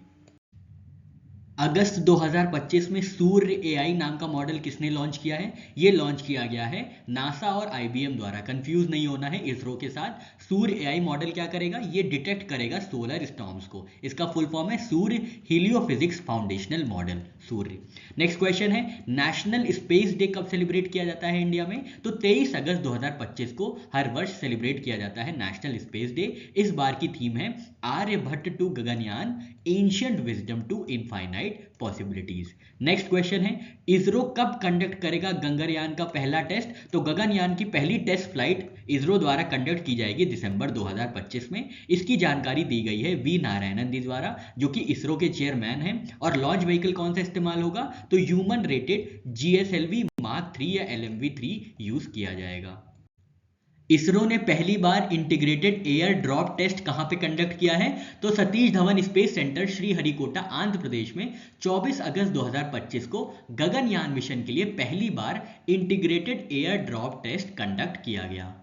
अगस्त 2025 में सूर्य AI नाम का मॉडल किसने लॉन्च किया है? ये लॉन्च किया गया है नासा और IBM द्वारा। कंफ्यूज नहीं होना है इसरो के साथ। सूर्य AI मॉडल क्या करेगा? ये डिटेक्ट करेगा सोलर स्टॉर्म्स को। इसका फुल फॉर्म है सूर्य हीलियोफिजिक्स फाउंडेशनल मॉडल सूर्य। नेक्स्ट क्वेश्चन है नेशनल स्पेस डे कब सेलिब्रेट किया जाता है इंडिया में? तो 23 अगस्त 2025 को हर वर्ष सेलिब्रेट किया जाता है नेशनल स्पेस डे। इस बार की थीम है Aryabhata to Gaganyaan, ancient wisdom to infinite possibilities. Next question है इसरो कब कंडक्ट करेगा गगनयान का पहला टेस्ट? तो गगनयान की पहली टेस्ट फ्लाइट इसरो द्वारा कंडक्ट की जाएगी दिसंबर 2025 में। इसकी जानकारी दी गई है V नारायणन द्वारा जो कि इसरो के चेयरमैन हैं। और लॉन्च व्हीकल कौन सा इस्तेमाल होगा? तो ह्यूमन रेटेड GSLV मार्क 3 या LMV3 यूज किया जाएगा। इसरो ने पहली बार इंटीग्रेटेड एयर ड्रॉप टेस्ट कहां पे कंडक्ट किया है? तो सतीश धवन स्पेस सेंटर श्रीहरिकोटा आंध्र प्रदेश में 24 अगस्त 2025 को गगनयान मिशन के लिए पहली बार integrated air drop test conduct किया गया।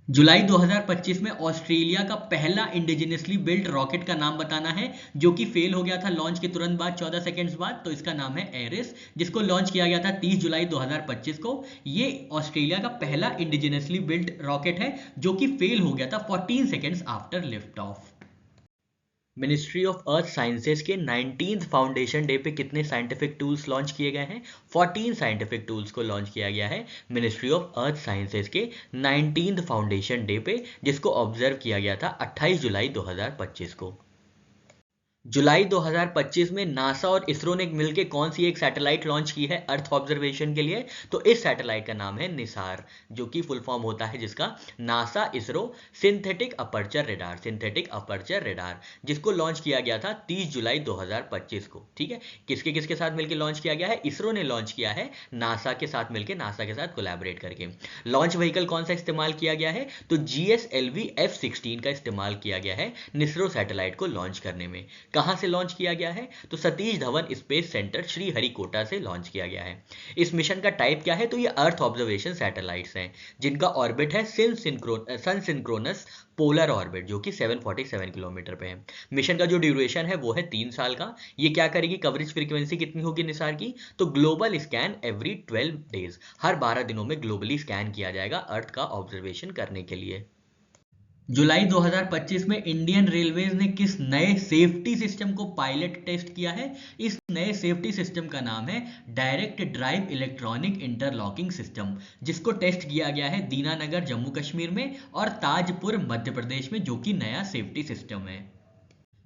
जुलाई 2025 में ऑस्ट्रेलिया का पहला इंडिजिनसली बिल्ट रॉकेट का नाम बताना है, जो कि फेल हो गया था लॉन्च के तुरंत बाद 14 सेकंड्स बाद। तो इसका नाम है एरिस, जिसको लॉन्च किया गया था 30 जुलाई 2025 को। ये ऑस्ट्रेलिया का पहला इंडिजिनसली बिल्ट रॉकेट है जो कि फेल हो गया था 14 seconds after lift off. Ministry of earth sciences के 19th फाउंडेशन डे पे कितने साइंटिफिक टूल्स लॉन्च किए गए हैं? 14 साइंटिफिक टूल्स को लॉन्च किया गया है मिनिस्ट्री ऑफ अर्थ साइंसेज के 19th फाउंडेशन डे पे, जिसको ऑब्जर्व किया गया था 28 जुलाई 2025 को। जुलाई 2025 में नासा और इसरो ने मिलकर कौन सी एक सैटेलाइट लॉन्च की है अर्थ ऑब्जर्वेशन के लिए? तो इस सैटेलाइट का नाम है निसार, जो कि फुल फॉर्म होता है जिसका NASA ISRO synthetic aperture radar, synthetic aperture radar, जिसको लॉन्च किया गया था 30 जुलाई 2025 को। ठीक है, किसके किसके साथ मिलकर लॉन्च किया गया है? इसरो ने लॉन्च किया है नासा के साथ मिलकर, नासा के साथ कोलैबोरेट करके। लॉन्च व्हीकल कौन सा इस्तेमाल किया गया है? तो GSLV F-16 का इस्तेमाल किया गया है निसरो सैटेलाइट को लॉन्च करने में। कहां से लॉन्च किया गया है? तो सतीश धवन स्पेस सेंटर श्रीहरिकोटा से लॉन्च किया गया है। इस मिशन का टाइप क्या है? तो ये अर्थ ऑब्जर्वेशन सैटेलाइट्स हैं जिनका ऑर्बिट है सन सिंक्रोनस पोलर ऑर्बिट, जो कि 747 किलोमीटर पे है। मिशन का जो ड्यूरेशन है वो है 3 साल का। ये क्या करेगी? कवरेज फ्रीक्वेंसी कितनी होगी निसार की? तो ग्लोबल स्कैन एवरी 12 डेज, हर 12 दिनों में ग्लोबली स्कैन किया जाएगा अर्थ का ऑब्जर्वेशन करने के लिए। जुलाई 2025 में इंडियन रेलवेज ने किस नए सेफ्टी सिस्टम को पायलट टेस्ट किया है? इस नए सेफ्टी सिस्टम का नाम है direct drive electronic interlocking system, जिसको टेस्ट किया गया है दीनानगर जम्मू कश्मीर में और ताजपुर मध्य प्रदेश में, जो कि नया सेफ्टी सिस्टम है।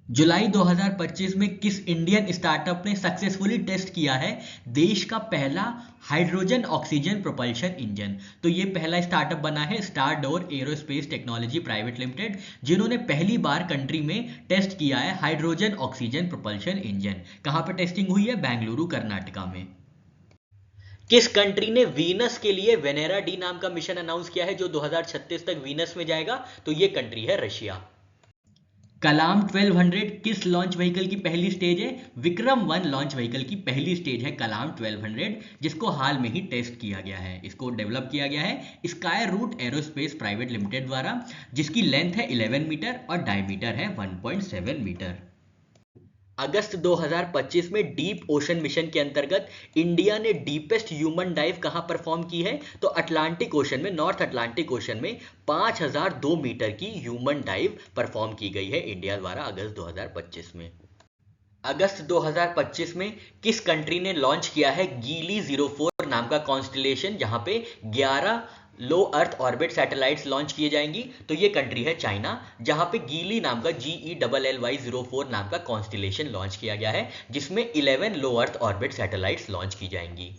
जुलाई 2025 में किस इंडियन स्टार्टअप ने सक्सेसफुली टेस्ट किया है देश का पहला हाइड्रोजन ऑक्सीजन प्रोपल्शन इंजन? तो ये पहला स्टार्टअप बना है star door aerospace technology private limited, जिन्होंने पहली बार कंट्री में टेस्ट किया है हाइड्रोजन ऑक्सीजन प्रोपल्शन इंजन। कहां पर टेस्टिंग हुई है? बेंगलुरु कर्नाटका में। किस कंट्री ने वीनस के लिए वेनेरा डी नाम का मिशन अनाउंस किया है जो 2036 तक वीनस में जाएगा? तो ये कंट्री है रशिया। कलाम 1200 किस लॉन्च व्हीकल की पहली स्टेज है? विक्रम-1 लॉन्च व्हीकल की पहली स्टेज है कलाम 1200, जिसको हाल में ही टेस्ट किया गया है। इसको डेवलप किया गया है Skyroot aerospace private limited द्वारा, जिसकी लेंथ है 11 मीटर और डायमीटर है 1.7 मीटर। अगस्त 2025 में डीप ओशन मिशन के अंतर्गत इंडिया ने डीपेस्ट ह्यूमन डाइव कहां परफॉर्म की है? तो अटलांटिक ओशन में, नॉर्थ अटलांटिक ओशन में 5002 मीटर की ह्यूमन डाइव परफॉर्म की गई है इंडिया द्वारा अगस्त 2025 में। अगस्त 2025 में किस कंट्री ने लॉन्च किया है गीली 04 नाम का कॉन्स्टलेशन, जहां पे 11 लो अर्थ ऑर्बिट सैटेलाइट्स लॉन्च किए जाएंगी? तो ये कंट्री है चाइना, जहां पे गीली नाम का GELLY-04 नाम का कॉन्स्टलेशन लॉन्च किया गया है, जिसमें 11 लो अर्थ ऑर्बिट सैटेलाइट्स लॉन्च की जाएंगी।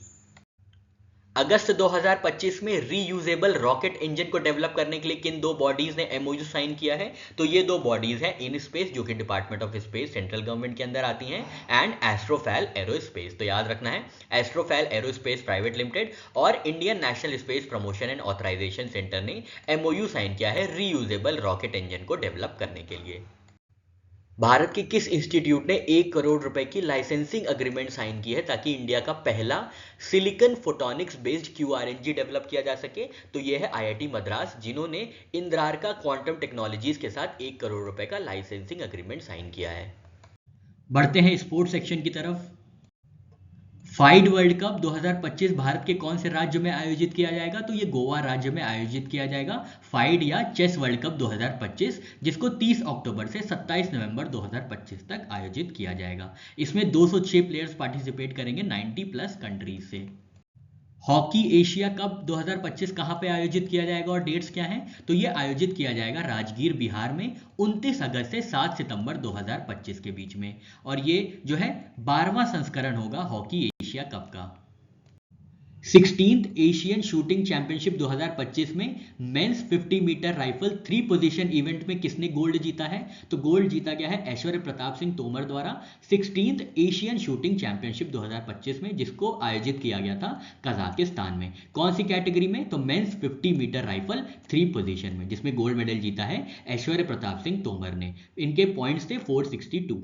अगस्त 2025 में रीयूजेबल रॉकेट इंजन को डेवलप करने के लिए किन दो बॉडीज ने MOU साइन किया है? तो ये दो बॉडीज हैं इन स्पेस, जो कि department of space central government के अंदर आती हैं, एंड एस्ट्रोफैल एरोस्पेस। तो याद रखना है एस्ट्रोफैल एरोस्पेस प्राइवेट लिमिटेड और Indian national space promotion and authorisation centre ने MOU साइन किया है रीयूजेबल रॉकेट इंजन को डेवलप करने के लिए। भारत के किस इंस्टीट्यूट ने 1 करोड़ रुपए की लाइसेंसिंग अग्रीमेंट साइन की है ताकि इंडिया का पहला silicon photonics based QRNG develop किया जा सके? तो यह है IIT मद्रास, जिन्होंने इंद्रारका क्वांटम टेक्नोलॉजीज के साथ 1 करोड़ रुपए का लाइसेंसिंग अग्रीमेंट साइन किया है। बढ़ते हैं स्पोर्ट्स सेक्शन की तरफ। फाइड वर्ल्ड कप 2025 भारत के कौन से राज्य में आयोजित किया जाएगा? तो ये गोवा राज्य में आयोजित किया जाएगा फाइड या चेस वर्ल्ड कप 2025, जिसको 30 अक्टूबर से 27 नवंबर 2025 तक आयोजित किया जाएगा। इसमें 206 प्लेयर्स पार्टिसिपेट करेंगे 90 प्लस कंट्रीज से। हॉकी एशिया कप 2025 कहां पे आयोजित किया जाएगा और डेट्स क्या हैं? तो ये आयोजित किया जाएगा राजगीर बिहार में 29 अगस्त से 7 सितंबर 2025 के बीच में, और ये जो है 12वां संस्करण होगा हॉकी एशिया कप का। 16th एशियन शूटिंग चैंपियनशिप 2025 में men's 50 metre rifle 3 position event में किसने गोल्ड जीता है? तो गोल्ड जीता गया है ऐश्वर्य प्रताप सिंह तोमर द्वारा 16th एशियन शूटिंग चैंपियनशिप 2025 में, जिसको आयोजित किया गया था कजाकिस्तान में। कौन सी कैटेगरी में? तो मेंस 50 मीटर राइफल 3 पोजीशन में, जिसमें गोल्ड मेडल जीता है ऐश्वर्य प्रताप सिंह तोमर ने। इनके पॉइंट्स थे 462।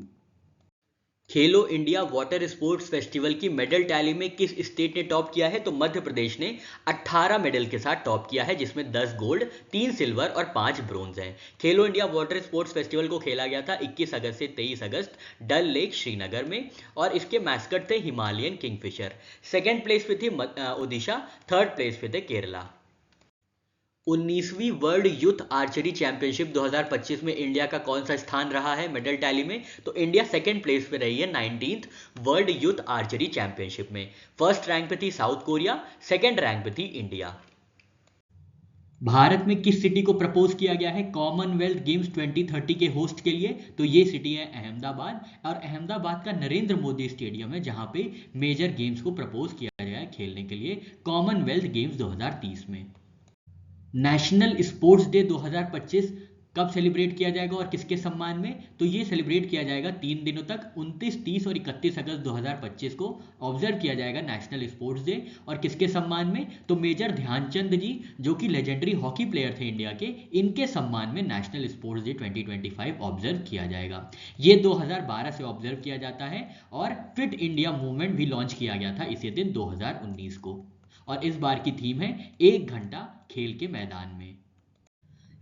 खेलो इंडिया वाटर स्पोर्ट्स फेस्टिवल की मेडल टैली में किस स्टेट ने टॉप किया है? तो मध्य प्रदेश ने 18 मेडल के साथ टॉप किया है, जिसमें 10 गोल्ड, 3 सिल्वर और 5 ब्रोंज हैं। खेलो इंडिया वाटर स्पोर्ट्स फेस्टिवल को खेला गया था 21 अगस्त से 23 अगस्त डल लेक श्रीनगर में, और इसके मैस्कट थे हिमालयन किंगफिशर। सेकेंड प्लेस पे थी ओडिशा, थर्ड प्लेस पे थे केरला। 19वीं वर्ल्ड यूथ आर्चरी चैंपियनशिप 2025 में इंडिया का कौन सा स्थान रहा है मेडल टैली में? तो इंडिया सेकेंड प्लेस पे रही है 19th world youth archery championship में। फर्स्ट रैंक पे थी साउथ कोरिया, सेकेंड रैंक पे थी इंडिया। भारत में किस सिटी को प्रपोज किया गया है कॉमनवेल्थ गेम्स 2030 के होस्ट के लिए? तो ये सिटी है अहमदाबाद, और अहमदाबाद का नरेंद्र मोदी स्टेडियम है जहां पे मेजर गेम्स को प्रपोज किया गया है खेलने के लिए कॉमनवेल्थ गेम्स 2030 में। नेशनल स्पोर्ट्स डे 2025 कब सेलिब्रेट किया जाएगा और किसके सम्मान में? तो ये सेलिब्रेट किया जाएगा 3 दिनों तक, 29, 30 और 31 अगस्त 2025 को ऑब्जर्व किया जाएगा नेशनल स्पोर्ट्स डे। और किसके सम्मान में? तो मेजर ध्यानचंद जी, जो कि लेजेंडरी हॉकी प्लेयर थे इंडिया के, इनके सम्मान में नेशनल स्पोर्ट्स डे 2025 ऑब्जर्व किया जाएगा। ये 2012 से ऑब्जर्व किया जाता है, और फिट इंडिया मूवमेंट भी लॉन्च किया गया था इसी दिन 2019 को। और इस बार की थीम है 1 घंटा खेल के मैदान में।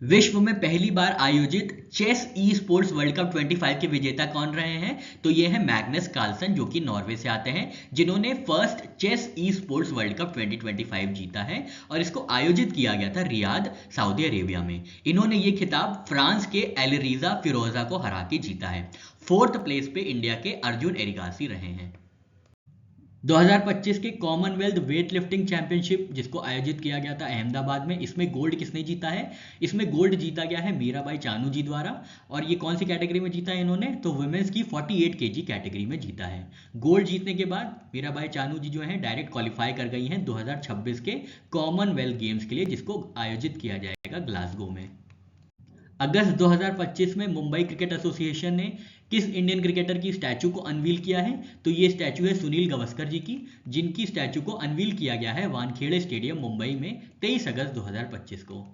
विश्व में पहली बार आयोजित chess e sports world cup 25 के विजेता कौन रहे हैं? तो ये है मैग्नस कार्लसन, जो कि नॉर्वे से आते हैं, जिन्होंने first chess e sports world cup 2025 जीता है, और इसको आयोजित किया गया था रियाद, सऊदी अरेबिया में। इन्होंने ये खिताब फ्रांस के एलरीजा फिरोजा को हरा के जीता है। फोर्थ प्लेस पे इंडिया के अर्जुन एरिगासी रहे हैं। 2025 के कॉमनवेल्थ वेट लिफ्टिंग चैंपियनशिप जिसको आयोजित किया गया था अहमदाबाद में, इसमें गोल्ड किसने जीता है? इसमें गोल्ड जीता गया है मीराबाई चानू जी द्वारा। और ये कौन सी कैटेगरी में जीता है इन्होंने? तो वुमेन्स की 48 kg कैटेगरी में जीता है। गोल्ड जीतने के बाद मीराबाई चानू जी जो है डायरेक्ट क्वालिफाई कर गई हैं 2026 के कॉमनवेल्थ गेम्स के लिए, जिसको आयोजित किया जाएगा ग्लासगो में। अगस्त 2025 में मुंबई क्रिकेट एसोसिएशन ने किस इंडियन क्रिकेटर की स्टैचू को अनवील किया है? तो ये स्टैचू है सुनील गावस्कर जी की, जिनकी स्टैचू को अनवील किया गया है वानखेड़े स्टेडियम मुंबई में 23 अगस्त 2025 को।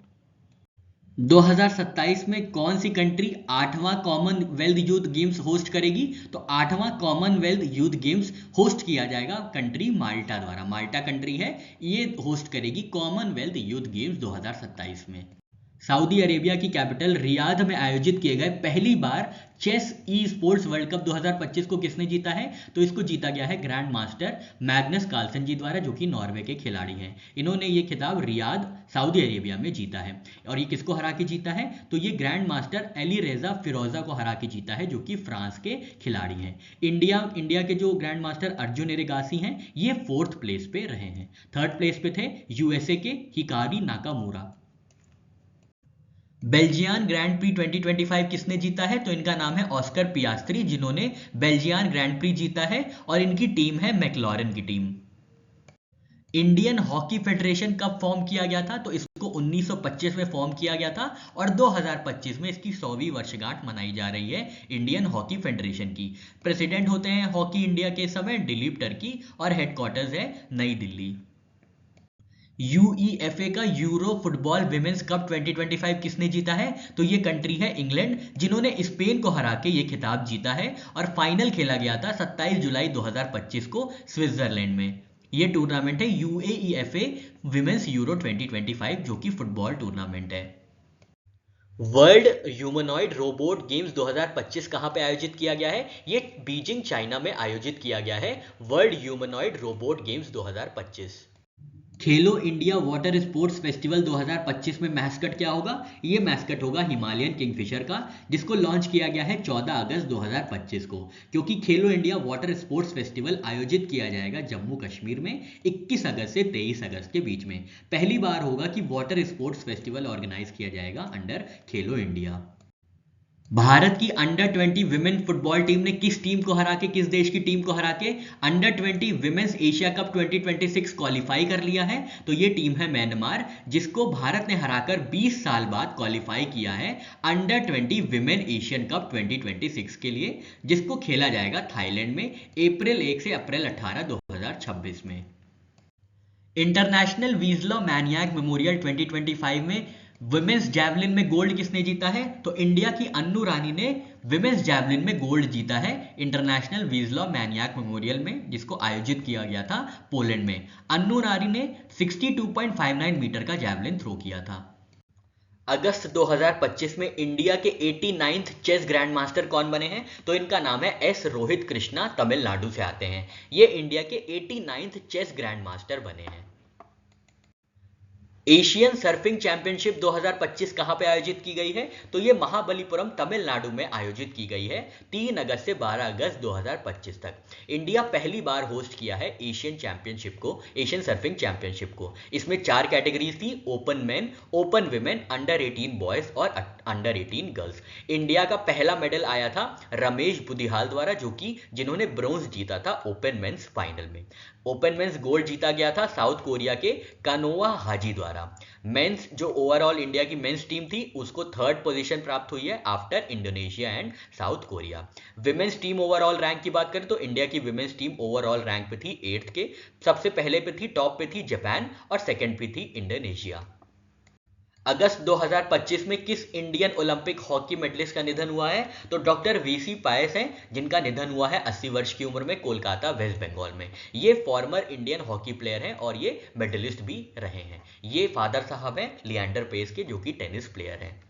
2027 में कौन सी कंट्री 8वां कॉमनवेल्थ यूथ गेम्स होस्ट करेगी? तो 8वां कॉमनवेल्थ यूथ गेम्स होस्ट किया जाएगा कंट्री माल्टा द्वारा। माल्टा कंट्री है, ये होस्ट करेगी कॉमनवेल्थ यूथ गेम्स 2027 में। सऊदी अरेबिया की कैपिटल रियाद में आयोजित किए गए पहली बार chess e sports world cup 2025 को किसने जीता है? तो इसको जीता गया है ग्रैंड मास्टर मैग्नस कार्लसन जी द्वारा, जो कि नॉर्वे के खिलाड़ी हैं। इन्होंने ये खिताब रियाद, सऊदी अरेबिया में जीता है। और ये किसको हरा के जीता है? तो ये ग्रैंड मास्टर एली रेजा फिरोजा को हरा के जीता है, जो कि फ्रांस के खिलाड़ी हैं। इंडिया के जो ग्रैंड मास्टर अर्जुन एरिगासी हैं, ये 4th प्लेस पे रहे हैं। 3rd प्लेस पे थे यूएसए के Hikari Nakamura. Belgian grand pre 2025 किसने जीता है? तो इनका नाम है ऑस्कर पियास्त्री, जिन्होंने बेल्जियन ग्रैंड प्री जीता है, और इनकी टीम है मैक्लॉरेन की टीम। इंडियन हॉकी फेडरेशन कब फॉर्म किया गया था? तो इसको 1925 में फॉर्म किया गया था, और 2025 में इसकी 100वीं वर्षगांठ मनाई जा रही है इंडियन हॉकी फेडरेशन की। प्रेसिडेंट होते हैं हॉकी इंडिया के समय दिलीप टर्की, और हेडक्वार्टर्स है नई दिल्ली। यूईएफए का यूरो फुटबॉल विमेंस कप 2025 किसने जीता है? तो ये कंट्री है इंग्लैंड, जिन्होंने स्पेन को हरा के ये खिताब जीता है, और फाइनल खेला गया था 27 जुलाई 2025 को स्विट्जरलैंड में। ये टूर्नामेंट है यूएईएफए विमेंस यूरो 2025, जो कि फुटबॉल टूर्नामेंट है। वर्ल्ड ह्यूमनॉइड रोबोट गेम्स 2025 कहां पे आयोजित किया गया है? ये बीजिंग चाइना में आयोजित किया गया है वर्ल्ड ह्यूमनॉइड रोबोट गेम्स 2025। खेलो इंडिया वाटर स्पोर्ट्स फेस्टिवल 2025 में मैस्कट क्या होगा? ये मैस्कट होगा हिमालयन किंगफिशर का, जिसको लॉन्च किया गया है 14 अगस्त 2025 को, क्योंकि खेलो इंडिया वाटर स्पोर्ट्स फेस्टिवल आयोजित किया जाएगा जम्मू कश्मीर में 21 अगस्त से 23 अगस्त के बीच में। पहली बार होगा कि वाटर स्पोर्ट्स फेस्टिवल ऑर्गेनाइज किया जाएगा अंडर खेलो इंडिया। भारत की अंडर 20 विमेन फुटबॉल टीम ने किस टीम को हरा के, किस देश की टीम को हरा के under 20 women's Asia cup 2026 qualify कर लिया है? तो ये टीम है म्यांमार, जिसको भारत ने हराकर 20 साल बाद क्वालिफाई किया है अंडर 20 विमेन एशियन कप 2026 के लिए, जिसको खेला जाएगा थाईलैंड में अप्रैल 1 से अप्रैल 18 2026 में। इंटरनेशनल वीजलो मैनियाक मेमोरियल 2025 में वुमेन्स जैवलिन में गोल्ड किसने जीता है? तो इंडिया की अन्नू रानी ने विमेंस जैवलिन में गोल्ड जीता है इंटरनेशनल वीजलॉ मैनियाक मेमोरियल में, जिसको आयोजित किया गया था पोलैंड में। अन्नू नारी ने 62.59 मीटर का जैवलिन थ्रो किया था। अगस्त 2025 में इंडिया के 89th चेस ग्रैंड मास्टर कौन बने हैं? तो इनका नाम है एस रोहित कृष्णा, तमिलनाडु से आते हैं। ये इंडिया के 89th चेस ग्रैंड मास्टर बने हैं। एशियन सर्फिंग चैंपियनशिप 2025 कहां पे आयोजित की गई है? तो ये महाबलीपुरम तमिलनाडु में आयोजित की गई है 3 अगस्त से 12 अगस्त 2025 तक। इंडिया पहली बार होस्ट किया है एशियन चैंपियनशिप को, एशियन सर्फिंग चैंपियनशिप को। इसमें 4 कैटेगरीज थी, open main, open women, under 18 boys और अंडर 18 गर्ल्स। इंडिया का पहला मेडल आया था रमेश बुदिहाल द्वारा, जिन्होंने ब्रोंज जीता था ओपन मेंस फाइनल में। ओपन मेंस गोल्ड जीता गया था साउथ कोरिया के कानोआ हाजी द्वारा। मेंस जो ओवरऑल इंडिया की मेंस टीम थी उसको 3rd पोजीशन प्राप्त हुई है after Indonesia and south Korea. Women's team overall rank की बात करें तो इंडिया की विमेंस टीम ओवरऑल रैंक पे थी 8th के। सबसे पहले पे थी, टॉप पे थी जापान और सेकंड पे थी इंडोनेशिया। अगस्त 2025 में किस इंडियन ओलंपिक हॉकी मेडलिस्ट का निधन हुआ है? तो डॉक्टर वीसी पायस हैं, जिनका निधन हुआ है 80 वर्ष की उम्र में कोलकाता वेस्ट बंगाल में। ये फॉर्मर इंडियन हॉकी प्लेयर हैं और ये मेडलिस्ट भी रहे हैं। ये फादर साहब हैं लिएंडर पेस के, जो कि टेनिस प्लेयर हैं।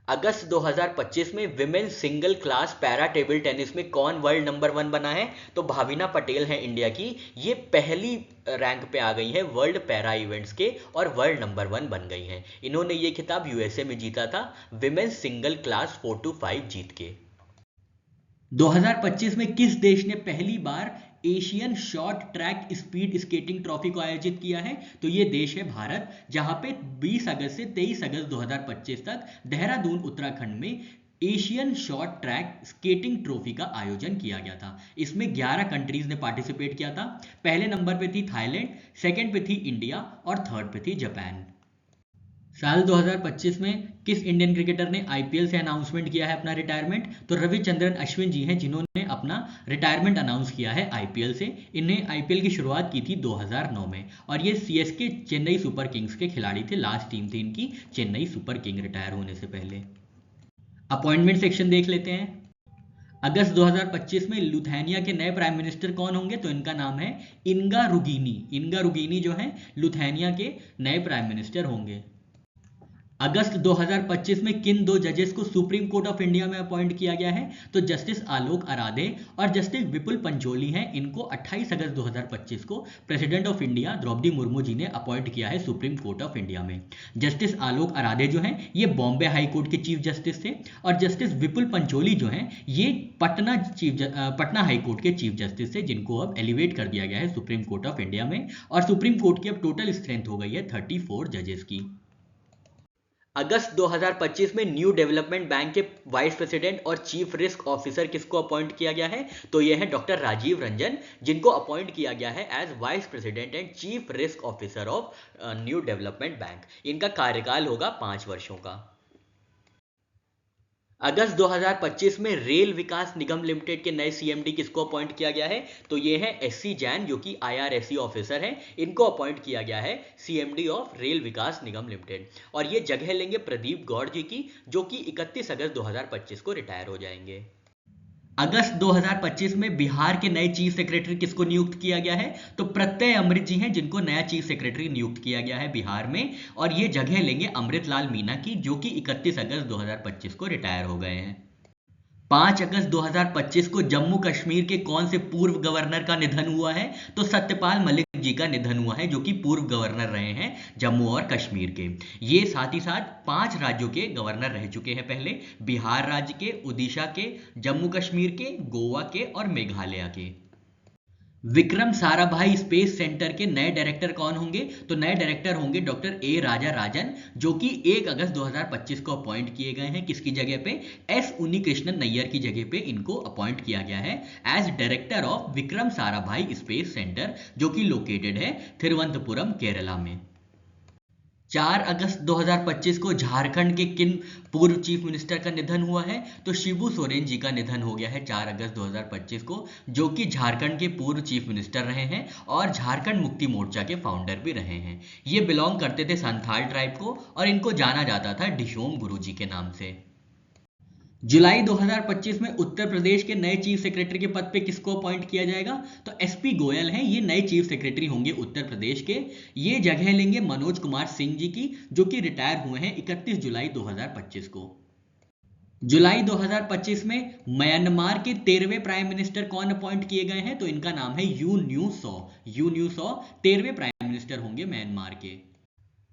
अगस्त 2025 में women single class para table tennis में कौन वर्ल्ड नंबर 1 बना है? तो भाविना पटेल है इंडिया की। ये पहली रैंक पे आ गई है वर्ल्ड पैरा इवेंट्स के और वर्ल्ड नंबर 1 बन गई हैं। इन्होंने ये खिताब यूएसए में जीता था विमेन सिंगल क्लास 4-5 जीत के। 2025 में किस देश ने पहली बार Asian short track speed skating trophy को आयोजित किया है? तो ये देश है भारत, जहां पे 20 अगस्त से 23 अगस्त 2025 तक देहरादून उत्तराखंड में Asian short track skating trophy का आयोजन किया गया था। इसमें 11 कंट्रीज ने पार्टिसिपेट किया था। पहले नंबर पे थी थाईलैंड, सेकंड पे थी इंडिया और थर्ड पे थी जापान। साल 2025 में किस इंडियन क्रिकेटर ने आईपीएल से अनाउंसमेंट किया है अपना रिटायरमेंट? तो रविचंद्रन अश्विन जी हैं, जिन्होंने अपना रिटायरमेंट अनाउंस किया है आईपीएल से। इन्हें आईपीएल की शुरुआत की थी 2009 में और ये सीएसके चेन्नई सुपर किंग्स के खिलाड़ी थे। लास्ट टीम थी इनकी चेन्नई सुपर किंग रिटायर होने से पहले। अपॉइंटमेंट सेक्शन देख लेते हैं। अगस्त 2025 में लुथेनिया के नए प्राइम मिनिस्टर कौन होंगे? तो इनका नाम है इनगा रुगीनी। इनगा रुगीनी जो है लुथेनिया के नए प्राइम मिनिस्टर होंगे। अगस्त 2025 में किन 2 जजेस को सुप्रीम कोर्ट ऑफ इंडिया में अपॉइंट किया गया है? तो जस्टिस आलोक अराधे और जस्टिस विपुल पंचोली हैं। इनको 28 अगस्त 2025 को president of India Droupadi Murmu ji ने अपॉइंट किया है सुप्रीम कोर्ट ऑफ इंडिया में। जस्टिस आलोक अराधे जो हैं ये बॉम्बे हाई कोर्ट के चीफ जस्टिस थे और जस्टिस विपुल पंचोली जो हैं ये पटना हाई कोर्ट के चीफ जस्टिस थे, जिनको अब एलिवेट कर दिया गया है सुप्रीम कोर्ट ऑफ इंडिया में। और सुप्रीम कोर्ट की अब टोटल स्ट्रेंथ हो गई है 34 जजेस की। अगस्त 2025 में न्यू डेवलपमेंट बैंक के वाइस प्रेसिडेंट और चीफ रिस्क ऑफिसर किसको अपॉइंट किया गया है? तो ये है डॉक्टर राजीव रंजन, जिनको अपॉइंट किया गया है as vice president and chief risk officer of new development bank. इनका कार्यकाल होगा 5 वर्षों का। अगस्त 2025 में रेल विकास निगम लिमिटेड के नए सीएमडी किसको अपॉइंट किया गया है? तो ये है एससी जैन, जो कि आईआरएससी ऑफिसर हैं। इनको अपॉइंट किया गया है CMD of rail Vikas Nigam limited और ये जगह लेंगे प्रदीप गौड़ जी की, जो कि 31 अगस्त 2025 को रिटायर हो जाएंगे। अगस्त 2025 में बिहार के नए चीफ सेक्रेटरी किसको नियुक्त किया गया है? तो प्रत्यय अमृत जी हैं, जिनको नया चीफ सेक्रेटरी नियुक्त किया गया है बिहार में और ये जगह लेंगे अमृतलाल मीना की, जो कि 31 अगस्त 2025 को रिटायर हो गए हैं। 5 अगस्त 2025 को जम्मू कश्मीर के कौन से पूर्व गवर्नर का निधन हुआ है? तो सत्यपाल मलिक जी का निधन हुआ है, जो कि पूर्व गवर्नर रहे हैं जम्मू और कश्मीर के। ये साथ ही साथ 5 राज्यों के गवर्नर रह चुके हैं पहले, बिहार राज्य के, उड़ीसा के, जम्मू कश्मीर के, गोवा के और मेघालय के। विक्रम साराभाई स्पेस सेंटर के नए डायरेक्टर कौन होंगे? तो नए डायरेक्टर होंगे डॉक्टर ए राजा राजन, जो कि 1 अगस्त 2025 को अपॉइंट किए गए हैं। किसकी जगह पे? एस उन्नी कृष्णन नैयर की जगह पे इनको अपॉइंट किया गया है as director of Vikram Sarabhai space centre, जो कि लोकेटेड है थिरुवनंतपुरम केरला में। 4 अगस्त 2025 को झारखंड के किन पूर्व चीफ मिनिस्टर का निधन हुआ है? तो शिबू सोरेन जी का निधन हो गया है 4 अगस्त 2025 को, जो कि झारखंड के पूर्व चीफ मिनिस्टर रहे हैं और झारखंड मुक्ति मोर्चा के फाउंडर भी रहे हैं। ये बिलोंग करते थे संथाल ट्राइब को और इनको जाना जाता था डिशोम गुरुजी के नाम से। जुलाई 2025 में उत्तर प्रदेश के नए चीफ सेक्रेटरी के पद पे किसको अपॉइंट किया जाएगा? तो एसपी गोयल हैं, ये नए चीफ सेक्रेटरी होंगे उत्तर प्रदेश के। ये जगह लेंगे मनोज कुमार सिंह जी की, जो कि रिटायर हुए हैं 31 जुलाई 2025 को। जुलाई 2025 में म्यांमार के 13वें प्राइम मिनिस्टर कौन अपॉइंट किए गए हैं? तो इनका नाम है U Nyo Saw. U Nyo Saw 13वें प्राइम मिनिस्टर होंगे म्यांमार के।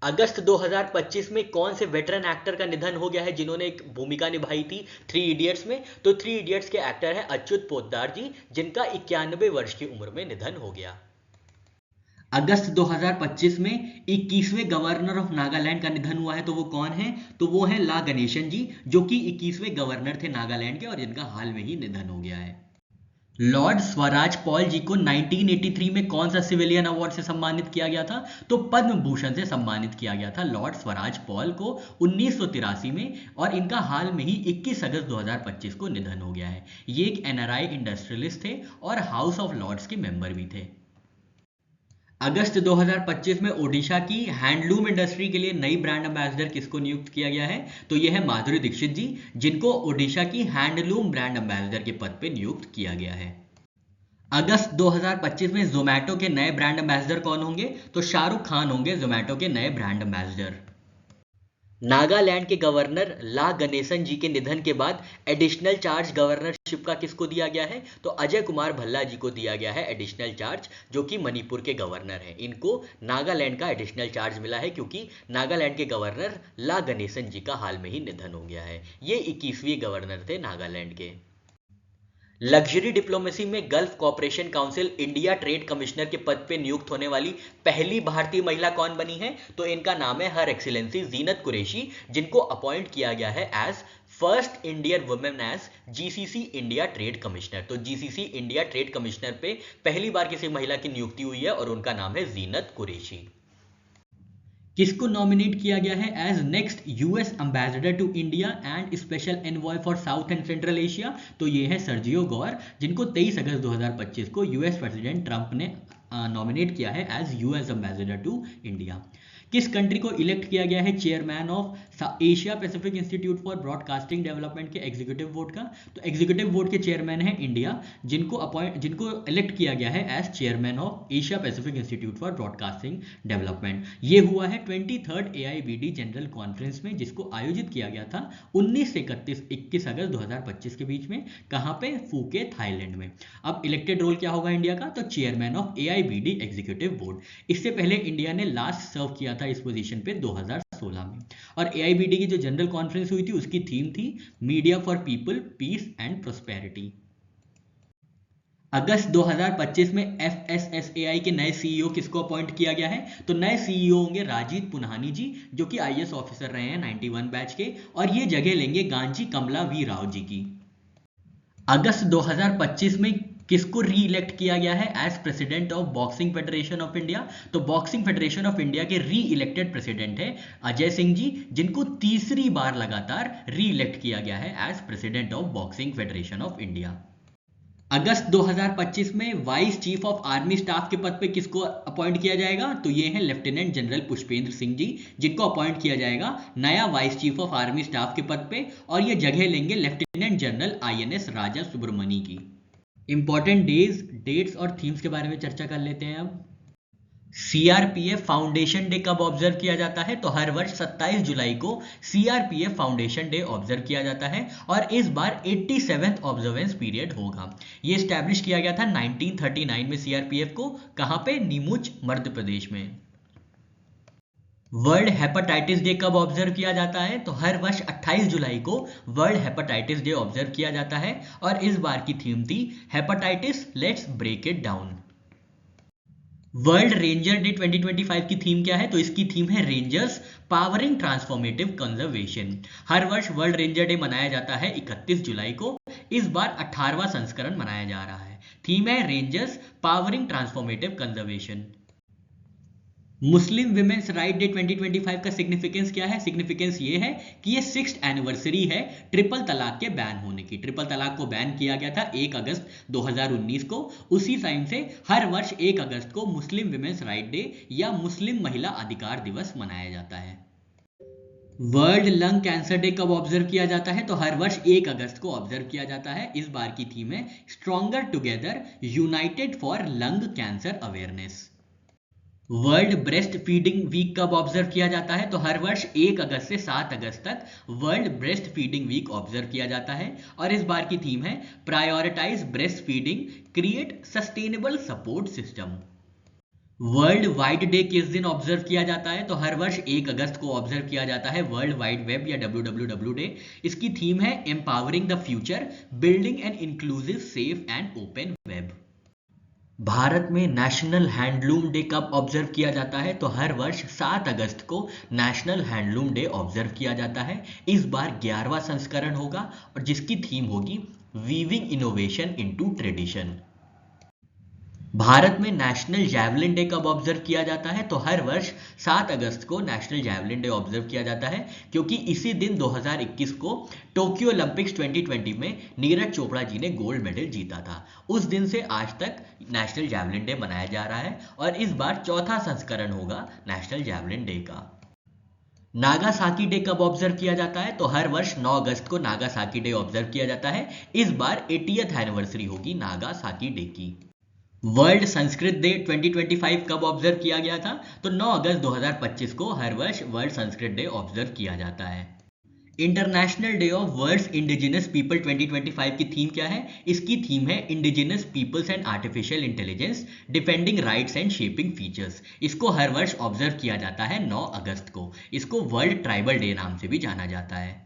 अगस्त 2025 में कौन से वेटरन एक्टर का निधन हो गया है जिन्होंने एक भूमिका निभाई थी थ्री इडियट्स में? तो थ्री इडियट्स के एक्टर हैं अच्युत पोद्दार जी, जिनका 91 वर्ष की उम्र में निधन हो गया। अगस्त 2025 में 21वें गवर्नर ऑफ नागालैंड का निधन हुआ है, तो वो कौन है? तो वो है ला गणेशन जी, जो कि 21वें गवर्नर थे नागालैंड के और जिनका हाल में ही निधन हो गया है। लॉर्ड स्वराज पॉल जी को 1983 में कौन सा सिविलियन अवार्ड से सम्मानित किया गया था? तो पद्म भूषण से सम्मानित किया गया था लॉर्ड स्वराज पॉल को 1983 में, और इनका हाल में ही 21 अगस्त 2025 को निधन हो गया है। ये एक एनआरआई इंडस्ट्रियलिस्ट थे और हाउस ऑफ लॉर्ड्स के मेंबर भी थे। अगस्त 2025 में ओडिशा की हैंडलूम इंडस्ट्री के लिए नई ब्रांड एम्बेसडर किसको नियुक्त किया गया है? तो यह है माधुरी दीक्षित जी, जिनको ओडिशा की हैंडलूम ब्रांड एम्बेसडर के पद पे नियुक्त किया गया है। अगस्त 2025 में जोमैटो के नए ब्रांड एम्बेसडर कौन होंगे? तो शाहरुख खान होंगे जोमैटो के नए ब्रांड एम्बेसडर। नागालैंड के गवर्नर ला गणेशन जी के निधन के बाद एडिशनल चार्ज गवर्नरशिप का किसको दिया गया है? तो अजय कुमार भल्ला जी को दिया गया है एडिशनल चार्ज, जो कि मणिपुर के गवर्नर हैं। इनको नागालैंड का एडिशनल चार्ज मिला है क्योंकि नागालैंड के गवर्नर ला गणेशन जी का हाल में ही निधन हो गया है। ये 21वें गवर्नर थे नागालैंड के। लग्जरी डिप्लोमेसी में gulf cooperation council India trade commissioner के पद पे नियुक्त होने वाली पहली भारतीय महिला कौन बनी है? तो इनका नाम है हर एक्सीलेंसी जीनत कुरैशी, जिनको अपॉइंट किया गया है as first Indian women as GCC India trade commissioner. तो जीसीसी इंडिया ट्रेड कमिश्नर पे पहली बार किसी महिला की नियुक्ति हुई है और उनका नाम है जीनत कुरैशी। किसको नॉमिनेट किया गया है as next US ambassador to India and special envoy for south and central Asia? तो ये है सर्जियो गौर, जिनको 23 अगस्त 2025 को यूएस प्रेसिडेंट ट्रंप ने नॉमिनेट किया है as US ambassador to India. किस कंट्री को इलेक्ट किया गया है chairman of Asia Pacific institute for broadcasting development के एग्जीक्यूटिव बोर्ड का? तो एग्जीक्यूटिव बोर्ड के चेयरमैन है इंडिया, जिनको इलेक्ट किया गया है as chairman of Asia Pacific institute for broadcasting development. ये हुआ है 23rd AIBD जनरल कॉन्फ्रेंस में, जिसको आयोजित किया गया था 19 से 21 अगस्त 2025 के बीच में। कहाँ पे? फूके, थाईलैंड में। अब इलेक्टेड रोल क्या होगा इंडिया का? तो chairman of AIBD executive board. इससे पहले इंडिया ने लास्ट सर्व किया था इस पोजीशन पे 2016 में। और AIBD की जो जनरल कॉन्फ्रेंस हुई थी उसकी थीम थी media for people, peace and prosperity. अगस्त 2025 में FSSAI के नए CEO किसको अपॉइंट किया गया है? तो नए CEO होंगे राजीव पुन्हानी जी, जो कि IAS ऑफिसर रहे हैं 91 बैच के, और ये जगह लेंगे गांजी कमला वी राव जी की। अगस्त 2025 में किसको री इलेक्ट किया गया है as president of boxing federation of India? तो बॉक्सिंग फेडरेशन ऑफ इंडिया के री इलेक्टेड प्रेसिडेंट है अजय सिंह जी, जिनको तीसरी बार लगातार री इलेक्ट किया गया है as president of boxing federation of India. अगस्त 2025 में vice chief of army staff के पद पे किसको अपॉइंट किया जाएगा? तो ये है लेफ्टिनेंट जनरल पुष्पेंद्र सिंह जी, जिनको अपॉइंट किया जाएगा नया vice chief of army staff के पद पे, और ये जगह लेंगे लेफ्टिनेंट जनरल INS राजा सुब्रमणी की। इंपॉर्टेंट डेज, डेट्स और थीम्स के बारे में चर्चा कर लेते हैं अब। CRPF फाउंडेशन डे कब ऑब्जर्व किया जाता है? तो हर वर्ष 27 जुलाई को CRPF फाउंडेशन डे ऑब्जर्व किया जाता है, और इस बार 87th ऑब्जर्वेंस पीरियड होगा। ये स्टैब्लिश किया गया था 1939 में CRPF को। कहाँ पे? नीमुच, मध्य प्रदेश में। वर्ल्ड हेपेटाइटिस डे कब ऑब्जर्व किया जाता है? तो हर वर्ष 28 जुलाई को वर्ल्ड हेपेटाइटिस डे ऑब्जर्व किया जाता है, और इस बार की थीम थी hepatitis let's break it down. World ranger day 2025 की थीम क्या है? तो इसकी थीम है रेंजर्स पावरिंग ट्रांसफॉर्मेटिव कंजर्वेशन। हर वर्ष वर्ल्ड रेंजर डे मनाया जाता है 31 जुलाई को। इस बार 18वां संस्करण मनाया जा रहा है। थीम है रेंजर्स पावरिंग ट्रांसफॉर्मेटिव कंजर्वेशन। मुस्लिम विमेंस राइट डे 2025 का सिग्निफिकेंस क्या है? सिग्निफिकेंस ये है कि ये 6th एनिवर्सरी है ट्रिपल तलाक के बैन होने की। ट्रिपल तलाक को बैन किया गया था 1 अगस्त 2019 को। उसी टाइम से हर वर्ष 1 अगस्त को मुस्लिम विमेंस राइट डे या मुस्लिम महिला अधिकार दिवस मनाया जाता है। वर्ल्ड लंग कैंसर डे कब ऑब्जर्व किया जाता है? तो हर वर्ष 1 अगस्त को ऑब्जर्व किया जाता है। इस बार की थीम है stronger together united for lung cancer awareness. World breast feeding week कब ऑब्जर्व किया जाता है? तो हर वर्ष 1 अगस्त से 7 अगस्त तक world breast feeding week observe किया जाता है और इस बार की थीम है prioritise breast feeding, create sustainable support system. World wide day किस दिन ऑब्जर्व किया जाता है? तो हर वर्ष 1 अगस्त को ऑब्जर्व किया जाता है वर्ल्ड वाइड वेब या WWW डे। इसकी थीम है empowering the future, building an inclusive, safe and open web. Bharat में नेशनल हैंडलूम डे कब ऑब्जर्व किया जाता है? तो हर वर्ष 7 अगस्त को नेशनल हैंडलूम डे ऑब्जर्व किया जाता है। इस बार 11वां संस्करण होगा और जिसकी थीम होगी weaving innovation into tradition. Bharat में नेशनल जैवलिन डे कब ऑब्जर्व किया जाता है? तो हर वर्ष 7 अगस्त को नेशनल जैवलिन डे ऑब्जर्व किया जाता है क्योंकि इसी दिन 2021 को टोक्यो ओलंपिक्स 2020 में नीरज चोपड़ा जी ने गोल्ड मेडल जीता था। उस दिन से आज तक नेशनल जैवलिन डे मनाया जा रहा है और इस बार 4था संस्करण होगा नेशनल जैवलिन डे का। नागासाकी डे कब ऑब्जर्व किया जाता है? तो हर वर्ष 9 अगस्त को नागासाकी डे ऑब्जर्व किया जाता है। इस बार 80th एनिवर्सरी होगी नागासाकी डे की। वर्ल्ड संस्कृत डे 2025 कब ऑब्जर्व किया गया था? तो 9 अगस्त 2025 को हर वर्ष वर्ल्ड संस्कृत डे ऑब्जर्व किया जाता है। International day of world's indigenous people 2025 की थीम क्या है? इसकी थीम है indigenous peoples and artificial intelligence, defending rights and shaping features. इसको हर वर्ष ऑब्जर्व किया जाता है 9 अगस्त को। इसको वर्ल्ड ट्राइबल डे नाम से भी जाना जाता है।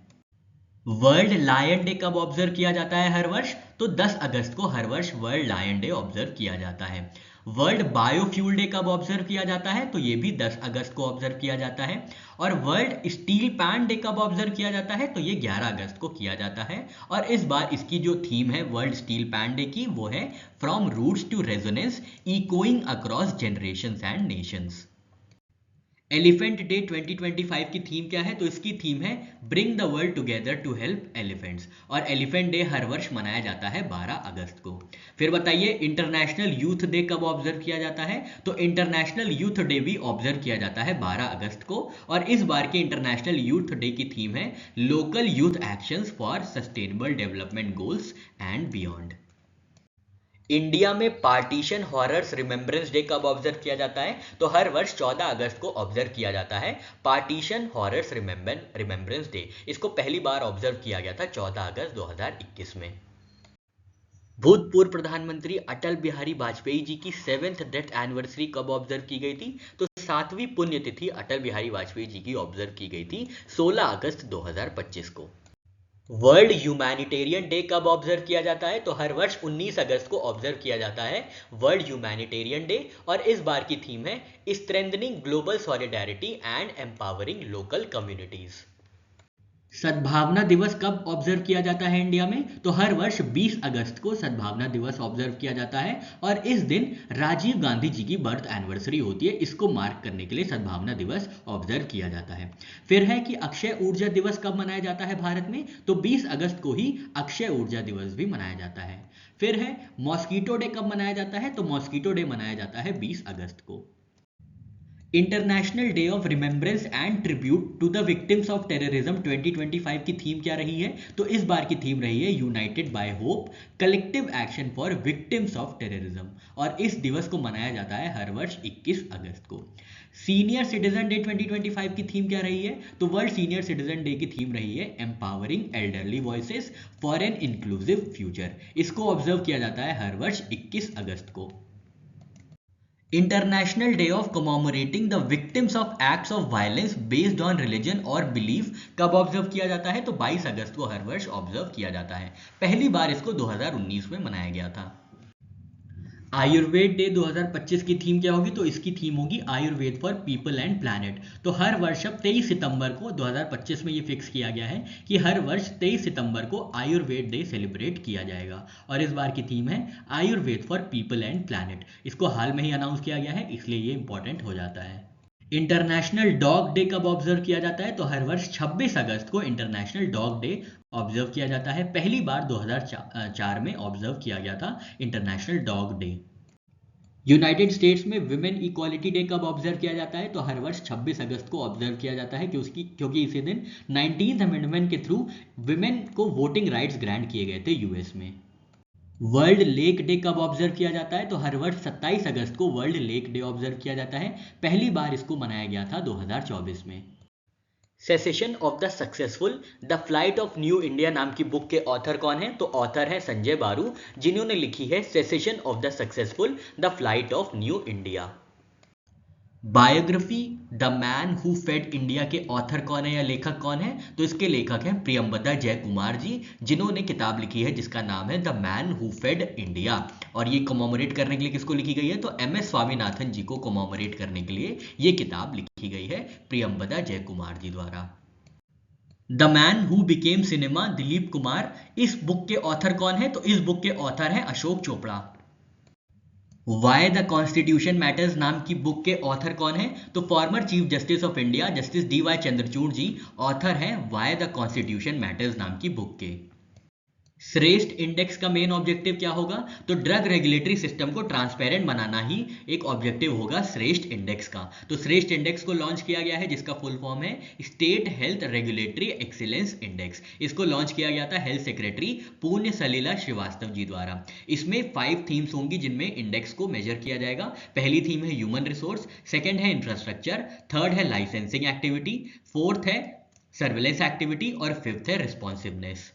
वर्ल्ड लायन डे कब ऑब्जर्व किया जाता है हर वर्ष? तो 10 अगस्त को हर वर्ष वर्ल्ड लायन डे ऑब्जर्व किया जाता है। वर्ल्ड बायोफ्यूल डे कब ऑब्जर्व किया जाता है? तो ये भी 10 अगस्त को ऑब्जर्व किया जाता है। और वर्ल्ड स्टील पैन डे कब ऑब्जर्व किया जाता है? तो ये 11 अगस्त को किया जाता है और इस बार इसकी जो थीम है वर्ल्ड स्टील पैन डे की वो है from roots to resonance, echoing across generations and nations. Elephant day 2025 की थीम क्या है? तो इसकी थीम है bring the world together to help elephants और एलिफेंट डे हर वर्ष मनाया जाता है 12 अगस्त को। फिर बताइए इंटरनेशनल यूथ डे कब ऑब्जर्व किया जाता है? तो इंटरनेशनल यूथ डे भी ऑब्जर्व किया जाता है 12 अगस्त को और इस बार के इंटरनेशनल यूथ डे की थीम है local youth actions for sustainable development goals and beyond. India में पार्टीशन हॉरर्स रिमेम्बरेंस डे कब ऑब्जर्व किया जाता है? तो हर वर्ष 14 अगस्त को ऑब्जर्व किया जाता है पार्टीशन हॉरर्स रिमेम्बरेंस डे। इसको पहली बार ऑब्जर्व किया गया था 14 अगस्त 2021 में। भूतपूर्व प्रधानमंत्री अटल बिहारी वाजपेयी जी की 7th डेथ एनिवर्सरी कब ऑब्जर्व की गई थी? तो 7वीं पुण्यतिथि अटल बिहारी वाजपेयी जी की ऑब्जर्व की गई थी 16 अगस्त 2025 को। वर्ल्ड ह्यूमैनिटेरियन डे कब ऑब्जर्व किया जाता है? तो हर वर्ष 19 अगस्त को ऑब्जर्व किया जाता है वर्ल्ड ह्यूमैनिटेरियन डे और इस बार की थीम है strengthening global solidarity and empowering local communities. सद्भावना दिवस कब ऑब्जर्व किया जाता है इंडिया में? तो हर वर्ष 20 अगस्त को सद्भावना दिवस ऑब्जर्व किया जाता है और इस दिन राजीव गांधी जी की बर्थ एनिवर्सरी होती है। इसको मार्क करने के लिए सद्भावना दिवस ऑब्जर्व किया जाता है। फिर है कि अक्षय ऊर्जा दिवस कब मनाया जाता है भारत में? तो 20 अगस्त को ही अक्षय ऊर्जा दिवस भी मनाया जाता है। फिर है मॉस्कीटो डे कब मनाया जाता है? तो मॉस्कीटो डे मनाया जाता है 20 अगस्त को। International day of remembrance and tribute to the victims of terrorism 2025 की थीम क्या रही है? तो इस बार की थीम रही है united by hope, collective action for victims of terrorism और इस दिवस को मनाया जाता है हर वर्ष 21 अगस्त को। सीनियर सिटीजन डे 2025 की थीम क्या रही है? तो वर्ल्ड सीनियर सिटीजन डे की थीम रही है empowering elderly voices for an inclusive future. इसको ऑब्जर्व किया जाता है हर वर्ष 21 अगस्त को। International day of commemorating the victims of acts of violence based on religion और बिलीफ कब ऑब्जर्व किया जाता है? तो 22 अगस्त को हर वर्ष ऑब्जर्व किया जाता है। पहली बार इसको 2019 में मनाया गया था। आयुर्वेद डे 2025 की थीम क्या होगी? तो इसकी थीम होगी Ayurveda for people and planet. तो हर वर्ष अब 23 सितंबर को 2025 में ये फिक्स किया गया है कि हर वर्ष 23 सितंबर को आयुर्वेद डे सेलिब्रेट किया जाएगा और इस बार की थीम है Ayurveda for people and planet. इसको हाल में ही अनाउंस किया गया है इसलिए ये इंपॉर्टेंट हो जाता है। इंटरनेशनल डॉग डे कब ऑब्जर्व किया जाता है? तो हर वर्ष 26 अगस्त को इंटरनेशनल डॉग डे ऑब्जर्व किया जाता है। पहली बार 2004 में ऑब्जर्व किया गया था international dog day. United states में विमेन इक्वालिटी डे कब ऑब्जर्व किया जाता है? तो हर वर्ष 26 अगस्त को ऑब्जर्व किया जाता है, क्योंकि इसी दिन 19th अमेंडमेंट के थ्रू विमेन को वोटिंग राइट्स ग्रांट किए गए थे यूएस में। वर्ल्ड लेक डे कब ऑब्जर्व किया जाता है? तो हर वर्ष 27 अगस्त को वर्ल्ड लेक डे ऑब्जर्व किया जाता है। पहली बार इसको मनाया गया था 2024 में। Cessation of the successful the flight of new India नाम की बुक के ऑथर कौन है? तो ऑथर है संजय बारू, जिन्होंने लिखी है secession of the successful the flight of new India. Biography the man who fed India के ऑथर कौन है या लेखक कौन है? तो इसके लेखक हैं प्रियंवदा जयकुमार जी, जिन्होंने किताब लिखी है जिसका नाम है the man who fed India. और ये कमोमोरेट करने के लिए किसको लिखी गई है? तो एम.एस. स्वामीनाथन जी को कमोमोरेट करने के लिए ये किताब लिखी गई है प्रियंवदा जयकुमार जी द्वारा। The man who became cinema Dilip Kumar, इस बुक के ऑथर कौन है? तो इस बुक के ऑथर है Ashok Chopra. Why the constitution matters नाम की बुक के ऑथर कौन है? तो former chief justice of India justice D Y. Chandrachud ji author हैं वाई द कॉन्स्टिट्यूशन मैटर्स नाम की बुक के। श्रेष्ठ इंडेक्स का मेन ऑब्जेक्टिव क्या होगा? तो ड्रग रेगुलेटरी सिस्टम को ट्रांसपेरेंट बनाना ही एक ऑब्जेक्टिव होगा श्रेष्ठ इंडेक्स का। तो श्रेष्ठ इंडेक्स को लॉन्च किया गया है जिसका फुल फॉर्म है state health regulatory excellence index. इसको लॉन्च किया गया था हेल्थ सेक्रेटरी पुण्य सलीला श्रीवास्तव जी द्वारा। इसमें 5 थीम्स होंगी जिनमें इंडेक्स को मेजर किया जाएगा। पहली थीम है ह्यूमन रिसोर्स, सेकेंड है इंफ्रास्ट्रक्चर, थर्ड है लाइसेंसिंग एक्टिविटी, फोर्थ है सर्विलेंस एक्टिविटी और फिफ्थ है रिस्पॉन्सिवनेस।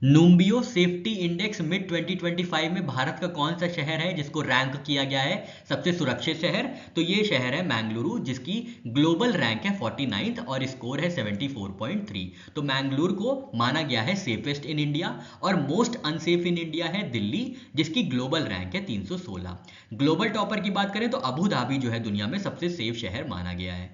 नुम्बियो सेफ्टी इंडेक्स मिड 2025 में भारत का कौन सा शहर है जिसको रैंक किया गया है सबसे सुरक्षित शहर? तो ये शहर है मैंगलुरु, जिसकी ग्लोबल रैंक है 49th और स्कोर है 74.3। तो मैंगलुरु को माना गया है सेफेस्ट इन इंडिया। और मोस्ट अनसेफ इन इंडिया है दिल्ली, जिसकी ग्लोबल रैंक है 316। ग्लोबल टॉपर की बात करें तो अबू धाबी जो है दुनिया में सबसे सेफ शहर माना गया है।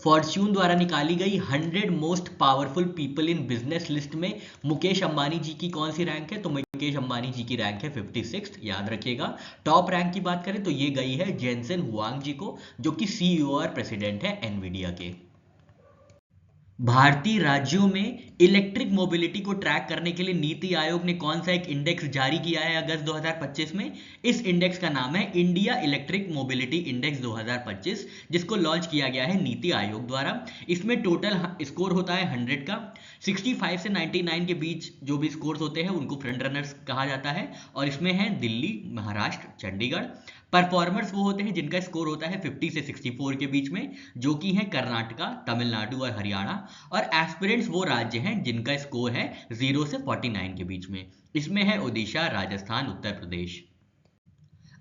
फॉर्च्यून द्वारा निकाली गई 100 most powerful people in business list में मुकेश अंबानी जी की कौन सी रैंक है? तो मुकेश अंबानी जी की रैंक है 56th, याद रखिएगा। टॉप रैंक की बात करें तो ये गई है जेनसेन हुआंग जी को, जो कि सीईओ और प्रेसिडेंट है एनवीडिया के। भारतीय राज्यों में इलेक्ट्रिक मोबिलिटी को ट्रैक करने के लिए नीति आयोग ने कौन सा एक इंडेक्स जारी किया है अगस्त 2025 में? इस इंडेक्स का नाम है इंडिया इलेक्ट्रिक मोबिलिटी इंडेक्स 2025, जिसको लॉन्च किया गया है नीति आयोग द्वारा। इसमें टोटल स्कोर होता है 100 का। 65 से 99 के बीच जो भी स्कोर्स होते हैं उनको फ्रंट रनर्स कहा जाता है। और इसमें है दिल्ली, महाराष्ट्र, चंडीगढ़। परफॉर्मर्स वो होते हैं जिनका स्कोर होता है 50 से 64 के बीच में, जो कि है कर्नाटका, तमिलनाडु और हरियाणा। और एस्पिरेंट्स वो राज्य हैं जिनका स्कोर है 0 से 49 के बीच में। इसमें है ओडिशा, राजस्थान, उत्तर प्रदेश।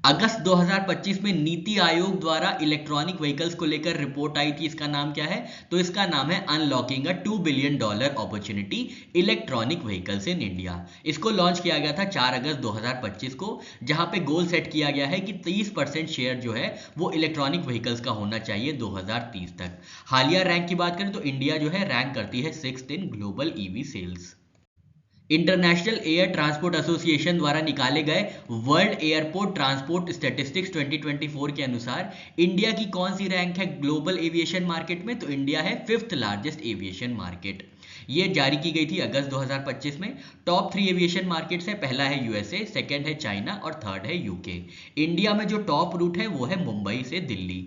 अगस्त 2025 में नीति आयोग द्वारा इलेक्ट्रॉनिक व्हीकल्स को लेकर रिपोर्ट आई थी, इसका नाम क्या है? तो इसका नाम है unlocking a $2 billion opportunity electronic vehicles in India. इसको लॉन्च किया गया था 4 अगस्त 2025 को, जहां पे गोल सेट किया गया है कि 30% शेयर जो है वो इलेक्ट्रॉनिक व्हीकल्स का होना चाहिए 2030 तक। हालिया रैंक की बात करें तो इंडिया जो है रैंक करती है 6th in global EV sales. International air transport association द्वारा निकाले गए वर्ल्ड एयरपोर्ट ट्रांसपोर्ट स्टैटिस्टिक्स 2024 के अनुसार इंडिया की कौन सी रैंक है ग्लोबल एविएशन मार्केट में? तो इंडिया है 5th लार्जेस्ट एविएशन मार्केट। ये जारी की गई थी अगस्त 2025 में। टॉप 3 एविएशन मार्केट्स है, पहला है यूएसए, सेकंड है चाइना और थर्ड है यूके। इंडिया में जो टॉप रूट है वो है मुंबई से दिल्ली।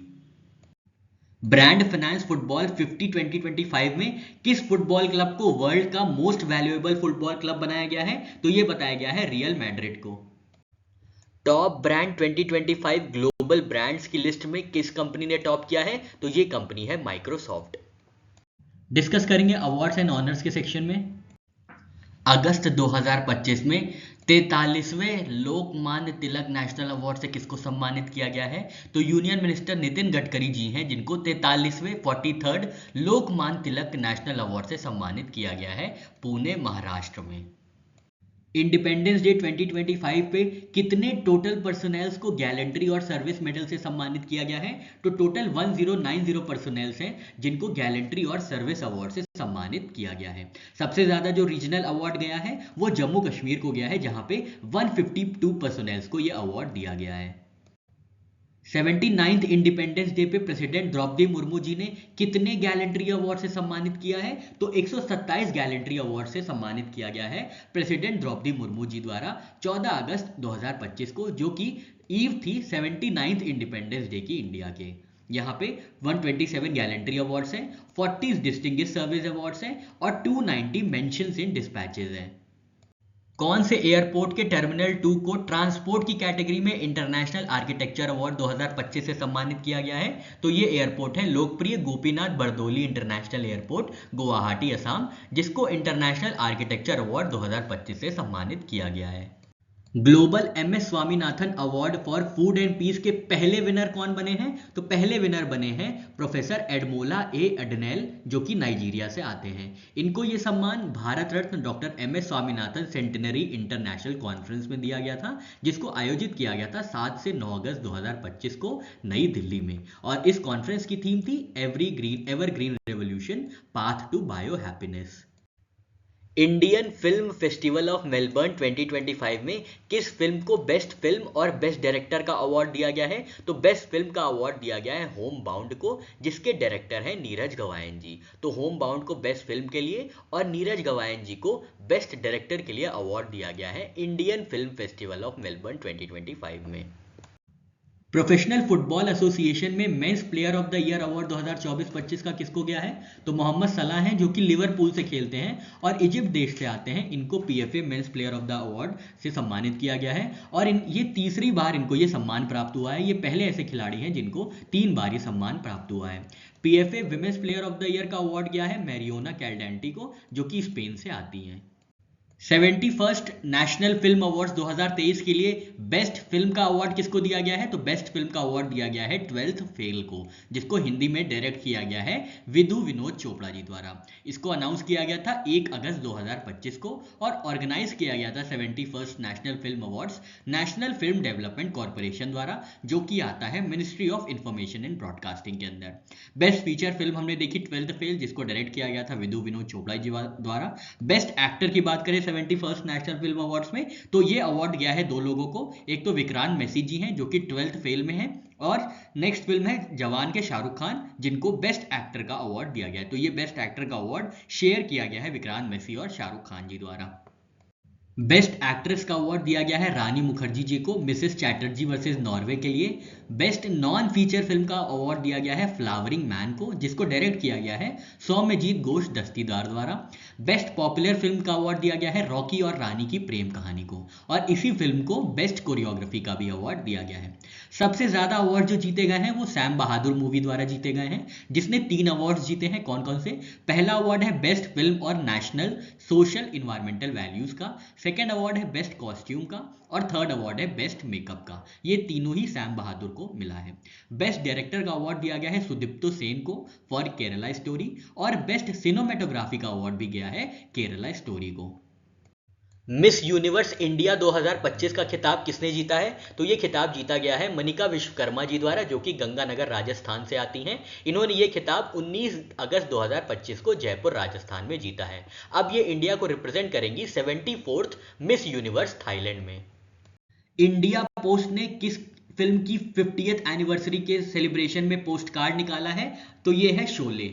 ब्रांड फाइनेंस फुटबॉल 50 2025 में किस फुटबॉल क्लब को वर्ल्ड का मोस्ट वैल्यूएबल फुटबॉल क्लब बनाया गया है? तो ये बताया गया है रियल मैड्रिड को। टॉप ब्रांड 2025 ग्लोबल ब्रांड्स की लिस्ट में किस कंपनी ने टॉप किया है? तो ये कंपनी है माइक्रोसॉफ्ट। डिस्कस करेंगे अवार्ड्स एंड ऑनर्स के सेक्शन में। अगस्त 2025 में 43वें लोकमान्य तिलक नेशनल अवार्ड से किसको सम्मानित किया गया है? तो यूनियन मिनिस्टर नितिन गडकरी जी हैं जिनको 43वें 43rd Lokmanya Tilak national award से सम्मानित किया गया है पुणे, महाराष्ट्र में। इंडिपेंडेंस डे 2025 पे कितने टोटल पर्सनल्स को गैलेंट्री और सर्विस मेडल से सम्मानित किया गया है? तो टोटल 1090 पर्सनल्स हैं जिनको गैलेंट्री और सर्विस अवार्ड से सम्मानित किया गया है। सबसे ज्यादा जो रीजनल अवार्ड गया है वो जम्मू कश्मीर को गया है, जहां पे 152 पर्सनल्स को ये अवार्ड दिया गया है। 79th इंडिपेंडेंस डे पे प्रेसिडेंट द्रौपदी मुर्मू जी ने कितने गैलेंट्री अवार्ड से सम्मानित किया है? तो 127 गैलेंट्री अवार्ड से सम्मानित किया गया है प्रेसिडेंट द्रौपदी मुर्मू जी द्वारा 14 अगस्त 2025 को, जो कि ईव थी 79th इंडिपेंडेंस डे की इंडिया के। यहाँ पे 127 गैलेंट्री अवार्ड्स हैं, 40 डिस्टिंग्विश्ड सर्विस अवार्ड्स हैं और 290 मेंशंस इन डिस्पैचेस हैं। कौन से एयरपोर्ट के टर्मिनल 2 को ट्रांसपोर्ट की कैटेगरी में इंटरनेशनल आर्किटेक्चर अवार्ड 2025 से सम्मानित किया गया है? तो ये एयरपोर्ट है लोकप्रिय गोपीनाथ बरदोली इंटरनेशनल एयरपोर्ट, गुवाहाटी, असम, जिसको इंटरनेशनल आर्किटेक्चर अवार्ड 2025 से सम्मानित किया गया है। Global MS Swaminathan award for food and peace के पहले विनर कौन बने हैं? तो पहले विनर बने हैं प्रोफेसर एडमोला ए अडनेल, जो कि नाइजीरिया से आते हैं। इनको ये सम्मान Bharat Ratna doctor MS Swaminathan centenary international conference में दिया गया था, जिसको आयोजित किया गया था 7 से 9 अगस्त 2025 को नई दिल्ली में। और इस कॉन्फ्रेंस की थीम थी evergreen revolution, path to bio happiness. Indian film festival of Melbourne 2025 में किस फिल्म को बेस्ट फिल्म और बेस्ट डायरेक्टर का अवार्ड दिया गया है? तो बेस्ट फिल्म का अवार्ड दिया गया है होम बाउंड को, जिसके डायरेक्टर हैं नीरज गवायन जी। तो होम बाउंड को बेस्ट फिल्म के लिए और नीरज गवायन जी को बेस्ट डायरेक्टर के लिए अवार्ड दिया गया है Indian film festival of Melbourne 2025 में। प्रोफेशनल फुटबॉल एसोसिएशन में men's player of the year award 2024-25 का किसको गया है? तो मोहम्मद सलाह हैं, जो कि लिवरपूल से खेलते हैं और इजिप्ट देश से आते हैं। इनको PFA men's player of the award से सम्मानित किया गया है और ये तीसरी बार इनको ये सम्मान प्राप्त हुआ है। ये पहले ऐसे खिलाड़ी हैं जिनको 3 बार ये सम्मान प्राप्त हुआ है। PFA women's player of the year का अवार्ड गया है मैरियोना कैल्डेंटी को, जो कि स्पेन से आती हैं। 71st नेशनल फिल्म अवार्ड्स 2023 के लिए बेस्ट फिल्म का अवार्ड किसको दिया गया है? तो बेस्ट फिल्म का अवार्ड दिया गया है 12th फेल को, जिसको हिंदी में डायरेक्ट किया गया है विदु विनोद चोपड़ा जी द्वारा। इसको अनाउंस किया गया था 1 अगस्त 2025 को और ऑर्गेनाइज किया गया था 71st national film awards national film development corporation द्वारा, जो कि आता है ministry of information and broadcasting के अंदर। बेस्ट फीचर फिल्म हमने देखी 12th फेल, जिसको डायरेक्ट किया गया था विदु विनोद चोपड़ा जी द्वारा। बेस्ट एक्टर की बात करें 71st नेशनल फिल्म अवार्ड्स में, तो ये अवार्ड गया है 2 लोगों को। एक तो विक्रांत मैसी जी हैं, जो कि 12th फेल में हैं, और नेक्स्ट फिल्म है जवान के शाहरुख खान, जिनको बेस्ट एक्टर का अवार्ड दिया गया है। तो ये बेस्ट एक्टर का अवार्ड शेयर किया गया है विक्रांत मैसी और शाहरुख खान जी द्वारा। बेस्ट एक्ट्रेस का अवार्ड दिया गया है रानी मुखर्जी जी को मिसेस चैटर्जी वर्सेस नॉर्वे के लिए। बेस्ट नॉन फीचर फिल्म का अवार्ड दिया गया है फ्लावरिंग मैन को, जिसको डायरेक्ट किया गया है सौम्यजीत घोष दस्तीदार द्वारा। बेस्ट पॉपुलर फिल्म का अवार्ड दिया गया है रॉकी और रानी की प्रेम कहानी को, और इसी फिल्म को बेस्ट कोरियोग्राफी का भी अवार्ड दिया गया है। सबसे ज्यादा अवार्ड जो जीते गए हैं वो सैम बहादुर मूवी द्वारा जीते गए हैं, जिसने 3 अवार्ड्स जीते हैं। कौन कौन से? पहला अवार्ड है बेस्ट फिल्म और नेशनल सोशल इन्वायरमेंटल वैल्यूज का, सेकेंड अवार्ड है बेस्ट कॉस्ट्यूम का, और थर्ड अवार्ड है बेस्ट मेकअप का। ये तीनों ही सैम बहादुर को मिला है। बेस्ट डायरेक्टर का अवार्ड दिया गया है सुदीप्तो सेन को फॉर केरला स्टोरी, और बेस्ट सिनेमेटोग्राफी का अवार्ड भी गया है केरला स्टोरी को। मिस यूनिवर्स इंडिया 2025 का खिताब किसने जीता है? तो ये खिताब जीता गया है मनिका विश्वकर्मा जी द्वारा, जो कि गंगानगर राजस्थान से आती हैं। इन्होंने ये खिताब 19 अगस्त 2025 को जयपुर राजस्थान में जीता है। अब ये इंडिया को रिप्रेजेंट करेंगी 74th मिस यूनिवर्स थाईलैंड में। इंडिया पोस्ट ने किस फिल्म की 50th एनिवर्सरी के सेलिब्रेशन में पोस्ट कार्ड निकाला है? तो ये है शोले।